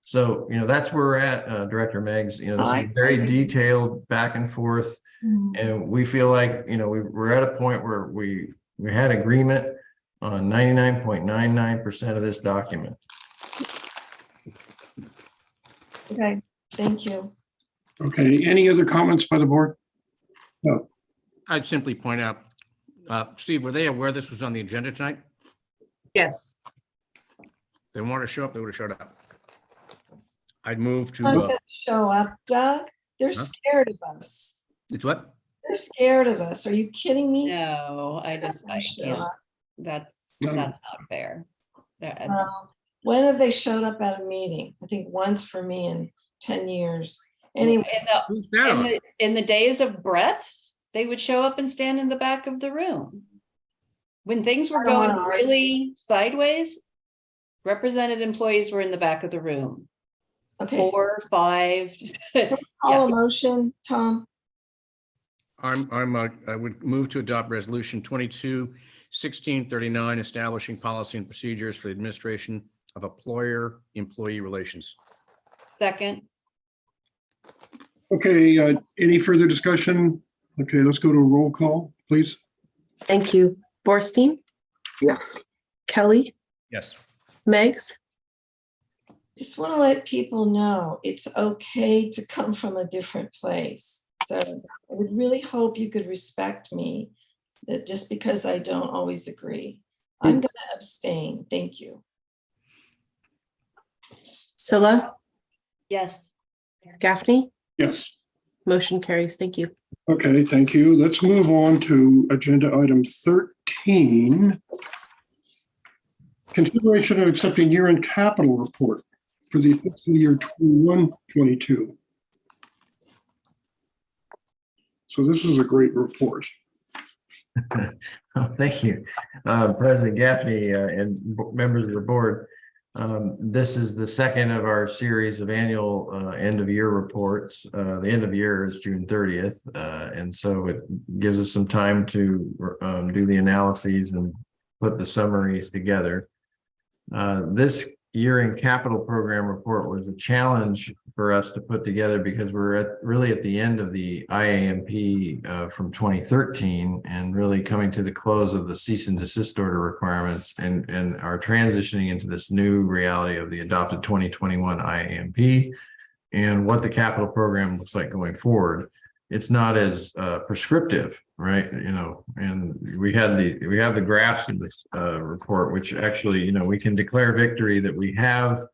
So, that's where we're at, Director Meggs. This is very detailed back and forth. And we feel like, we're at a point where we had agreement on 99.99% of this document. Okay, thank you. Okay, any other comments by the board? No. I'd simply point out, Steve, were they aware this was on the agenda tonight? Yes. They wanted to show up, they would have showed up. I'd move I'm to, gonna show up, Doug. They're Huh? scared of us. it's what? They're scared of us. Are you kidding me? No, I Not gonna show can't. up. That's No. That's not fair. When have they showed up at a meeting? I think once for me in 10 years. Anyway, Who's down? In the days of Brett, they would show up and stand in the back of the room. When things were I don't going wanna argue. really sideways, represented employees were in the back of the room. okay, 4, 5. call a motion, Tom. I would move to adopt resolution 22-1639, establishing policy and procedures for the administration of employer-employee relations. Second, Okay, any further discussion? Okay, let's go to a roll call, please. Thank you. Borstein, Yes. Kelly, Yes. Megs, Just want to let people know it's okay to come from a different place. So I would really hope you could respect me, that just because I don't always agree. I'm going to abstain. Thank you. Scylla, yes. Gaffney, Yes. motion carries. Thank you. Okay, thank you. Let's move on to agenda item 13. Consideration of accepting year-end capital report for the fiscal year 21-22. So this is a great report. Oh, thank you, President Gaffney, and members of the board. This is the second of our series of annual end of year reports. The end of year is June 30th, and so it gives us some time to do the analyses and put the summaries together. This year-end capital program report was a challenge for us to put together because we're really at the end of the IAMP from 2013 and really coming to the close of the cease and desist order requirements and are transitioning into this new reality of the adopted 2021 IAMP and what the capital program looks like going forward. It's not as prescriptive, right? You know, and we have the graphs in this report, which actually, you know, we can declare victory that we have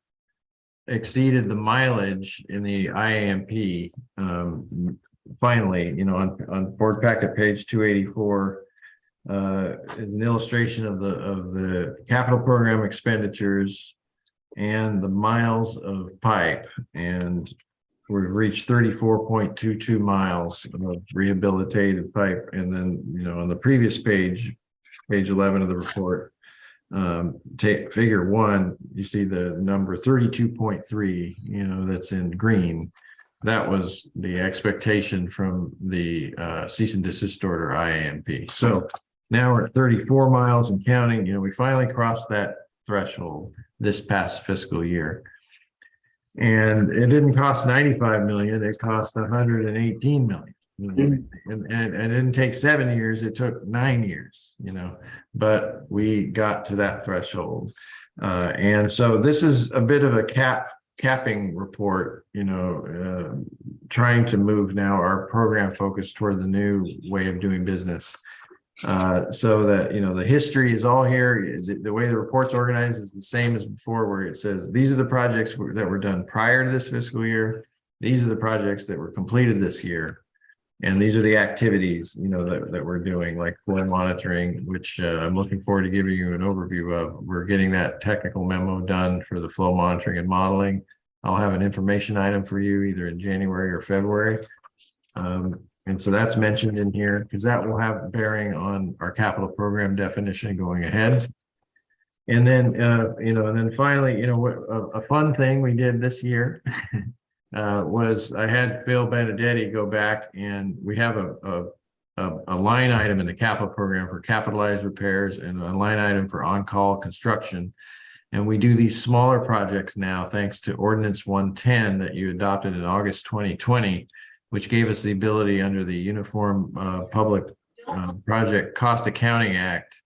exceeded the mileage in the IAMP. Finally, you know, on board packet page 284 is an illustration of the capital program expenditures and the miles of pipe, and we've reached 34.22 miles of rehabilitated pipe. And then, you know, on the previous page 11 of the report, take figure 1, you see the number 32.3, you know, that's in green. That was the expectation from the cease and desist order IAMP. So now we're at 34 miles and counting. You know, we finally crossed that threshold this past fiscal year. And it didn't cost 95 million, it cost 118 million. And it didn't take 7 years, it took 9 years, you know, but we got to that threshold. And so this is a bit of a capping report, you know, trying to move now our program focus toward the new way of doing business. So that, you know, the history is all here. The way the report's organized is the same as before, where it says these are the projects that were done prior to this fiscal year. These are the projects that were completed this year. And these are the activities, you know, that we're doing, like flow monitoring, which I'm looking forward to giving you an overview of. We're getting that technical memo done for the flow monitoring and modeling. I'll have an information item for you either in January or February. And so that's mentioned in here because that will have bearing on our capital program definition going ahead. And then, you know, and then finally, you know, what a fun thing we did this year was I had Phil Benedetti go back, and we have a line item in the capital program for capitalized repairs and a line item for on-call construction. And we do these smaller projects now, thanks to Ordinance 110 that you adopted in August 2020, which gave us the ability under the Uniform Public Project Cost Accounting Act,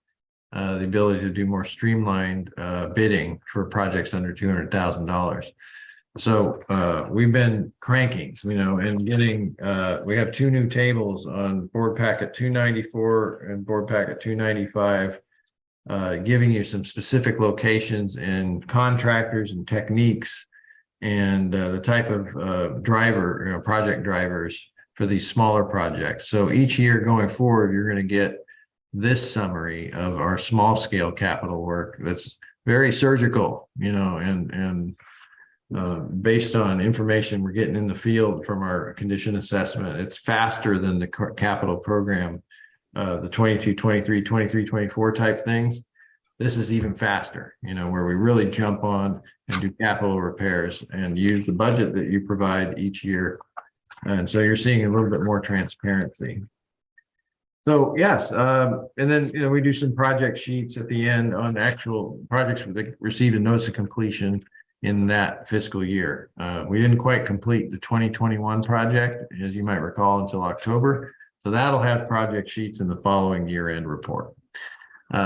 the ability to do more streamlined bidding for projects under $200,000. So we've been cranking, you know, and getting, we have 2 new tables on board packet 294 and board packet 295, giving you some specific locations and contractors and techniques and the type of driver, you know, project drivers for these smaller projects. So each year going forward, you're going to get this summary of our small scale capital work that's very surgical, and based on information we're getting in the field from our condition assessment. It's faster than the capital program, the 22, 23, 23, 24 type things. This is even faster, where we really jump on and do capital repairs and use the budget that you provide each year. And so you're seeing a little bit more transparency. So yes, and then, we do some project sheets at the end on actual projects that received a notice of completion in that fiscal year. We didn't quite complete the 2021 project, as you might recall, until October. So that'll have project sheets in the following year-end report.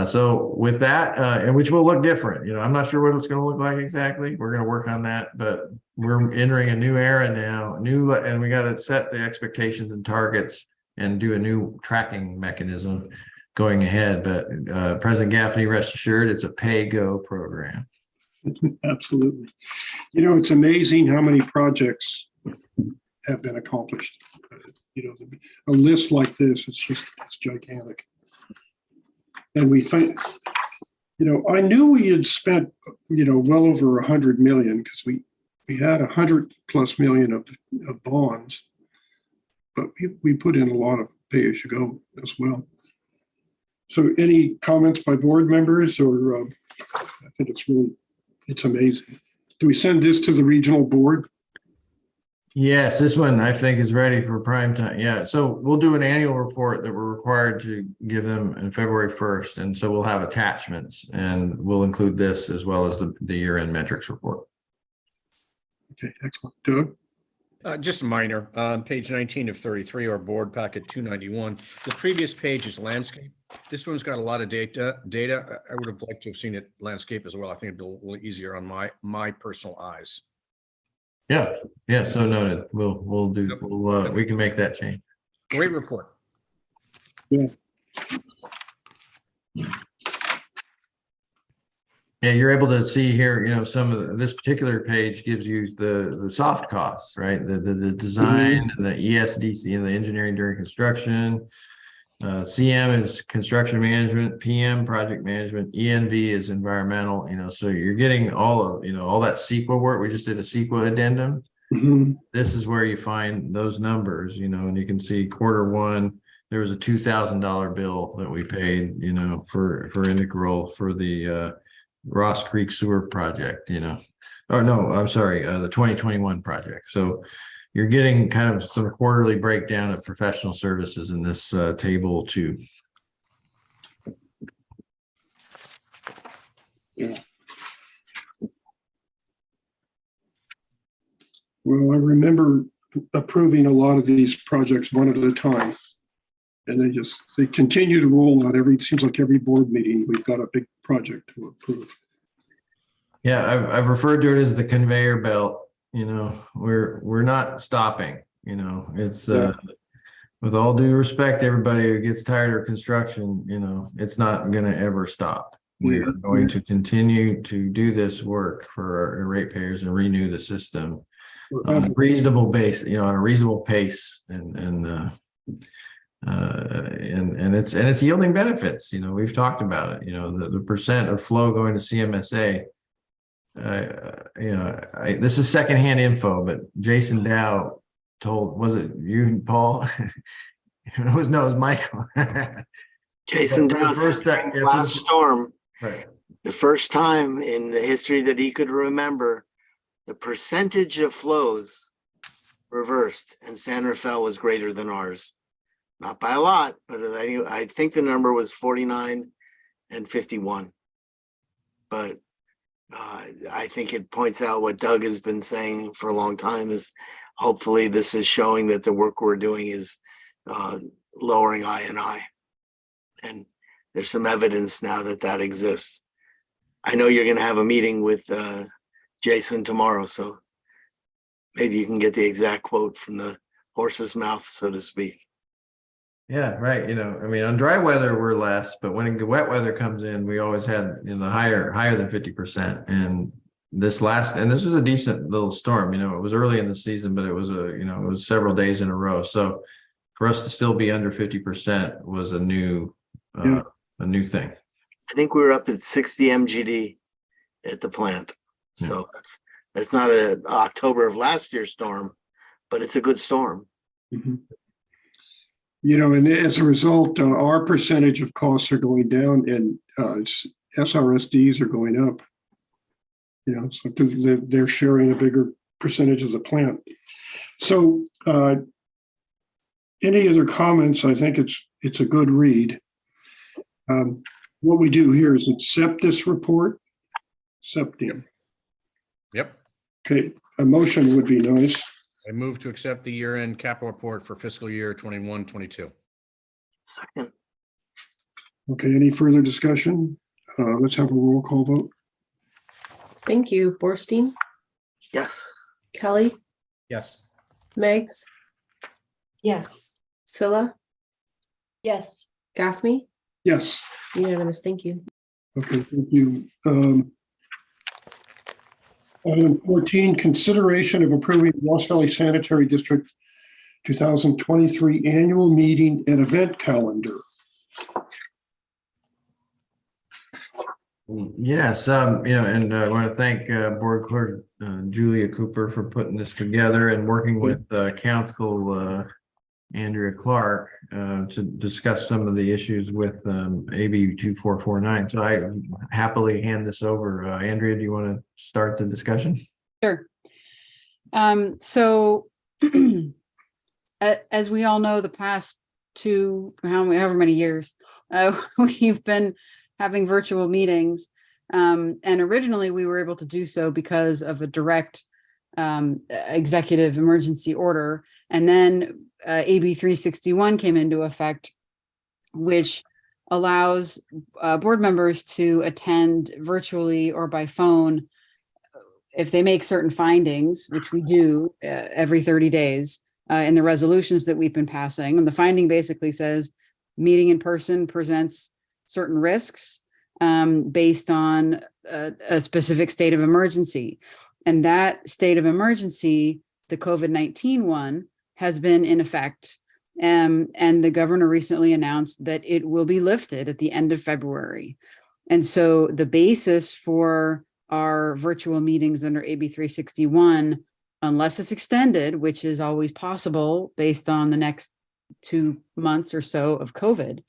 So with that, and which will look different, I'm not sure what it's going to look like exactly. We're going to work on that, but we're entering a new era now, and we got to set the expectations and targets and do a new tracking mechanism going ahead. But President Gaffney, rest assured, it's a pay-go program. Absolutely. It's amazing how many projects have been accomplished. A list like this, it's gigantic. And we think, I knew we had spent, well over 100 million because we had 100+ million of bonds, but we put in a lot of pay-as-you-go as well. So any comments by board members, or I think it's amazing. Do we send this to the regional board? Yes, this one I think is ready for prime time. Yeah, so we'll do an annual report that we're required to give them in February 1st. And so we'll have attachments, and we'll include this as well as the year-end metrics report. Okay, excellent. Doug? Just minor. On page 19 of 33, or board packet 291, the previous page is landscape. This one's got a lot of data. I would have liked to have seen it landscape as well. I think it'd be a little easier on my personal eyes. Yeah, so noted. We can make that change. Great report. Yeah. Yeah, you're able to see here, some of this particular page gives you the soft costs, right? The design and the ESDC and the engineering during construction. CM is construction management, PM project management, ENV is environmental, so you're getting all of, all that CEQA work. We just did a CEQA addendum. Mm-hmm. This is where you find those numbers, and you can see quarter 1, there was a $2,000 bill that we paid, for integral for the Ross Creek sewer project, Oh, no, I'm sorry, the 2021 project. So you're getting kind of some quarterly breakdown of professional services in this table too. Yeah. Well, I remember approving a lot of these projects one at a time. And they continue to roll out it seems like every board meeting, we've got a big project to approve. Yeah, I've referred to it as the conveyor belt. We're not stopping. It's with all due respect, everybody who gets tired of construction, it's not going to ever stop. We are going to continue to do this work for our ratepayers and renew the system on a reasonable base, on a reasonable pace, and it's yielding benefits. We've talked about it. The percent of flow going to CMSA. This is secondhand info, but Jason Dow told, was it you and Paul? it was Michael. Jason Dow said last storm, right. The first time in the history that he could remember, the percentage of flows reversed, and San Rafael was greater than ours. Not by a lot, but I think the number was 49 and 51. But I think it points out what Doug has been saying for a long time, is hopefully this is showing that the work we're doing is lowering I&I. And there's some evidence now that exists. I know you're going to have a meeting with Jason tomorrow, so maybe you can get the exact quote from the horse's mouth, so to speak. Yeah, right. On dry weather, we're less, but when wet weather comes in, we always had higher than 50%. And this was a decent little storm. It was early in the season, but it was it was several days in a row. So for us to still be under 50% was a new Yeah. a new thing. I think we were up at 60 MGD at the plant. So that's not a October of last year's storm, but it's a good storm. Mhm. You know, and as a result, our percentage of costs are going down and SRSDs are going up. You know, so they're sharing a bigger percentage of the plant. So any other comments? I think it's a good read. What we do here is accept this report. Accepting. Yep. Okay, a motion would be nice. I move to accept the year-end capital report for fiscal year 21-22. Second. Okay, any further discussion? Let's have a roll call vote. Thank you. Borstein, Yes. Kelly, Yes. Meggs, Yes. Scylla, Yes. Gaffney. Yes. Unanimous. Thank you. Okay, thank you. Item 14, consideration of approving Lost Valley Sanitary District 2023 annual meeting and event calendar. Yes, and I want to thank Board Clerk Julia Cooper for putting this together and working with Council Andrea Clark to discuss some of the issues with AB 2449. So I happily hand this over. Andrea, do you want to start the discussion? Sure. So as we all know, the past however many years, we've been having virtual meetings. And originally we were able to do so because of a direct executive emergency order. And then AB 361 came into effect, which allows board members to attend virtually or by phone if they make certain findings, which we do every 30 days in the resolutions that we've been passing. And the finding basically says meeting in person presents certain risks based on a specific state of emergency. And that state of emergency, the COVID-19 one, has been in effect. And the governor recently announced that it will be lifted at the end of February. And so the basis for our virtual meetings under AB 361, unless it's extended, which is always possible based on the next 2 months or so of COVID,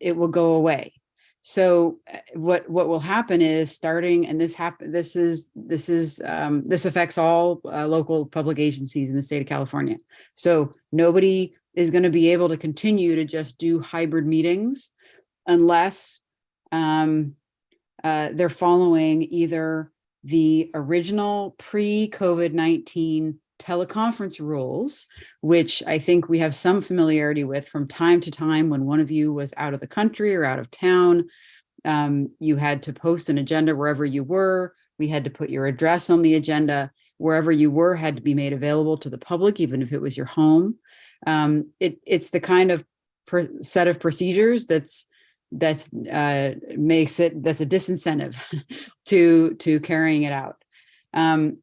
it will go away. So what will happen is starting, and this affects all local public agencies in the state of California. So nobody is going to be able to continue to just do hybrid meetings unless they're following either the original pre-COVID-19 teleconference rules, which I think we have some familiarity with from time to time when one of you was out of the country or out of town. You had to post an agenda wherever you were. We had to put your address on the agenda. Wherever you were had to be made available to the public, even if it was your home. It's the kind of set of procedures that's a disincentive to carrying it out.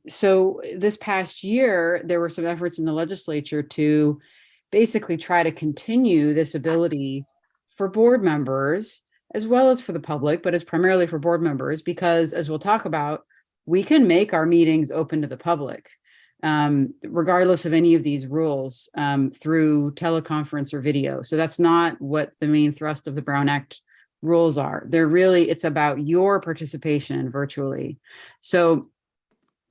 So this past year, there were some efforts in the legislature to basically try to continue this ability for board members, as well as for the public, but it's primarily for board members, because as we'll talk about, we can make our meetings open to the public, regardless of any of these rules, through teleconference or video. So that's not what the main thrust of the Brown Act rules are. It's about your participation virtually. So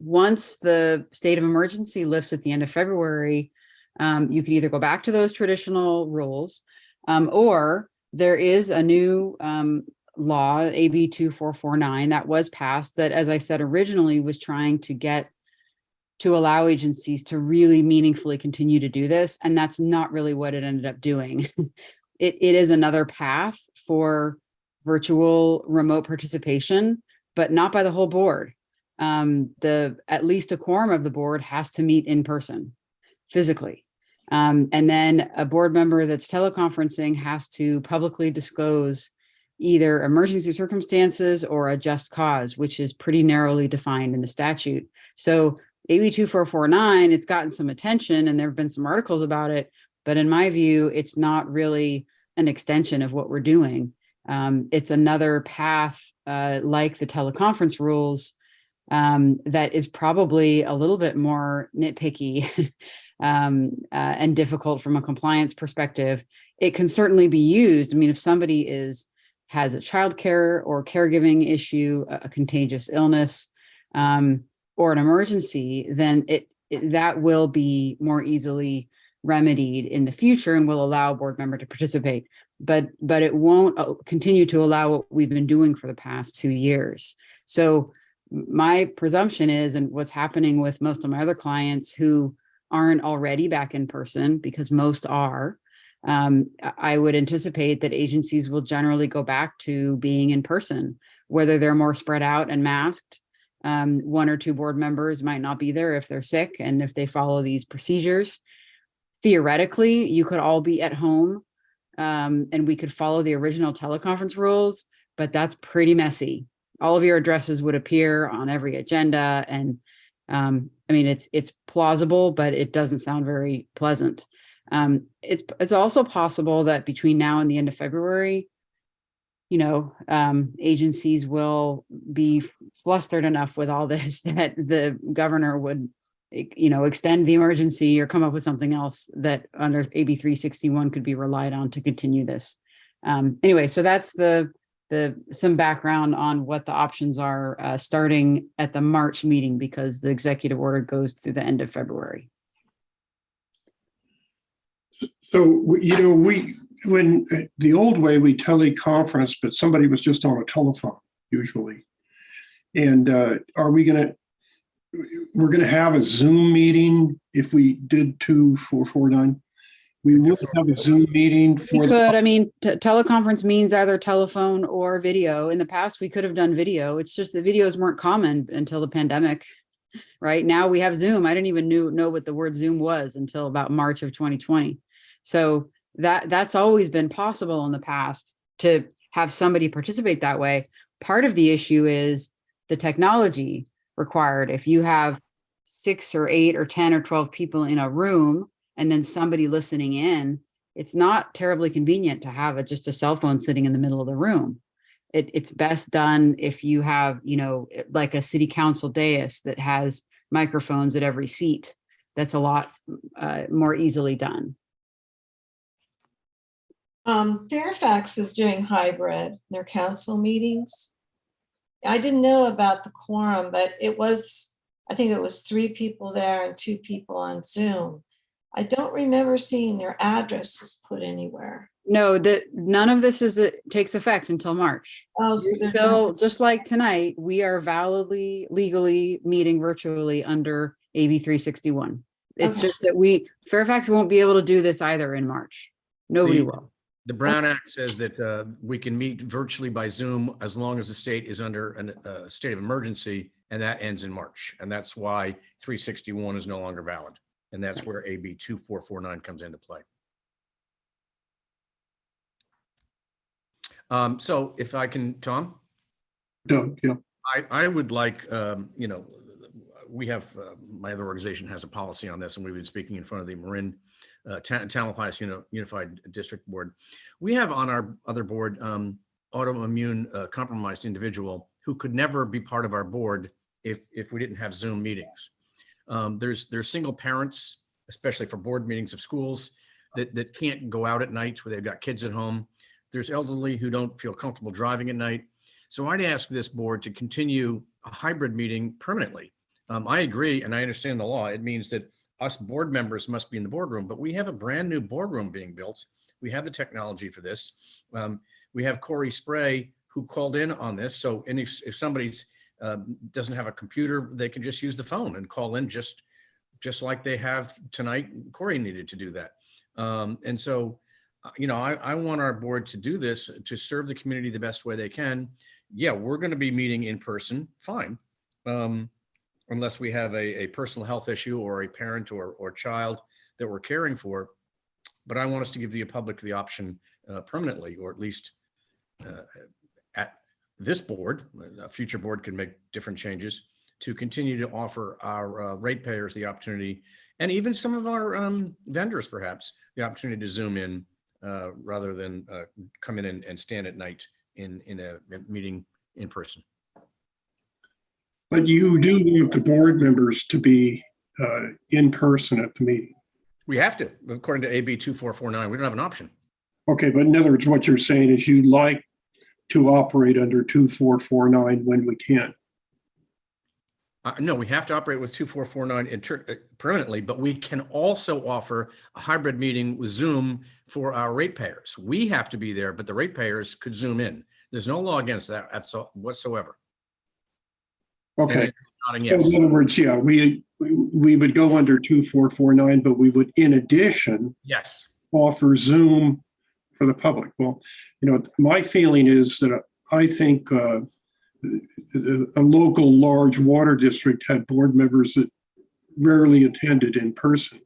once the state of emergency lifts at the end of February, you can either go back to those traditional rules, or there is a new law, AB 2449, that was passed that, as I said, originally was trying to allow agencies to really meaningfully continue to do this. And that's not really what it ended up doing. It is another path for virtual remote participation, but not by the whole board. At least a quorum of the board has to meet in person, physically. And then a board member that's teleconferencing has to publicly disclose either emergency circumstances or a just cause, which is pretty narrowly defined in the statute. So AB 2449, it's gotten some attention and there have been some articles about it, but in my view, it's not really an extension of what we're doing. It's another path, like the teleconference rules, that is probably a little bit more nitpicky and difficult from a compliance perspective. It can certainly be used. I mean, if somebody has a childcare or caregiving issue, a contagious illness, or an emergency, then that will be more easily remedied in the future and will allow a board member to participate. But it won't continue to allow what we've been doing for the past 2 years. So my presumption is, and what's happening with most of my other clients who aren't already back in person, because most are, I would anticipate that agencies will generally go back to being in person, whether they're more spread out and masked. 1 or 2 board members might not be there if they're sick and if they follow these procedures. Theoretically, you could all be at home, and we could follow the original teleconference rules, but that's pretty messy. All of your addresses would appear on every agenda. And I mean, it's plausible, but it doesn't sound very pleasant. It's also possible that between now and the end of February, agencies will be flustered enough with all this that the governor would, extend the emergency or come up with something else that under AB 361 could be relied on to continue this. Anyway, so that's some background on what the options are starting at the March meeting, because the executive order goes through the end of February. So, when the old way we teleconference, but somebody was just on a telephone usually. And we're going to have a Zoom meeting if we did 2449. We will have a Zoom meeting for teleconference means either telephone or video. In the past, we could have done video. It's just the videos weren't common until the pandemic. Right now we have Zoom. I didn't even know what the word Zoom was until about March of 2020. So that's always been possible in the past to have somebody participate that way. Part of the issue is the technology required. If you have 6 or 8 or 10 or 12 people in a room and then somebody listening in, it's not terribly convenient to have just a cell phone sitting in the middle of the room. It's best done if you have, like a city council dais that has microphones at every seat. That's a lot more easily done. Fairfax is doing hybrid, their council meetings. I didn't know about the quorum, but I think it was 3 people there and 2 people on Zoom. I don't remember seeing their addresses put anywhere. No, none of this takes effect until March. Oh, so they're still, just like tonight, we are validly, legally meeting virtually under AB 361. It's just that Fairfax won't be able to do this either in March. Nobody will. The Brown Act says that we can meet virtually by Zoom as long as the state is under a state of emergency, and that ends in March. And that's why 361 is no longer valid. And that's where AB 2449 comes into play. So if I can, Tom? Doug, yeah. I would like, we have, my other organization has a policy on this, and we've been speaking in front of the Marin Tamalpais Unified District Board. We have on our other board, autoimmune compromised individual who could never be part of our board if we didn't have Zoom meetings. There's single parents, especially for board meetings of schools, that can't go out at night where they've got kids at home. There's elderly who don't feel comfortable driving at night. So I'd ask this board to continue a hybrid meeting permanently. I agree, and I understand the law. It means that us board members must be in the boardroom, but we have a brand new boardroom being built. We have the technology for this. We have Corey Spray who called in on this. So if somebody's doesn't have a computer, they can just use the phone and call in just like they have tonight. Corey needed to do that. And so, I want our board to do this to serve the community the best way they can. Yeah, we're going to be meeting in person, fine. Unless we have a personal health issue or a parent or child that we're caring for. But I want us to give the public the option permanently, or at least at this board, a future board can make different changes, to continue to offer our ratepayers the opportunity, and even some of our vendors perhaps, the opportunity to Zoom in rather than come in and stand at night in a meeting in person. But you do want the board members to be in person at the meeting. We have to, according to AB 2449. We don't have an option. Okay, but in other words, what you're saying is you'd like to operate under 2449 when we can. No, we have to operate with 2449 permanently, but we can also offer a hybrid meeting with Zoom for our ratepayers. We have to be there, but the ratepayers could Zoom in. There's no law against that whatsoever. Okay. Nodding So yes. in other words, yeah, we would go under 2449, but we would, in addition, Yes. offer Zoom for the public. Well, my feeling is that I think a local large water district had board members that rarely attended in person,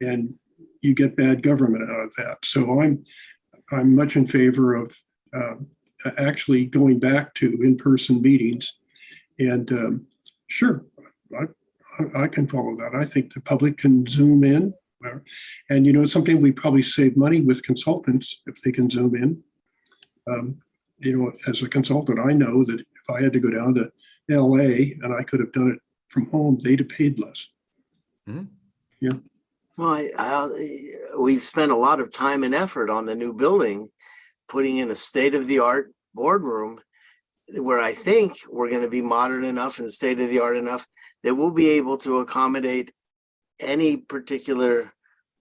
and you get bad government out of that. So I'm much in favor of actually going back to in-person meetings. And sure, I can follow that. I think the public can Zoom in. And something we probably save money with consultants if they can Zoom in. As a consultant, I know that if I had to go down to LA and I could have done it from home, they'd have paid less. Mm-hmm. Yeah. Well, we've spent a lot of time and effort on the new building, putting in a state-of-the-art boardroom where I think we're going to be modern enough and state-of-the-art enough that we'll be able to accommodate any particular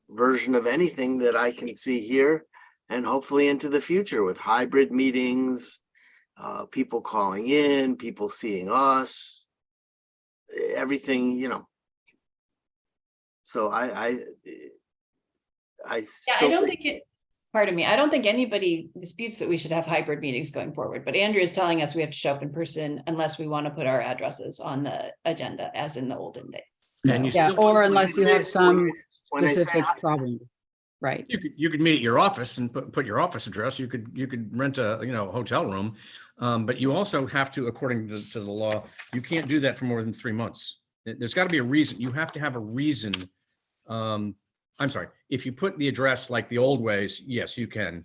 version of anything that I can see here, and hopefully into the future with hybrid meetings, people calling in, people seeing us, everything, So I don't think it, pardon me, I don't think anybody disputes that we should have hybrid meetings going forward, but Andrew is telling us we have to show up in person unless we want to put our addresses on the agenda as in the olden days. And Yeah, or unless you have some when I say specific problem, right? You could meet at your office and put your office address. You could rent a hotel room, but you also have to, according to the law, you can't do that for more than 3 months. There's got to be a reason. You have to have a reason. I'm sorry. If you put the address like the old ways, yes, you can,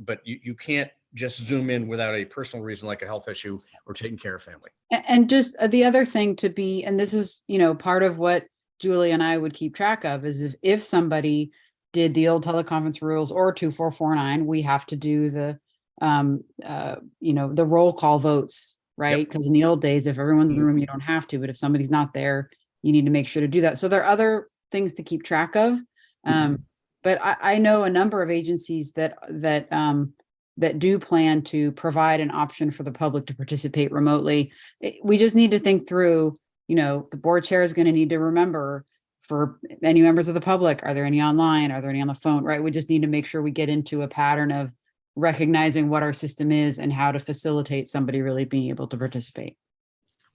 but you can't just Zoom in without a personal reason like a health issue or taking care of family. And just the other thing to be, and this is, part of what Julie and I would keep track of is if somebody did the old teleconference rules or 2449, we have to do the, the roll call votes, right? Because in the old days, if everyone's in the room, you don't have to, but if somebody's not there, you need to make sure to do that. So there are other things to keep track of. But I know a number of agencies that do plan to provide an option for the public to participate remotely. We just need to think through, the board chair is going to need to remember for any members of the public, are there any online? Are there any on the phone, right? We just need to make sure we get into a pattern of recognizing what our system is and how to facilitate somebody really being able to participate.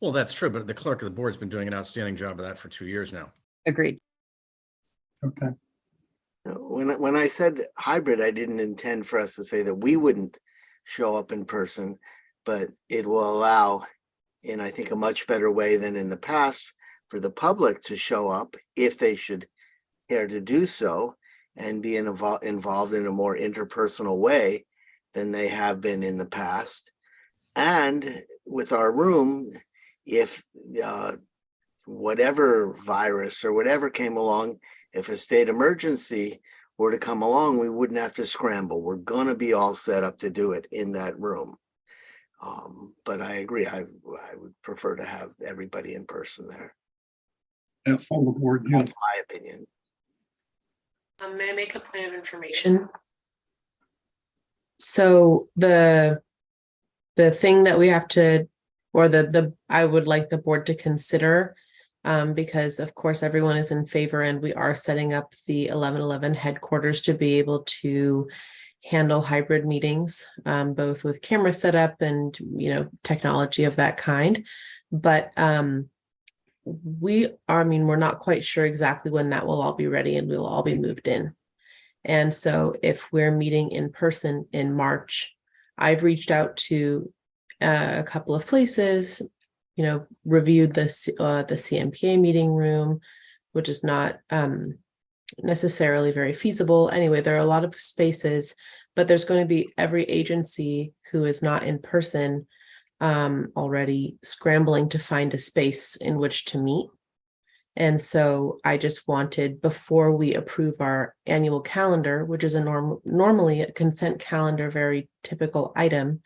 Well, that's true, but the clerk of the board's been doing an outstanding job of that for 2 years now. Agreed. Okay. When I said hybrid, I didn't intend for us to say that we wouldn't show up in person, but it will allow, in I think a much better way than in the past, for the public to show up if they should care to do so and be involved in a more interpersonal way than they have been in the past. And with our room, if whatever virus or whatever came along, if a state emergency were to come along, we wouldn't have to scramble. We're going to be all set up to do it in that room. But I agree. I would prefer to have everybody in person there. Yeah, all the board. Yeah. That's my opinion. May I make a point of information? So the thing that we have to, or I would like the board to consider, because of course everyone is in favor and we are setting up the 1111 headquarters to be able to handle hybrid meetings, both with camera setup and, technology of that kind. But we're not quite sure exactly when that will all be ready and we'll all be moved in. And so if we're meeting in person in March, I've reached out to a couple of places, reviewed the CMPA meeting room, which is not necessarily very feasible. Anyway, there are a lot of spaces, but there's going to be every agency who is not in person already scrambling to find a space in which to meet. And so I just wanted, before we approve our annual calendar, which is a normally a consent calendar, very typical item,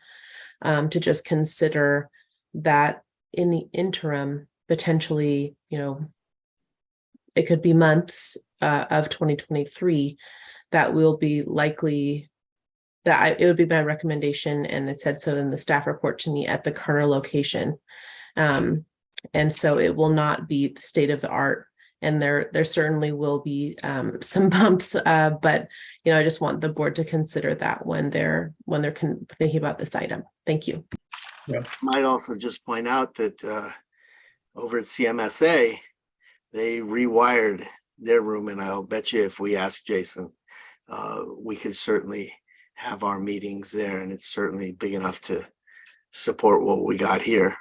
to just consider that in the interim, potentially, it could be months of 2023 that will be likely it would be my recommendation, and it said so in the staff report, to me at the Kerner location. And so it will not be the state of the art, and there certainly will be some bumps, but I just want the board to consider that when they're thinking about this item. Thank you. Might also just point out that over at CMSA, they rewired their room, and I'll bet you if we ask Jason, we could certainly have our meetings there, and it's certainly big enough to support what we got here.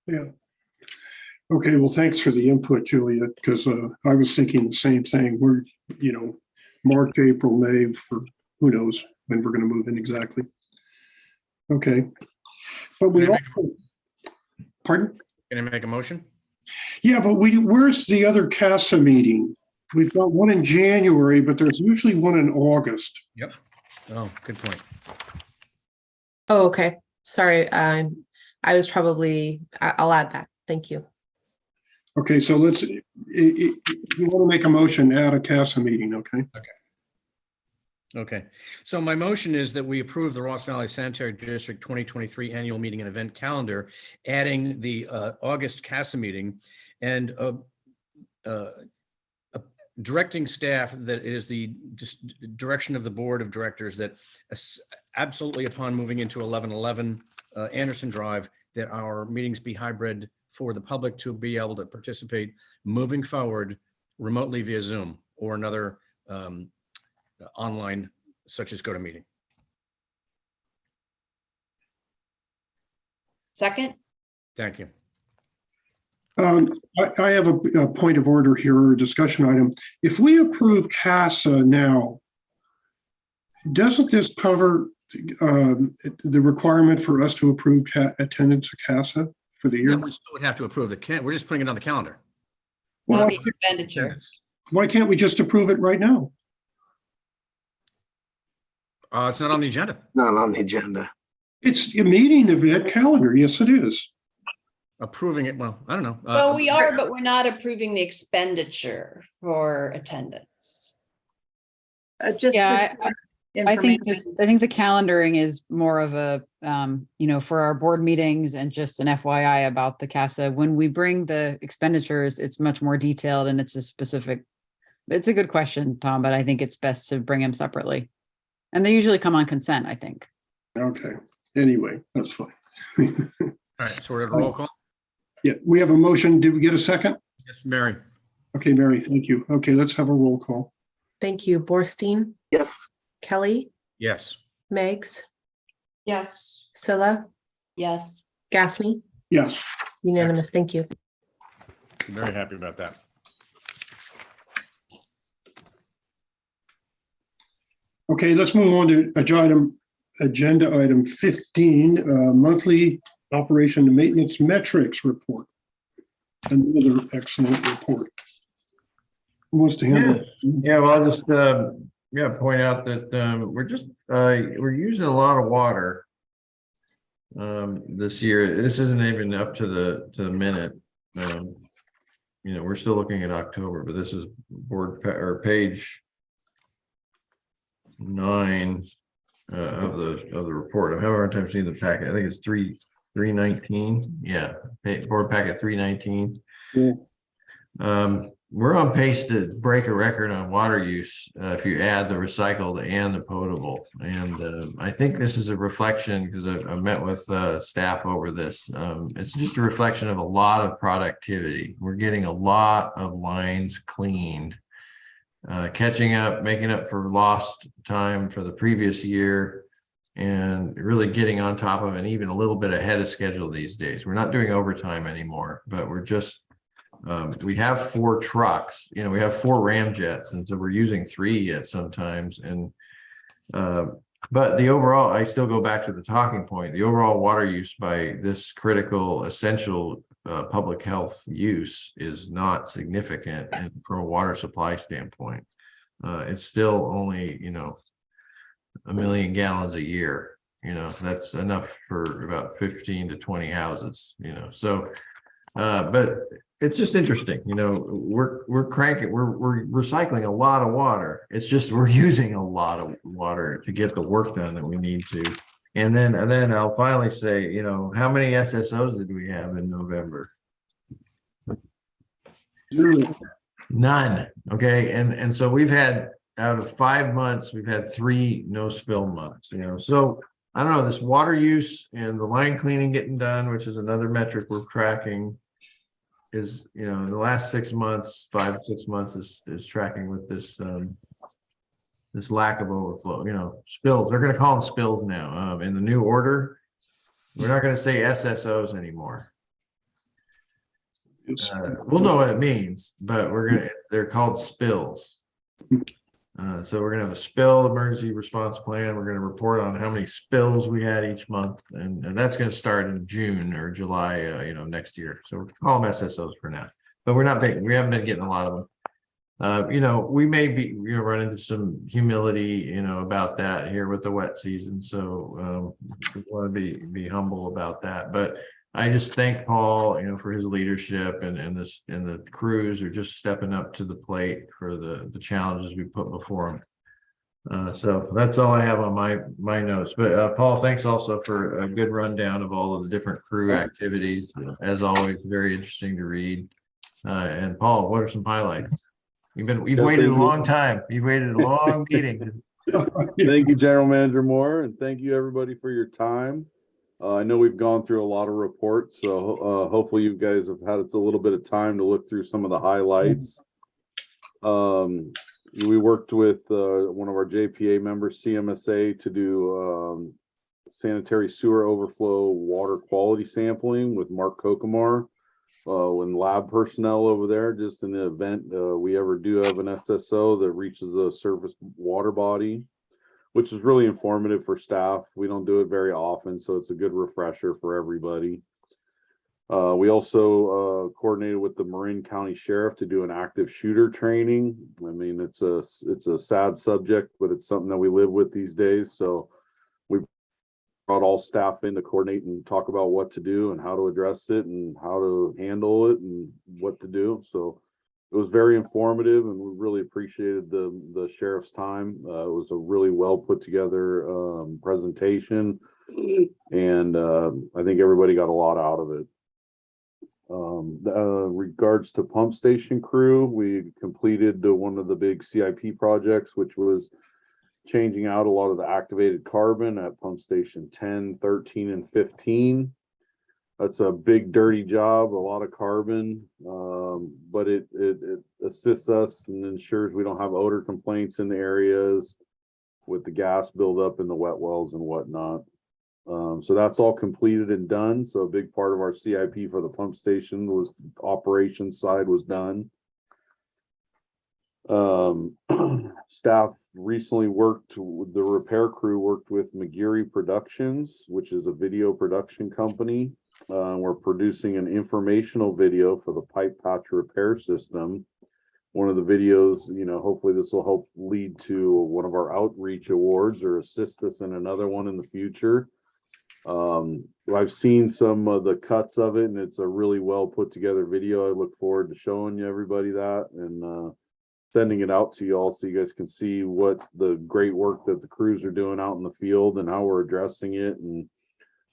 Yeah. Okay, well, thanks for the input, Julia, because I was thinking the same thing. We're, March, April, May, for who knows when we're going to move in exactly. Okay. But we also, pardon? Can I make a motion? Yeah, but where's the other CASA meeting? We've got one in January, but there's usually one in August. Yep. Oh, good point. Oh, okay. Sorry. I was probably, I'll add that. Thank you. Okay, so let's, if you want to make a motion, add a CASA meeting, okay? Okay. So my motion is that we approve the Ross Valley Sanitary District 2023 annual meeting and event calendar, adding the August CASA meeting, and directing staff that it is the direction of the board of directors that absolutely upon moving into 1111 Anderson Drive, that our meetings be hybrid for the public to be able to participate moving forward remotely via Zoom or another online, such as GoToMeeting. Second. Thank you. I have a point of order here, or a discussion item. If we approve CASA now, doesn't this cover the requirement for us to approve attendance at CASA for the year? Yeah, we still would have to approve we're just putting it on the calendar. That'll be expenditure. Why can't we just approve it right now? It's not on the agenda. Not on the agenda. It's a meeting event calendar. Yes, it is. Approving it, well, I don't know. Well, we are, but we're not approving the expenditure for attendance. Yeah, I think the calendaring is more of a, for our board meetings and just an FYI about the CASA. When we bring the expenditures, it's much more detailed and it's a good question, Tom, but I think it's best to bring them separately. And they usually come on consent, I think. Okay. Anyway, that's fine. All right, so we're at a roll call. Yeah, we have a motion. Did we get a second? Yes, Mary. Okay, Mary, thank you. Okay, let's have a roll call. Thank you. Borstein, Yes. Kelly, Yes. Meggs, Yes. Scylla, Yes. Gaffney, Yes. unanimous. Thank you. I'm very happy about that. Okay, let's move on to agenda item 15, monthly operation and maintenance metrics report. Another excellent report. Who wants to handle it? Yeah, well, I'll just point out that we're using a lot of water this year. This isn't even up to the minute. We're still looking at October, but this is page 9 of the report. I'm having a hard time seeing the packet. I think it's 319. Yeah, board packet 319. Yeah. We're on pace to break a record on water use if you add the recycled and the potable. And I think this is a reflection, because I met with staff over this. It's just a reflection of a lot of productivity. We're getting a lot of lines cleaned, catching up, making up for lost time for the previous year, and really getting on top of and even a little bit ahead of schedule these days. We're not doing overtime anymore, but we're just We have 4 trucks, we have 4 ramjets, and so we're using 3 at sometimes. And but the overall, I still go back to the talking point. The overall water use by this critical, essential public health use is not significant, and from a water supply standpoint, it's still only 1 million gallons a year. That's enough for about 15 to 20 houses. So, but it's just interesting. We're cranking, we're recycling a lot of water. It's just we're using a lot of water to get the work done that we need to. And then I'll finally say, how many SSOs did we have in November? None. Okay, and so we've had, out of 5 months, we've had 3 no spill months. So I don't know, this water use and the line cleaning getting done, which is another metric we're tracking, is in the last 6 months, 5 to 6 months is tracking with this this lack of overflow. Spills. They're going to call them spills now. In the new order, we're not going to say SSOs anymore. We'll know what it means, but they're called spills. So we're gonna have a spill emergency response plan. We're gonna report on how many spills we had each month, and that's gonna start in June or July, next year. So we're call them SSOs for now, but we haven't been getting a lot of them. We may be run into some humility, about that here with the wet season. So we want to be humble about that, but I just thank Paul, for his leadership, and the crews are just stepping up to the plate for the challenges we put before them. So that's all I have on my notes. But Paul, thanks also for a good rundown of all of the different crew activities. As always, very interesting to read. And Paul, what are some highlights? You've waited a long time. You've waited a long meeting. Thank you, General Manager Moore, and thank you everybody for your time. I know we've gone through a lot of reports, so hopefully you guys have had a little bit of time to look through some of the highlights. We worked with one of our JPA members, CMSA, to do sanitary sewer overflow water quality sampling with Mark Kokomar and lab personnel over there, just in the event we ever do have an SSO that reaches a surface water body, which is really informative for staff. We don't do it very often, so it's a good refresher for everybody. We also coordinated with the Marin County Sheriff to do an active shooter training. I mean, it's a sad subject, but it's something that we live with these days. So we brought all staff in to coordinate and talk about what to do and how to address it and how to handle it and what to do. So it was very informative, and we really appreciated the sheriff's time. It was a really well put together presentation, and I think everybody got a lot out of it. Regards to pump station crew, we completed one of the big CIP projects, which was changing out a lot of the activated carbon at pump station 10, 13, and 15. That's a big dirty job, a lot of carbon, but it assists us and ensures we don't have odor complaints in the areas with the gas buildup in the wet wells and whatnot. So that's all completed and done. So a big part of our CIP for the pump station was operations side was done. Staff recently the repair crew worked with McGeary Productions, which is a video production company. We're producing an informational video for the pipe patch repair system. One of the videos, hopefully this will help lead to one of our outreach awards or assist us in another one in the future. I've seen some of the cuts of it, and it's a really well put together video. I look forward to showing you everybody that and sending it out to you all so you guys can see what the great work that the crews are doing out in the field and how we're addressing it, and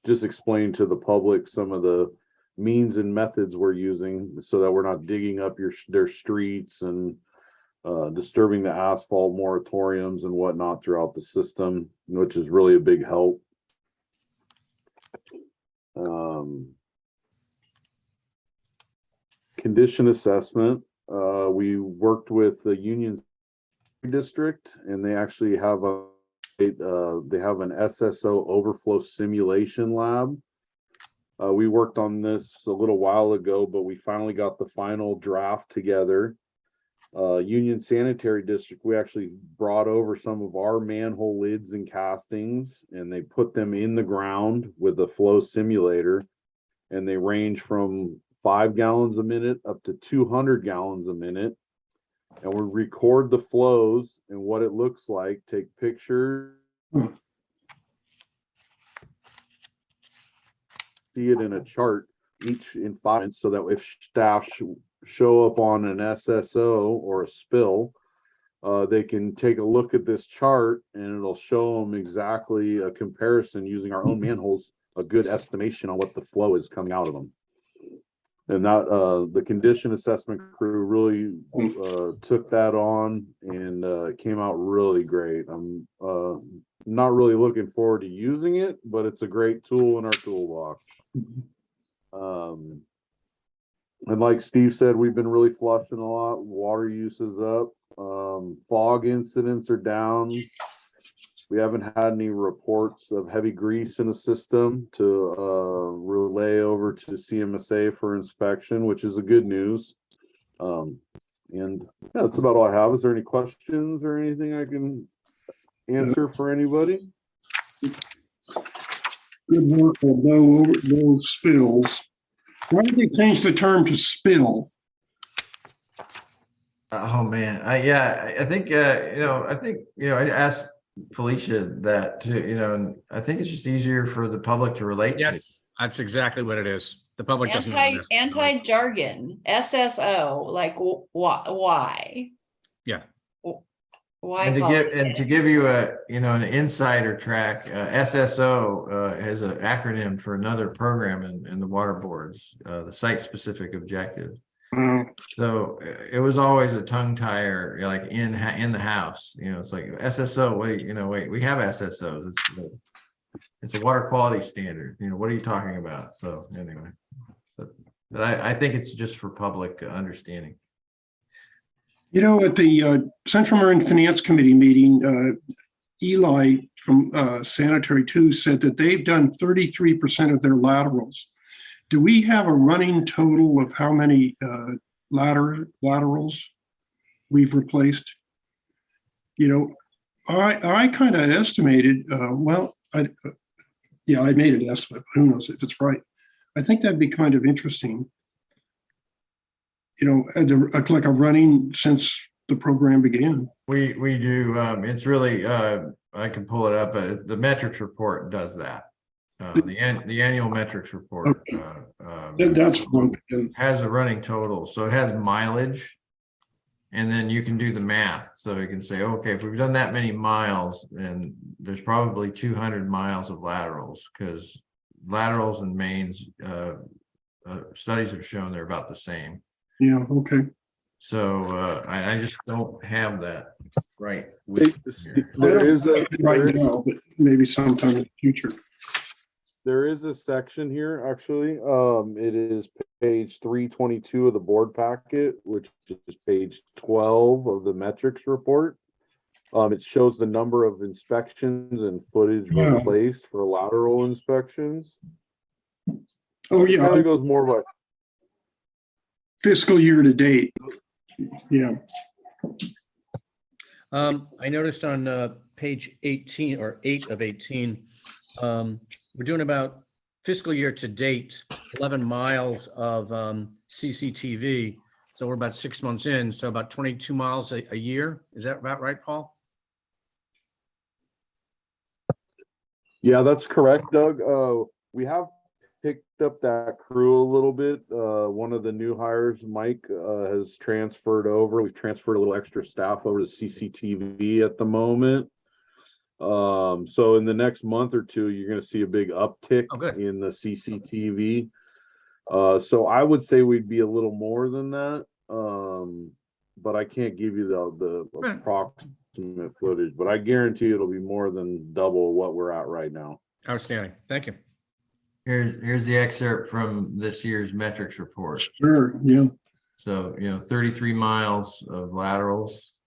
just explain to the public some of the means and methods we're using so that we're not digging up their streets and disturbing the asphalt moratoriums and whatnot throughout the system, which is really a big help. Condition assessment. We worked with the Union District, and they actually have they have an SSO overflow simulation lab. We worked on this a little while ago, but we finally got the final draft together. Union Sanitary District, we actually brought over some of our manhole lids and castings, and they put them in the ground with a flow simulator, and they range from 5 gallons a minute up to 200 gallons a minute. And we record the flows and what it looks like, take pictures, see it in a chart each in 5 minutes, so that if staff show up on an SSO or a spill, they can take a look at this chart and it'll show them exactly a comparison using our own manholes, a good estimation on what the flow is coming out of them. And that the condition assessment crew really took that on, and it came out really great. I'm not really looking forward to using it, but it's a great tool in our toolbox. And like Steve said, we've been really flushing a lot. Water use is up. Fog incidents are down. We haven't had any reports of heavy grease in the system to relay over to CMSA for inspection, which is a good news. And yeah, that's about all I have. Is there any questions or anything I can answer for anybody? Good work, although no spills. Why did they change the term to spill? Oh man, I think I asked Felicia that too, and I think it's just easier for the public to relate to. Yes, that's exactly what it is. The public doesn't know this. Anti-jargon, SSO, like why? Yeah. Why? And to give you an insider track, SSO has an acronym for another program in the water boards, the site specific objective. So it was always a tongue tire, like in the house. It's like SSO. Wait, we have SSOs. It's a water quality standard. What are you talking about? So anyway, but I think it's just for public understanding. At the Central Marin Finance Committee meeting, Eli from Sanitary 2 said that they've done 33% of their laterals. Do we have a running total of how many laterals we've replaced? I kind of estimated, I made an estimate, but who knows if it's right. I think that'd be kind of interesting. Like a running since the program began. We do. It's really, I can pull it up, but the metrics report does that. The annual metrics report that's one thing. Has a running total, so it has mileage, and then you can do the math. So you can say, okay, if we've done that many miles, and there's probably 200 miles of laterals, because laterals and mains studies have shown they're about the same. Yeah. Okay. So I just don't have that right. There is now, but maybe sometime in the future. There is a section here, actually. It is page 322 of the board packet, which is page 12 of the metrics report. It shows the number of inspections and footage replaced for lateral inspections. Oh yeah. It kind of goes more by fiscal year to date. Yeah. I noticed on page 18 or 8 of 18, we're doing about fiscal year to date, 11 miles of CCTV. So we're about 6 months in, so about 22 miles a year. Is that about right, Paul? Yeah, that's correct, Doug. We have picked up that crew a little bit. One of the new hires, Mike, has transferred over. We've transferred a little extra staff over to CCTV at the moment. So in the next month or two, you're going to see a big uptick in the CCTV. So I would say we'd be a little more than that. But I can't give you the approximate footage, but I guarantee it'll be more than double what we're at right now. Outstanding. Thank you. Here's the excerpt from this year's metrics report. Sure. Yeah. So 33 miles of laterals.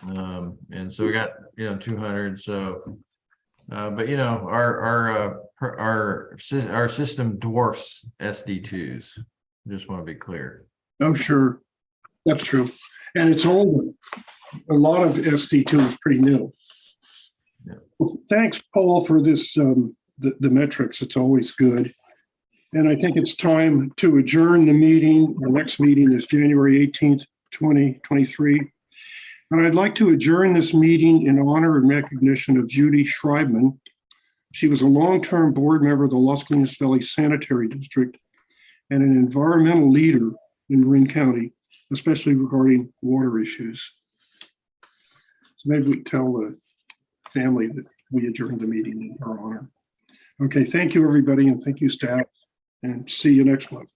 And so we got 200. So But you know, our system dwarfs SD2s. Just want to be clear. Oh, sure. That's true. And it's older. A lot of SD2 is pretty new. Yeah. Well, thanks, Paul, for this, the metrics. It's always good. And I think it's time to adjourn the meeting. The next meeting is January 18th, 2023. And I'd like to adjourn this meeting in honor and recognition of Judy Schreibman. She was a long-term board member of the Los Colinas Valley Sanitary District and an environmental leader in Marin County, especially regarding water issues. So maybe we tell the family that we adjourned the meeting in her honor. Okay, thank you, everybody, and thank you, staff, and see you next month.